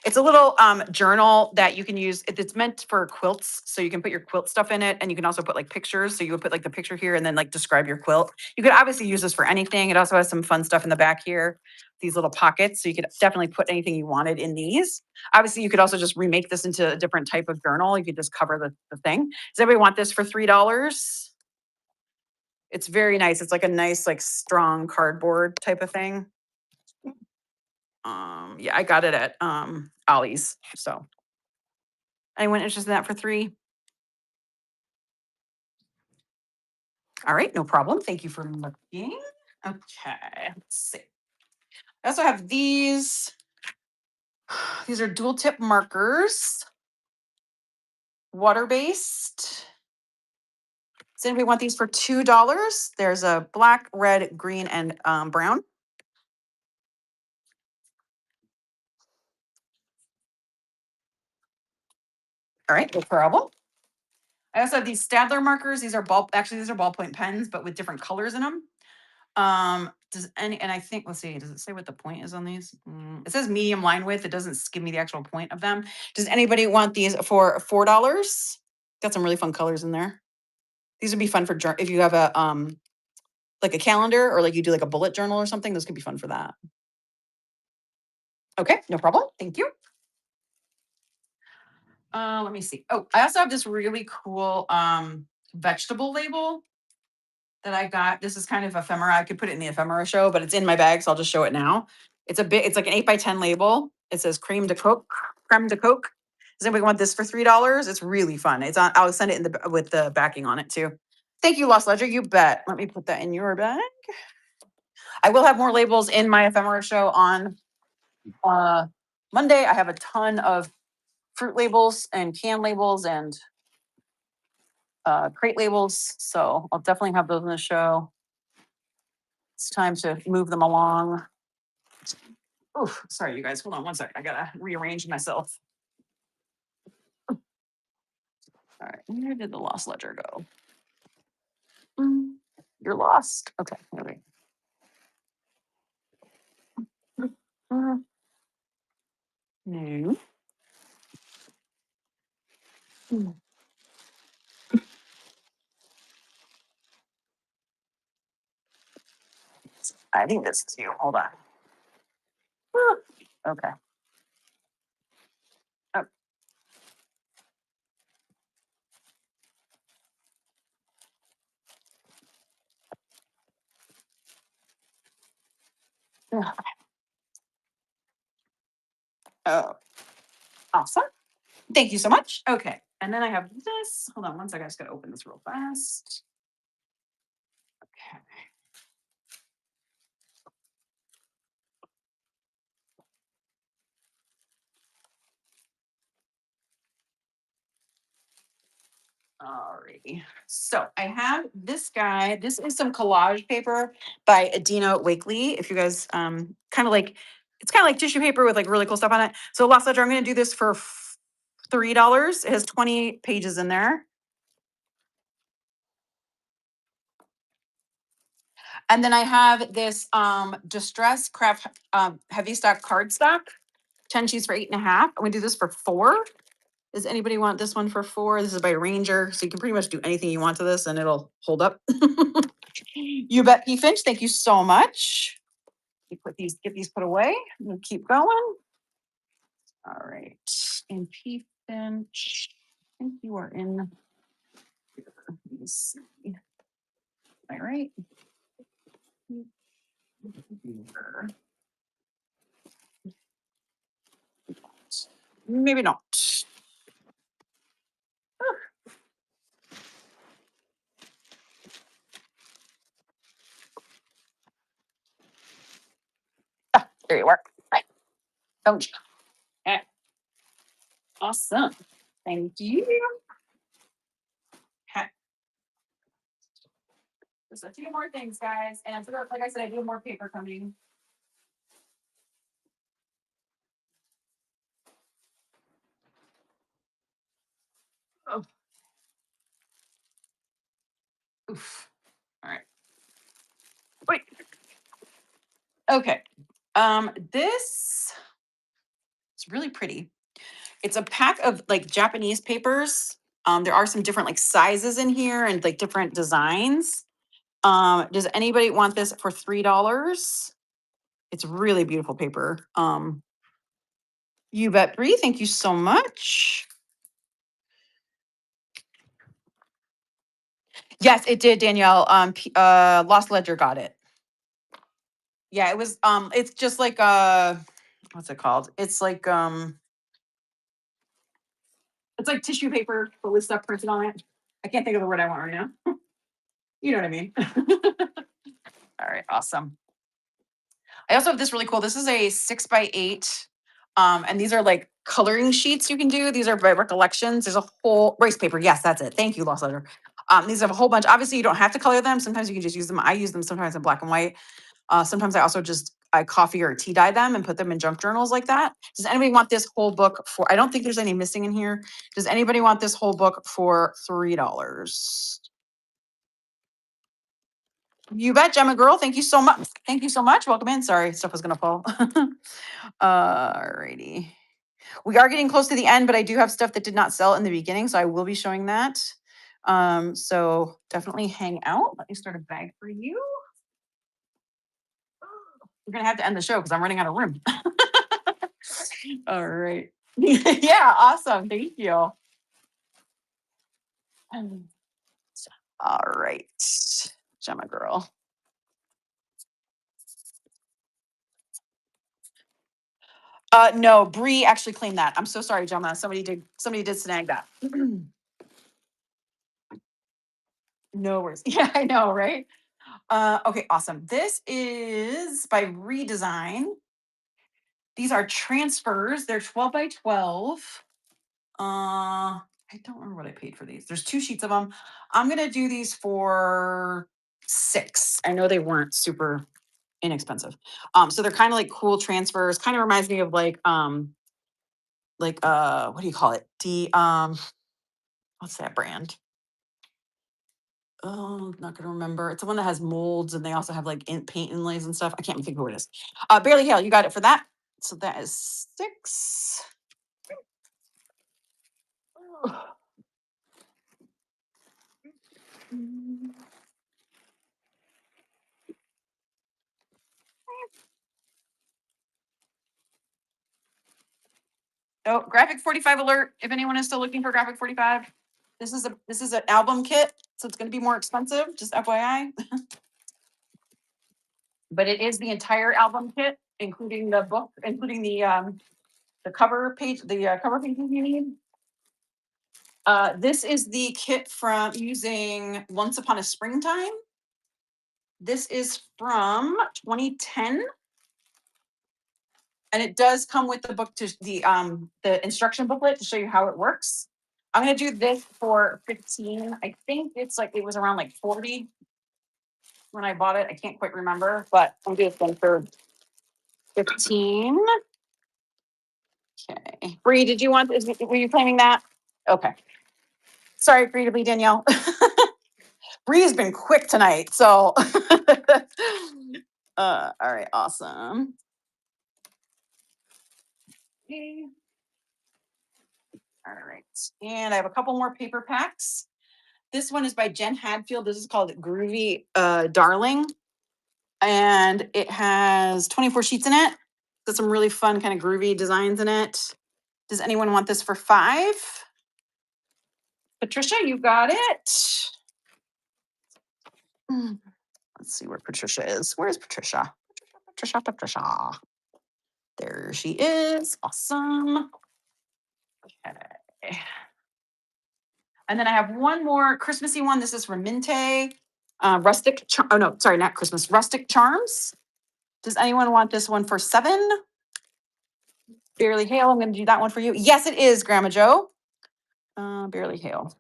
It's a little journal that you can use. It's meant for quilts, so you can put your quilt stuff in it, and you can also put like pictures. So you would put like the picture here, and then like describe your quilt. You could obviously use this for anything. It also has some fun stuff in the back here, these little pockets, so you could definitely put anything you wanted in these. Obviously, you could also just remake this into a different type of journal. You could just cover the thing. Does everybody want this for $3? It's very nice. It's like a nice, like strong cardboard type of thing. Yeah, I got it at Ollie's. So anyone interested in that for $3? All right, no problem. Thank you for looking. Okay, let's see. I also have these. These are dual tip markers, water-based. Does anybody want these for $2? There's a black, red, green, and brown. All right, no problem. I also have these Stadler markers. These are ballpoint pens, but with different colors in them. And I think, let's see, does it say what the point is on these? It says medium line width. It doesn't give me the actual point of them. Does anybody want these for $4? Got some really fun colors in there. These would be fun for if you have a like a calendar or like you do like a bullet journal or something. Those could be fun for that. Okay, no problem. Thank you. Let me see. Oh, I also have this really cool vegetable label that I got. This is kind of ephemera. I could put it in the ephemera show, but it's in my bag, so I'll just show it now. It's like an 8x10 label. It says creme de coke. Does anybody want this for $3? It's really fun. I'll send it with the backing on it too. Thank you, Lost Ledger. You bet. Let me put that in your bag. I will have more labels in my ephemera show on Monday. I have a ton of fruit labels and can labels and crate labels. So I'll definitely have those in the show. It's time to move them along. Oh, sorry, you guys. Hold on one sec. I gotta rearrange myself. All right, where did the lost ledger go? You're lost. Okay, here we go. No. I think this is you. Hold on. Okay. Oh. Oh, awesome. Thank you so much. Okay. And then I have this. Hold on one second. I just got to open this real fast. Okay. Alrighty. So I have this guy. This is some collage paper by Adina Wakely. If you guys kind of like, it's kind of like tissue paper with like really cool stuff on it. So Lost Ledger, I'm going to do this for $3. It has 20 pages in there. And then I have this Distress Craft Heavy Stock Cardstock, 10 sheets for 8.5. I'm going to do this for $4. Does anybody want this one for $4? This is by Ranger, so you can pretty much do anything you want to this and it'll hold up. You bet, P. Finch. Thank you so much. You get these put away. We'll keep going. All right. And P. Finch, I think you are in here. Let me see. Am I right? Maybe not. There you are. Right. Don't you? Okay. Awesome. Thank you. Okay. Just a few more things, guys. And like I said, I do have more paper coming. Oh. Oof. All right. Wait. Okay. This is really pretty. It's a pack of like Japanese papers. There are some different like sizes in here and like different designs. Does anybody want this for $3? It's really beautiful paper. You bet, Bree. Thank you so much. Yes, it did, Danielle. Lost Ledger got it. Yeah, it was it's just like what's it called? It's like tissue paper but with stuff printed on it. I can't think of the word I want right now. You know what I mean? All right, awesome. I also have this really cool. This is a 6x8. And these are like coloring sheets you can do. These are by recollections. There's a whole race paper. Yes, that's it. Thank you, Lost Letter. These have a whole bunch. Obviously, you don't have to color them. Sometimes you can just use them. I use them sometimes in black and white. Sometimes I also just I coffee or tea dye them and put them in junk journals like that. Does anybody want this whole book for? I don't think there's any missing in here. Does anybody want this whole book for $3? You bet, Gemma girl. Thank you so much. Thank you so much. Welcome in. Sorry, stuff was gonna fall. Alrighty. We are getting close to the end, but I do have stuff that did not sell in the beginning, so I will be showing that. So definitely hang out. Let me start a bag for you. We're gonna have to end the show because I'm running out of room. All right. Yeah, awesome. Thank you. All right, Gemma girl. No, Bree actually claimed that. I'm so sorry, Gemma. Somebody did snag that. No worries. Yeah, I know, right? Okay, awesome. This is by Redesign. These are transfers. They're 12 by 12. I don't remember what I paid for these. There's 2 sheets of them. I'm gonna do these for 6. I know they weren't super inexpensive. So they're kind of like cool transfers. Kind of reminds me of like what do you call it? What's that brand? Oh, not gonna remember. It's the one that has molds and they also have like paint inlays and stuff. I can't think of who it is. Barely Hale, you got it for that. So that is 6. Oh, graphic 45 alert. If anyone is still looking for graphic 45, this is an album kit, so it's going to be more expensive. Just FYI. but it is the entire album kit, including the book, including the cover page, the cover pages you need. This is the kit from using Once Upon a Springtime. This is from 2010. And it does come with the book to the instruction booklet to show you how it works. I'm gonna do this for 15. I think it's like it was around like 40 when I bought it. I can't quite remember, but I'm doing this one for 15. Okay. Bree, did you want were you claiming that? Okay. Sorry, creatively Danielle. Bree has been quick tonight, so all right, awesome. Okay. All right, and I have a couple more paper packs. This one is by Jen Hadfield. This is called Groovy Darling. And it has 24 sheets in it. Got some really fun kind of groovy designs in it. Does anyone want this for 5? Patricia, you got it. Let's see where Patricia is. Where's Patricia? Patricia. There she is. Awesome. Okay. And then I have one more Christmassy one. This is from Minte. Rustic Charms. Does anyone want this one for 7? Barely Hail. I'm going to do that one for you. Yes, it is, Grandma Joe. Barely Hail.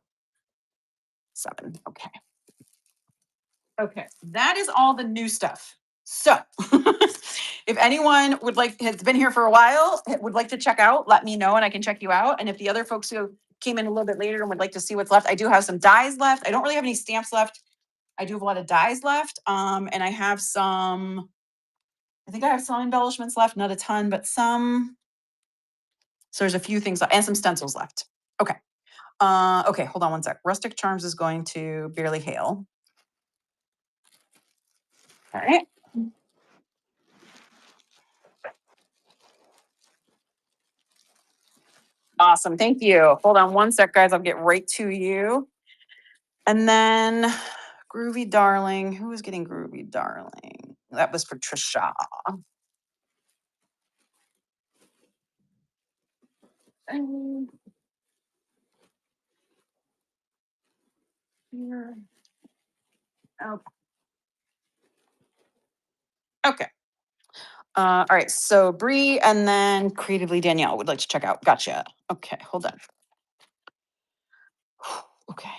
7. Okay. Okay. That is all the new stuff. So if anyone has been here for a while, would like to check out, let me know and I can check you out. And if the other folks who came in a little bit later and would like to see what's left, I do have some dies left. I don't really have any stamps left. I do have a lot of dies left. And I have some, I think I have some embellishments left, not a ton, but some. So there's a few things and some stencils left. Okay. Okay, hold on one sec. Rustic Charms is going to Barely Hail. All right. Awesome. Thank you. Hold on one sec, guys. I'll get right to you. And then Groovy Darling. Who was getting Groovy Darling? That was Patricia. Okay. All right. So Bree and then Creatively Danielle would like to check out. Gotcha. Okay. Hold on. Okay.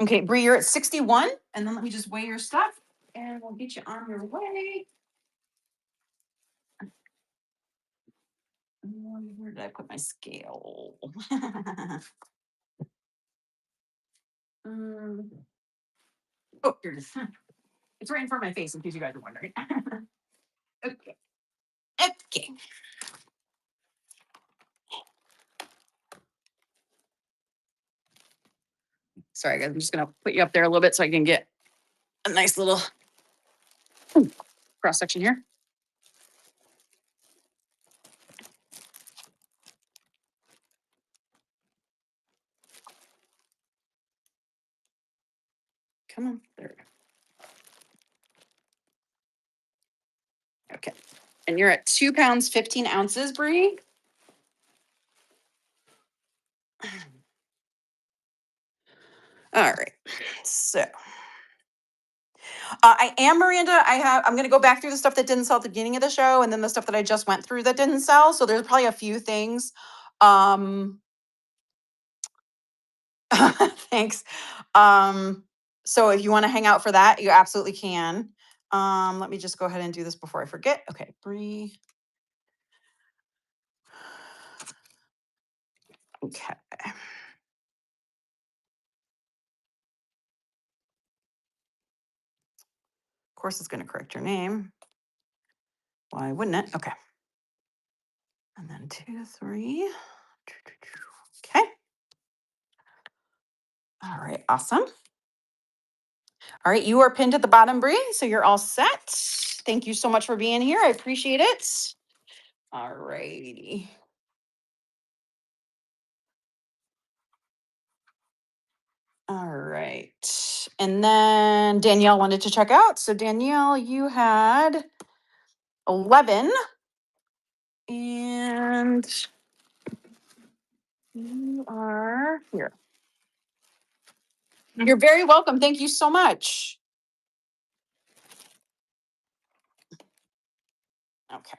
Okay, Bree, you're at 61. And then let me just weigh your stuff and we'll get you on your way. Where did I put my scale? Oh, here it is. It's right in front of my face in case you guys are wondering. Okay. Okay. Sorry, guys. I'm just going to put you up there a little bit so I can get a nice little cross section here. Come on. There we go. Okay. And you're at 2 pounds, 15 ounces, Bree. All right. So I am Miranda. I'm going to go back through the stuff that didn't sell at the beginning of the show and then the stuff that I just went through that didn't sell. So there's probably a few things. Thanks. So if you want to hang out for that, you absolutely can. Let me just go ahead and do this before I forget. Okay, Bree. Okay. Of course, it's going to correct your name. Why wouldn't it? Okay. And then 2, 3. Okay. All right. Awesome. All right. You are pinned at the bottom, Bree. So you're all set. Thank you so much for being here. I appreciate it. All righty. All right. And then Danielle wanted to check out. So Danielle, you had 11 and you are here. You're very welcome. Thank you so much. Okay.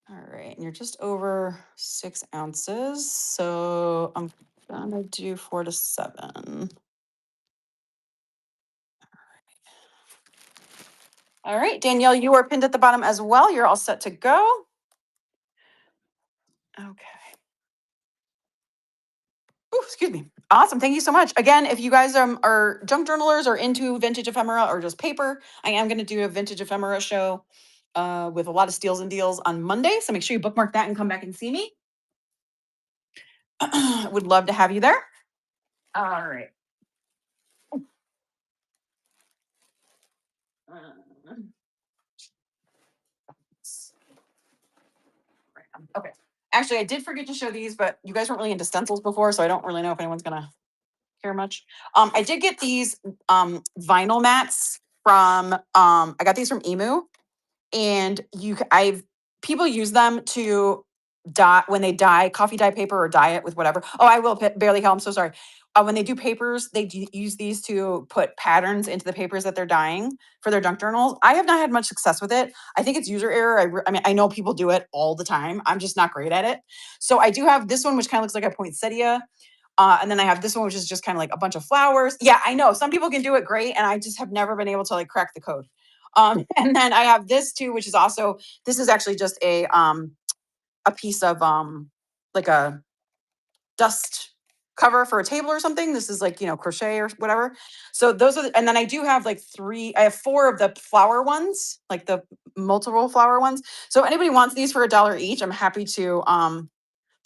All right, and you're just over 6 ounces. So I'm gonna do 4 to 7. All right, Danielle, you are pinned at the bottom as well. You're all set to go. Okay. Ooh, excuse me. Awesome. Thank you so much. Again, if you guys are junk journalers or into vintage ephemera or just paper, I am going to do a vintage ephemera show with a lot of steals and deals on Monday. So make sure you bookmark that and come back and see me. Would love to have you there. All right. Okay. Actually, I did forget to show these, but you guys weren't really into stencils before, so I don't really know if anyone's gonna care much. I did get these vinyl mats from I got these from Emu, and I've people use them to dye when they dye coffee dye paper or dye it with whatever. Oh, I will barely help. I'm so sorry. When they do papers, they use these to put patterns into the papers that they're dyeing for their junk journals. I have not had much success with it. I think it's user error. I mean, I know people do it all the time. I'm just not great at it. So I do have this one, which kind of looks like a poinsettia. And then I have this one, which is just kind of like a bunch of flowers. Yeah, I know some people can do it great, and I just have never been able to like crack the code. And then I have this too, which is also this is actually just a piece of like a dust cover for a table or something. This is like, crochet or whatever. So those are, and then I do have like I have 4 of the flower ones, like the multiple flower ones. So anybody wants these for $1 each, I'm happy to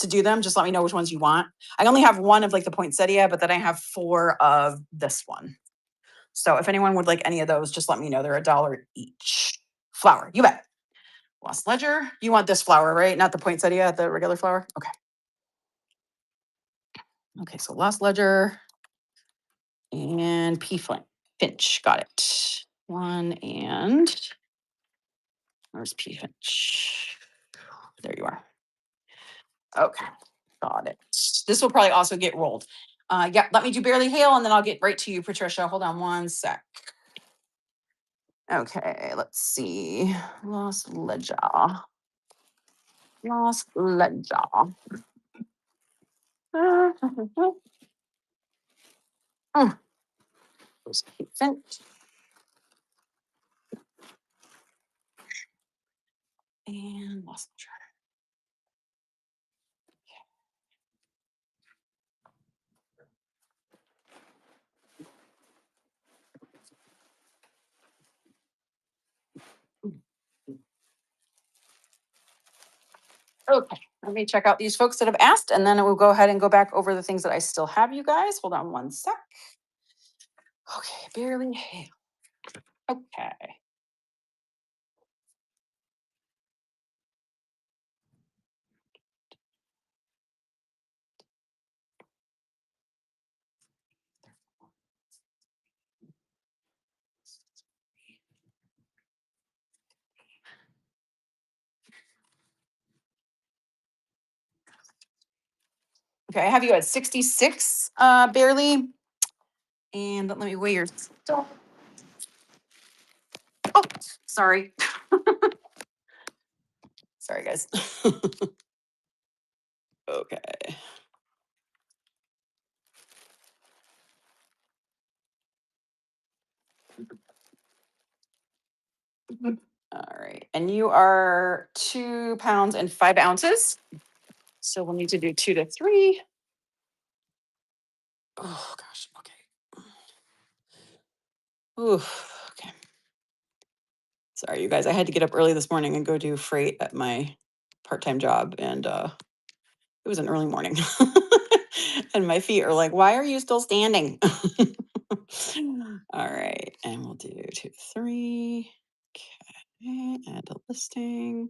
do them. Just let me know which ones you want. I only have 1 of like the poinsettia, but then I have 4 of this one. So if anyone would like any of those, just let me know. They're $1 each. Flower, you bet. Lost Ledger. You want this flower, right? Not the poinsettia, the regular flower? Okay. Okay, so Lost Ledger and P Finch. Got it. 1 and where's P Finch? There you are. Okay, got it. This will probably also get rolled. Yeah, let me do Barely Hail and then I'll get right to you, Patricia. Hold on 1 sec. Okay, let's see. Lost Ledger. Lost Ledger. Finch. And Lost Ledger. Okay, let me check out these folks that have asked, and then we'll go ahead and go back over the things that I still have, you guys. Hold on 1 sec. Okay, Barely Hail. Okay. Okay, I have you at 66, Barely. And let me weigh your stuff. Oh, sorry. Sorry, guys. Okay. All right. And you are 2 pounds and 5 ounces. So we'll need to do 2 to 3. Oh, gosh. Okay. Oof. Okay. Sorry, you guys. I had to get up early this morning and go do freight at my part-time job, and it was an early morning. And my feet are like, why are you still standing? All right, and we'll do 2, 3. Okay, add a listing.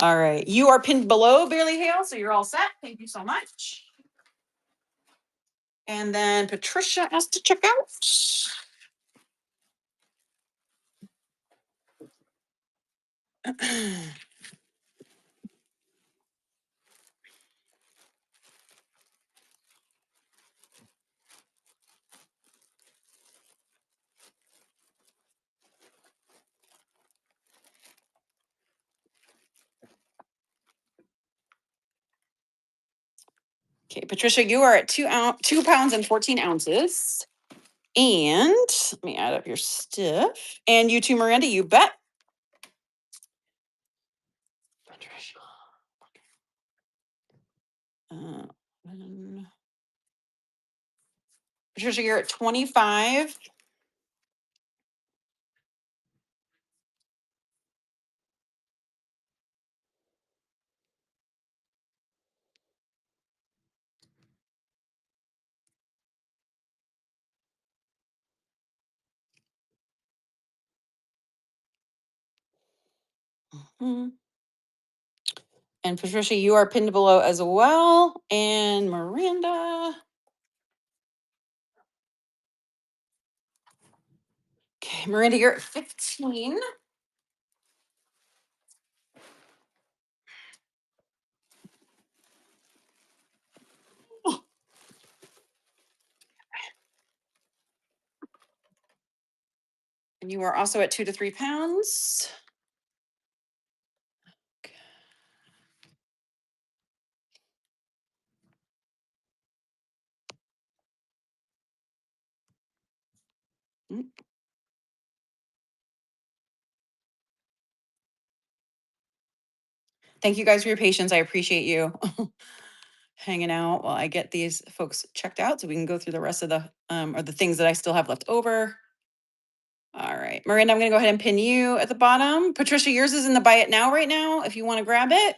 All right, you are pinned below Barely Hale, so you're all set. Thank you so much. And then Patricia has to check out. Okay, Patricia, you are at 2 pounds and 14 ounces. And let me add up your stuff. And you too, Miranda, you bet. Patricia. Um, Patricia, you're at 25. Mhm. And Patricia, you are pinned below as well. And Miranda. Okay, Miranda, you're at 15. And you are also at 2 to 3 pounds. Okay. Mm. Thank you guys for your patience. I appreciate you hanging out while I get these folks checked out so we can go through the rest of the or the things that I still have left over. All right, Miranda, I'm gonna go ahead and pin you at the bottom. Patricia, yours is in the buy it now right now if you want to grab it.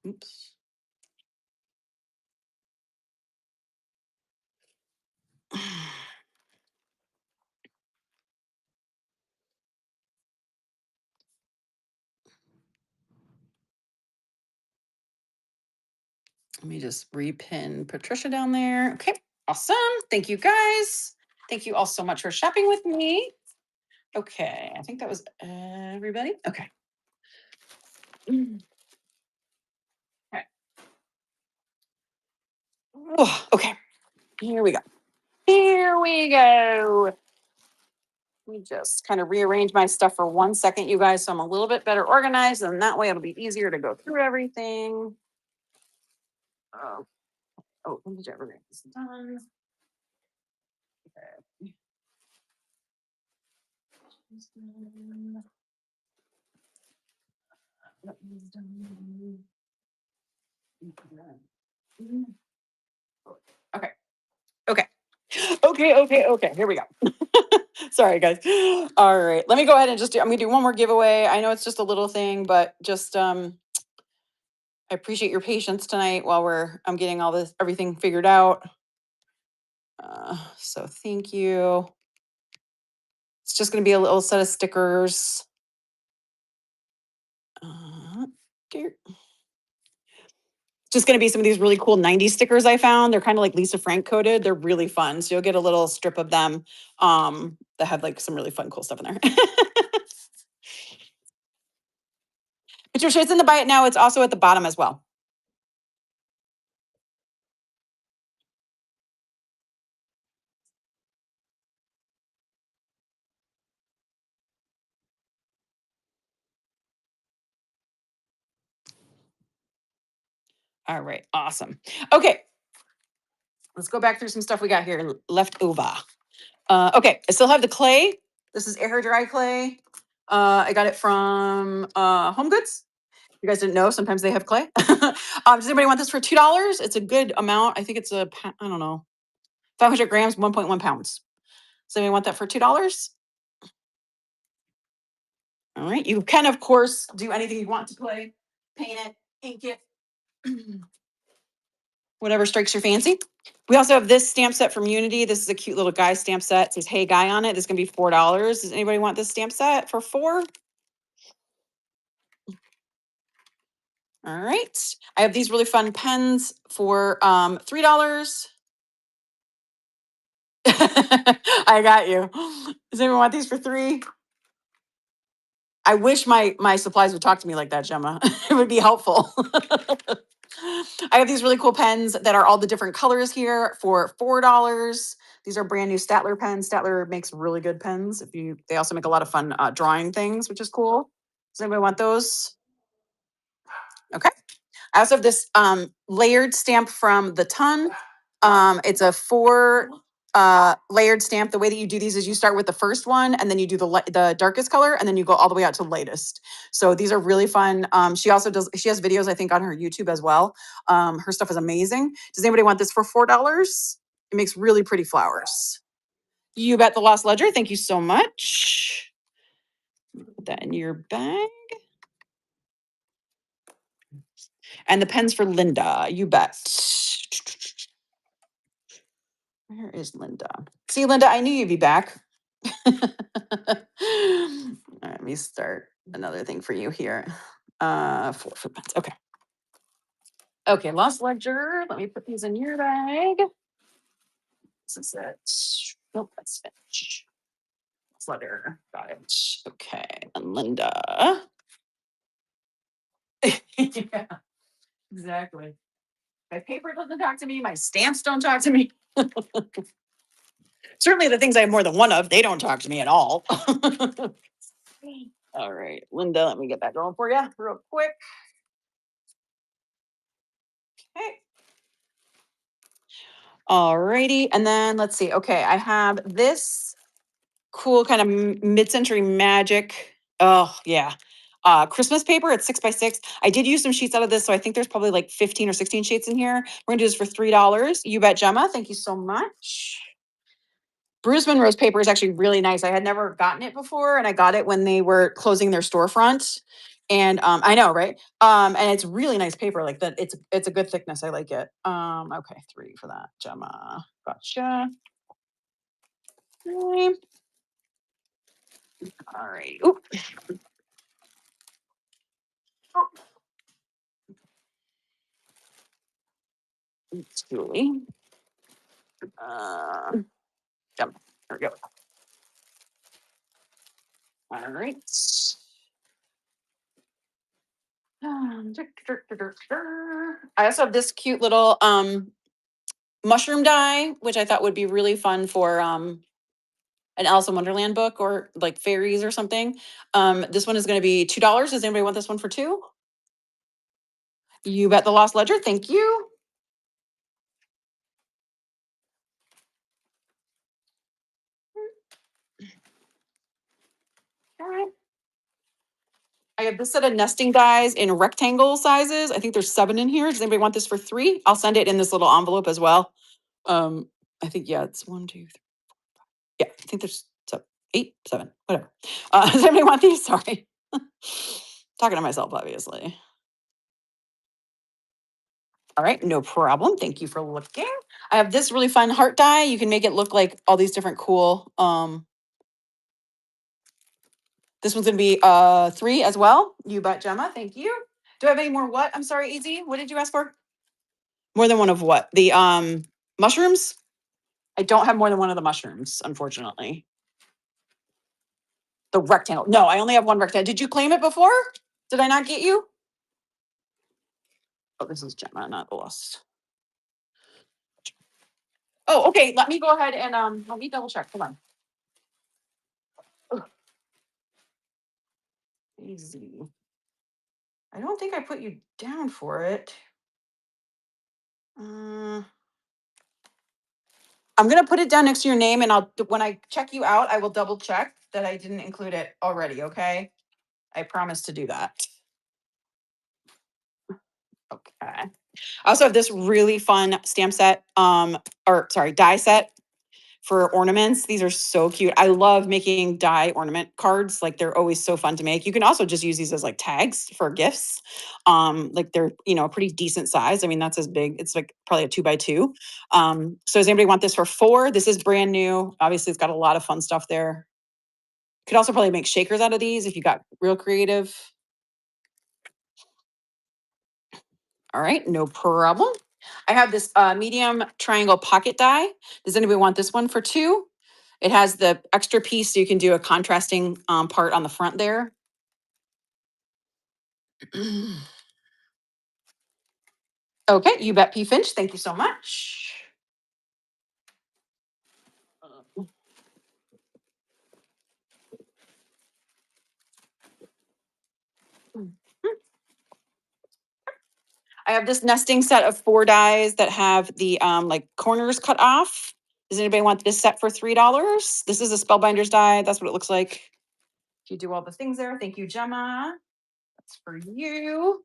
Oops. Let me just repin Patricia down there. Okay, awesome. Thank you guys. Thank you all so much for shopping with me. Okay, I think that was everybody. Okay. Okay. Oh, okay, here we go. Here we go. Let me just kind of rearrange my stuff for 1 second, you guys, so I'm a little bit better organized, and that way it'll be easier to go through everything. Oh, let me get rid of this done. Okay. That one's done. Okay. Okay. Okay. Here we go. Sorry, guys. All right. Let me go ahead and I'm gonna do one more giveaway. I know it's just a little thing, but just I appreciate your patience tonight while I'm getting everything figured out. So thank you. It's just gonna be a little set of stickers. Dear. Just going to be some of these really cool 90s stickers I found. They're kind of like Lisa Frank coded. They're really fun. So you'll get a little strip of them that have like some really fun, cool stuff in there. Patricia, it's in the buy it now. It's also at the bottom as well. All right, awesome. Okay, let's go back through some stuff we got here left over. Okay, I still have the clay. This is air dry clay. I got it from Home Goods. You guys didn't know, sometimes they have clay. Does anybody want this for $2? It's a good amount. I think it's I don't know, 500 grams, 1.1 pounds. Does anybody want that for $2? All right, you can, of course, do anything you want to clay, paint it, ink it, whatever strikes your fancy. We also have this stamp set from Unity. This is a cute little guy stamp set. It says "Hey Guy" on it. This is gonna be $4. Does anybody want this stamp set for 4? All right. I have these really fun pens for $3. I got you. Does anyone want these for 3? I wish my supplies would talk to me like that, Gemma. It would be helpful. I have these really cool pens that are all the different colors here for $4. These are brand new Statler pens. Statler makes really good pens. They also make a lot of fun drawing things, which is cool. Does anybody want those? Okay. I also have this layered stamp from the Ton. It's a 4 layered stamp. The way that you do these is you start with the first one and then you do the darkest color and then you go all the way out to lightest. So these are really fun. She has videos, I think, on her YouTube as well. Her stuff is amazing. Does anybody want this for $4? It makes really pretty flowers. You bet the Lost Ledger. Thank you so much. Put that in your bag. And the pens for Linda. You bet. Where is Linda? See, Linda, I knew you'd be back. All right, let me start another thing for you here. 4 for pens. Okay. Okay, Lost Ledger. Let me put these in your bag. This is it. Nope, that's finished. Lost Ledger. Got it. Okay, and Linda. Yeah, exactly. My paper doesn't talk to me. My stamps don't talk to me. Certainly the things I have more than one of, they don't talk to me at all. All right, Linda, let me get that going for you real quick. Okay. All righty, and then let's see. Okay, I have this cool kind of mid-century magic. Oh yeah, Christmas paper. It's 6x6. I did use some sheets out of this, so I think there's probably like 15 or 16 sheets in here. We're gonna do this for $3. You bet, Gemma. Thank you so much. Bruce Monroe's paper is actually really nice. I had never gotten it before, and I got it when they were closing their storefront. And I know, right? And it's really nice paper, like that. It's a good thickness. I like it. Okay, 3 for that, Gemma. Gotcha. Okay. All right. Oop. It's Julie. Gemma. There we go. All right. I also have this cute little mushroom die, which I thought would be really fun for an Alice in Wonderland book or like fairies or something. This one is going to be $2. Does anybody want this one for 2? You bet the Lost Ledger. Thank you. All right. I have this set of nesting dies in rectangle sizes. I think there's 7 in here. Does anybody want this for 3? I'll send it in this little envelope as well. I think, yeah, it's 1, 2, 3. Yeah, I think there's 8, 7, whatever. Does anybody want these? Sorry. Talking to myself, obviously. All right, no problem. Thank you for looking. I have this really fun heart die. You can make it look like all these different cool. This one's gonna be 3 as well. You bet, Gemma. Thank you. Do I have any more? What? I'm sorry, Easy. What did you ask for? More than one of what? The mushrooms? I don't have more than one of the mushrooms, unfortunately. The rectangle. No, I only have one rectangle. Did you claim it before? Did I not get you? Oh, this is Gemma, not the Lost. Oh, okay. Let me go ahead and let me double check. Hold on. Ugh. Easy. I don't think I put you down for it. Uh, I'm gonna put it down next to your name, and when I check you out, I will double check that I didn't include it already. Okay, I promise to do that. Okay. I also have this really fun stamp set, or sorry, die set for ornaments. These are so cute. I love making die ornament cards. Like they're always so fun to make. You can also just use these as like tags for gifts. Like they're, a pretty decent size. I mean, that's as big. It's like probably a 2x2. So does anybody want this for 4? This is brand new. Obviously, it's got a lot of fun stuff there. Could also probably make shakers out of these if you got real creative. All right, no problem. I have this medium triangle pocket die. Does anybody want this one for 2? It has the extra piece so you can do a contrasting part on the front there. Okay, you bet, P. Finch. Thank you so much. I have this nesting set of 4 dies that have the like corners cut off. Does anybody want this set for $3? This is a Spellbinders die. That's what it looks like. If you do all the things there. Thank you, Gemma. That's for you.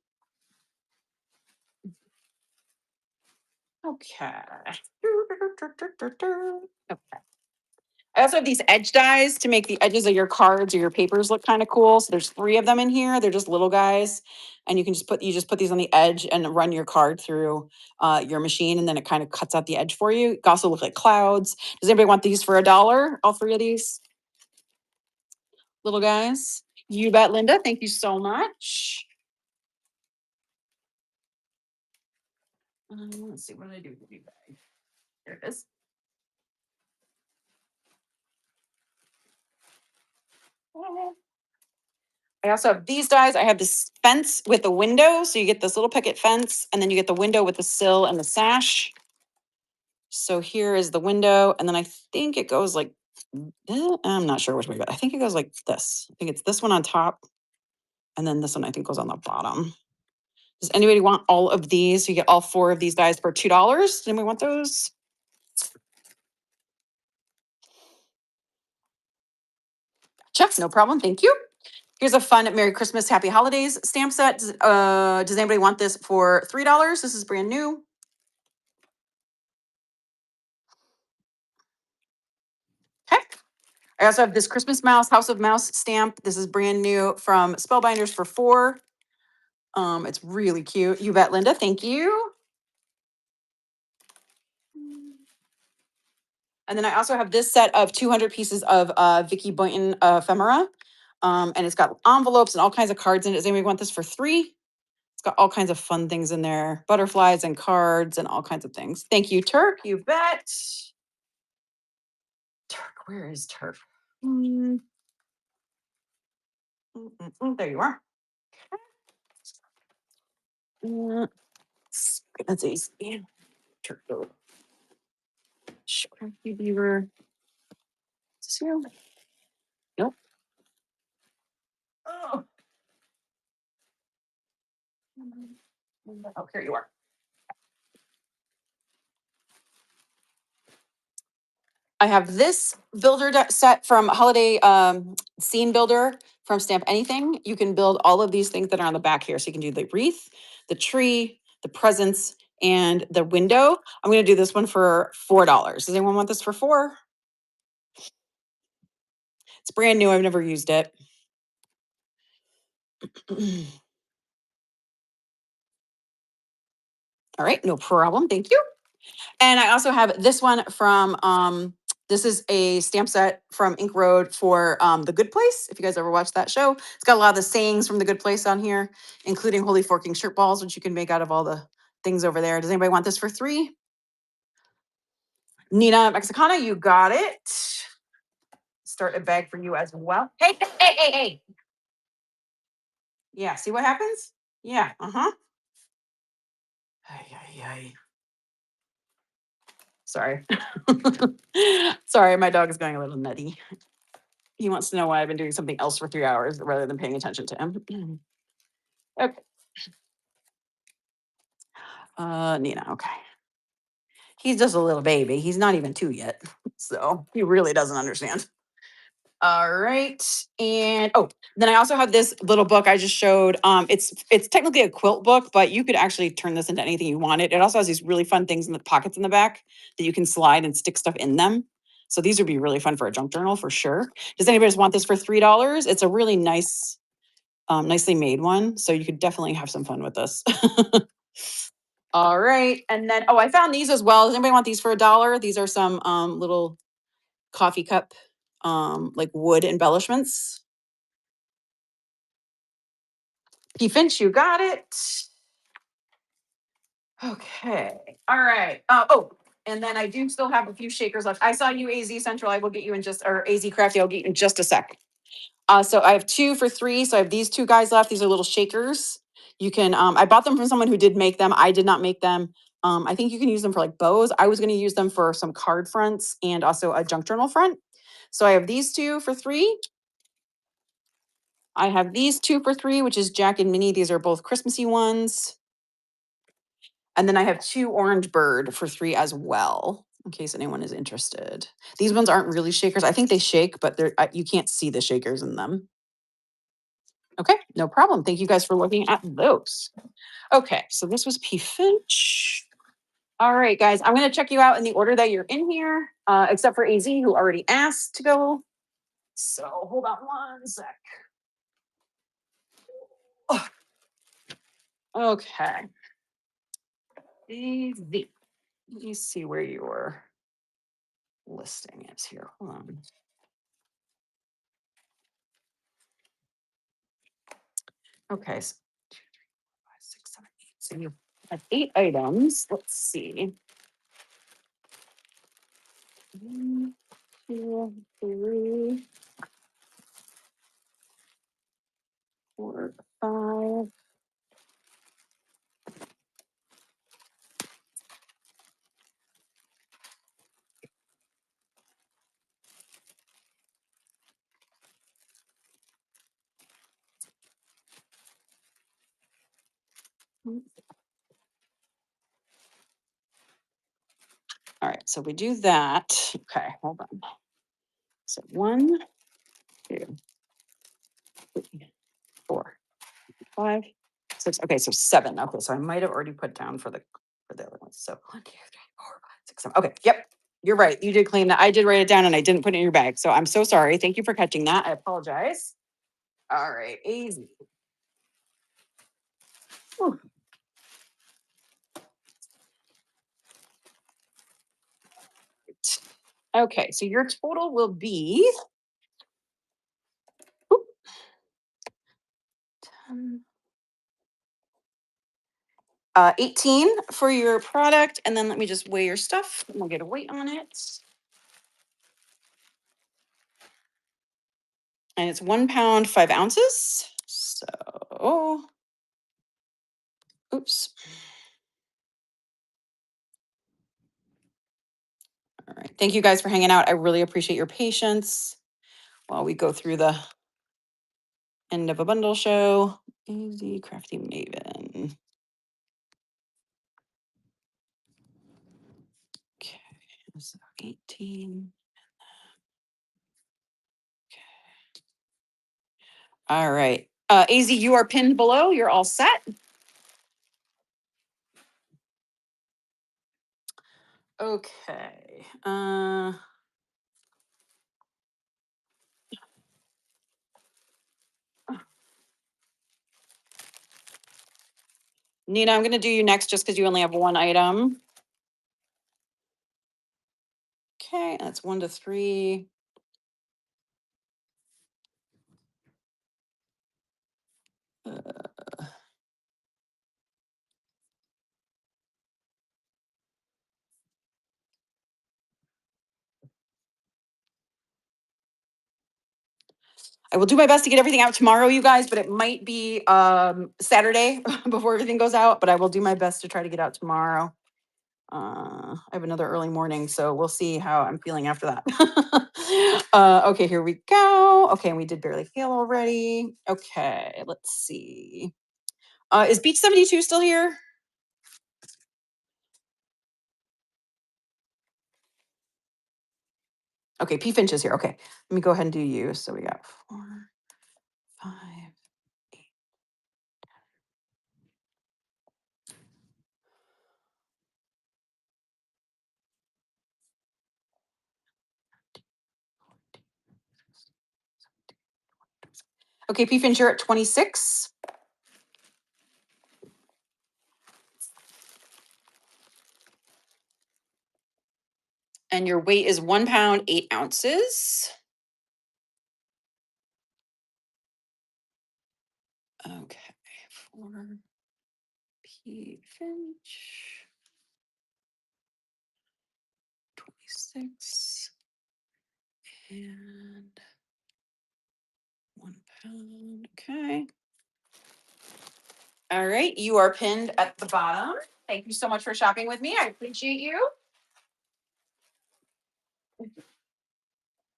Okay. Okay. I also have these edge dies to make the edges of your cards or your papers look kind of cool. So there's 3 of them in here. They're just little guys, and you can just put these on the edge and run your card through your machine, and then it kind of cuts out the edge for you. It can also look like clouds. Does anybody want these for $1? All 3 of these little guys. You bet, Linda. Thank you so much. Let's see, what did I do with the new bag? There it is. I also have these dies. I have this fence with a window. So you get this little picket fence, and then you get the window with the sill and the sash. So here is the window. And then I think it goes like, I'm not sure which way, but I think it goes like this. I think it's this one on top. And then this one I think goes on the bottom. Does anybody want all of these? So you get all 4 of these dies for $2. Does anybody want those? Check, no problem. Thank you. Here's a fun Merry Christmas, Happy Holidays stamp set. Does anybody want this for $3? This is brand new. Okay. I also have this Christmas Mouse, House of Mouse stamp. This is brand new from Spellbinders for 4. It's really cute. You bet, Linda. Thank you. And then I also have this set of 200 pieces of Vicky Boynton ephemera. And it's got envelopes and all kinds of cards in it. Does anybody want this for 3? It's got all kinds of fun things in there. Butterflies and cards and all kinds of things. Thank you, Turk. You bet. Turk, where is Turk? There you are. That's easy. Turk. Crafty beaver. Is this you? Nope. Oh. Oh, here you are. I have this builder set from Holiday Scene Builder from Stamp Anything. You can build all of these things that are on the back here. So you can do the wreath, the tree, the presents, and the window. I'm going to do this one for $4. Does anyone want this for 4? It's brand new. I've never used it. All right, no problem. Thank you. And I also have this one from this is a stamp set from Ink Road for The Good Place. If you guys ever watched that show, it's got a lot of the sayings from The Good Place on here, including holy forking shirt balls, which you can make out of all the things over there. Does anybody want this for 3? Nina Mexicana, you got it. Start a bag for you as well. Hey. Yeah, see what happens? Yeah, Ay. Sorry. Sorry, my dog is going a little nutty. He wants to know why I've been doing something else for 3 hours rather than paying attention to him. Okay. Nina, okay. He's just a little baby. He's not even 2 yet. So he really doesn't understand. All right. And oh, then I also have this little book I just showed. It's technically a quilt book, but you could actually turn this into anything you wanted. It also has these really fun things in the pockets in the back that you can slide and stick stuff in them. So these would be really fun for a junk journal for sure. Does anybody just want this for $3? It's a really nice, nicely made one. So you could definitely have some fun with this. All right. And then, oh, I found these as well. Does anybody want these for $1? These are some little coffee cup, like wood embellishments. P. Finch, you got it. Okay. All right. Oh, and then I do still have a few shakers left. I saw you, AZ Central. I will get you in just, or AZ Crafty, I'll get you in just a sec. So I have 2 for $3. So I have these 2 guys left. These are little shakers. You can, I bought them from someone who did make them. I did not make them. I think you can use them for like bows. I was going to use them for some card fronts and also a junk journal front. So I have these 2 for $3. I have these 2 for $3, which is Jack and Minnie. These are both Christmassy ones. And then I have 2 orange bird for $3 as well, in case anyone is interested. These ones aren't really shakers. I think they shake, but they're you can't see the shakers in them. Okay, no problem. Thank you guys for looking at those. Okay, so this was P. Finch. All right, guys, I'm going to check you out in the order that you're in here, except for AZ, who already asked to go. So hold on one sec. Oh, okay. AZ. Let me see where your listing is here. Hold on. Okay, so 2, 3, 4, 5, 6, 7, 8. So you have 8 items. Let's see. 1, 2, 3, 4, 5. All right, so we do that. Okay, hold on. So 1, 2, 3, 4, 5, 6. Okay, so 7. Okay, so I might have already put down for the other ones. So 1, 2, 3, 4, 5, 6, 7. Okay, yep. You're right. You did claim that. I did write it down and I didn't put it in your bag. So I'm so sorry. Thank you for catching that. I apologize. All right, easy. Whew. Okay, so your total will be 10, 18 for your product. And then let me just weigh your stuff and we'll get a weight on it. And it's 1 pound, 5 ounces. So, oops. All right. Thank you guys for hanging out. I really appreciate your patience while we go through the end of a bundle show. Easy Crafty Maven. Okay, so 18. Okay. All right. AZ, you are pinned below. You're all set. Okay. Nina, I'm going to do you next just because you only have 1 item. Okay, that's 1 to 3. I will do my best to get everything out tomorrow, you guys, but it might be Saturday before everything goes out, but I will do my best to try to get out tomorrow. I have another early morning, so we'll see how I'm feeling after that. Okay, here we go. Okay, and we did barely fail already. Okay, let's see. Is Beach 72 still here? Okay, P Finch is here. Okay, let me go ahead and do you. So we got 4, 5. Okay, P Finch, you're at 26. And your weight is 1 pound, 8 ounces. Okay, for P Finch, 26. And 1 pound. Okay. All right, you are pinned at the bottom. Thank you so much for shopping with me. I appreciate you.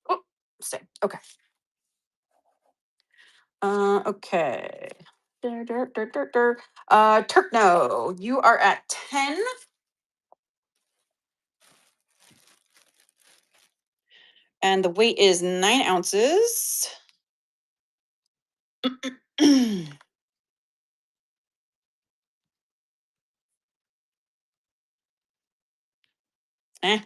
Oh, stay. Okay. Okay. Turkno, you are at 10. And the weight is 9 ounces. Eh.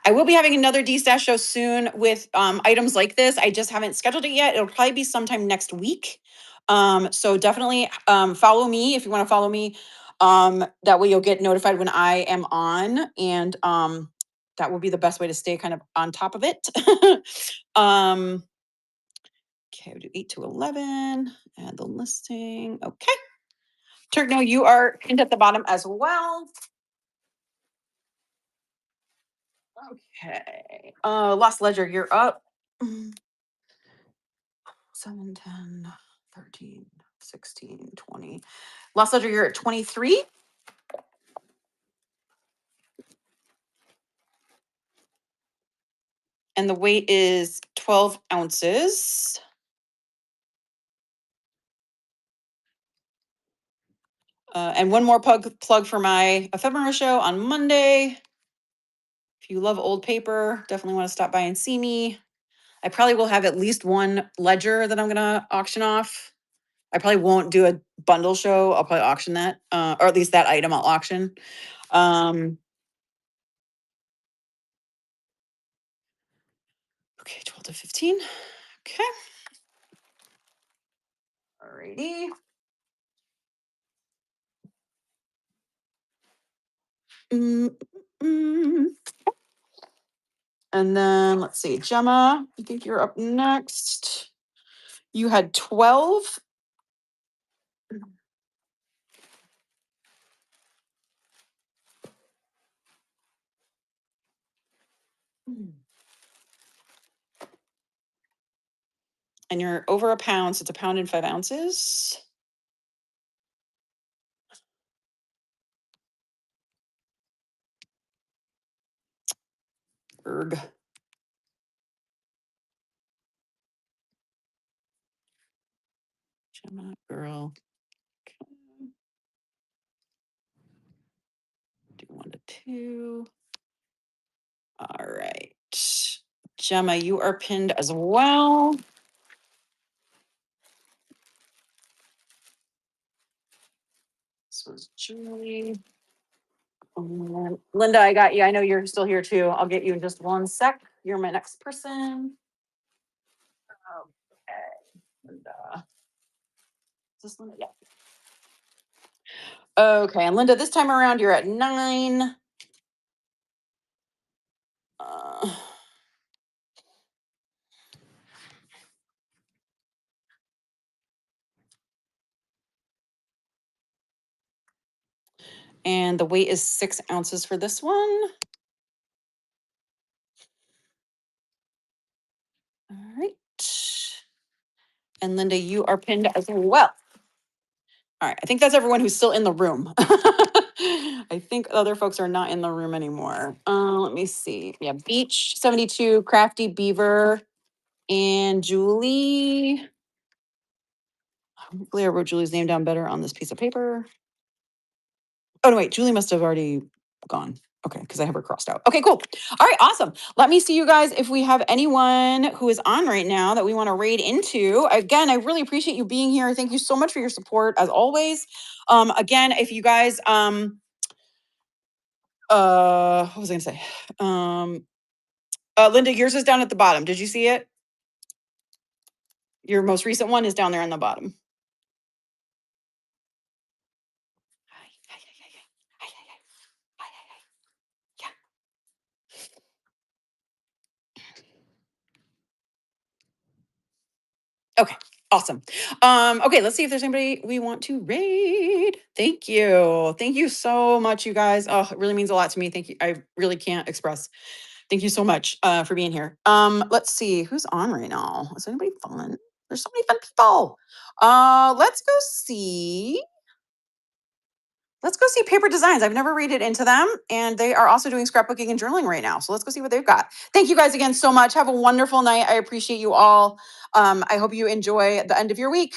I will be having another Destash show soon with items like this. I just haven't scheduled it yet. It'll probably be sometime next week. So definitely follow me if you want to follow me. That way you'll get notified when I am on, and that will be the best way to stay kind of on top of it. Okay, we do 8 to 11, add the listing. Okay. Turkno, you are pinned at the bottom as well. Okay. Lost Ledger, you're up. 7, 10, 13, 16, 20. Lost Ledger, you're at 23. And the weight is 12 ounces. And one more plug for my ephemera show on Monday. If you love old paper, definitely want to stop by and see me. I probably will have at least one ledger that I'm going to auction off. I probably won't do a bundle show. I'll probably auction that, or at least that item I'll auction. Okay, 12 to 15. Okay. Alrighty. And then let's see, Gemma, I think you're up next. You had 12. And you're over a pound, so it's a pound and 5 ounces. Erg. Gemma, girl. Do 1 to 2. All right. Gemma, you are pinned as well. This was Julie. Linda, I got you. I know you're still here too. I'll get you in just 1 sec. You're my next person. Okay. Linda. Is this Linda? Yeah. Okay, and Linda, this time around you're at 9. And the weight is 6 ounces for this one. All right. And Linda, you are pinned as well. All right, I think that's everyone who's still in the room. I think other folks are not in the room anymore. Let me see. Yeah, Beach 72, Crafty, Beaver, and Julie. Hopefully I wrote Julie's name down better on this piece of paper. Oh, no, wait, Julie must have already gone. Okay, because I have her crossed out. Okay, cool. All right, awesome. Let me see you guys if we have anyone who is on right now that we want to raid into. Again, I really appreciate you being here. Thank you so much for your support as always. Again, if you guys what was I gonna say? Linda, yours is down at the bottom. Did you see it? Your most recent one is down there on the bottom. Okay, awesome. Okay, let's see if there's anybody we want to raid. Thank you. Thank you so much, you guys. Oh, it really means a lot to me. Thank you. I really can't express. Thank you so much for being here. Let's see who's on right now. Is anybody fun? There's so many fun people. Let's go see. Let's go see Paper Designs. I've never raided into them, and they are also doing scrapbooking and journaling right now. So let's go see what they've got. Thank you guys again so much. Have a wonderful night. I appreciate you all. I hope you enjoy the end of your week.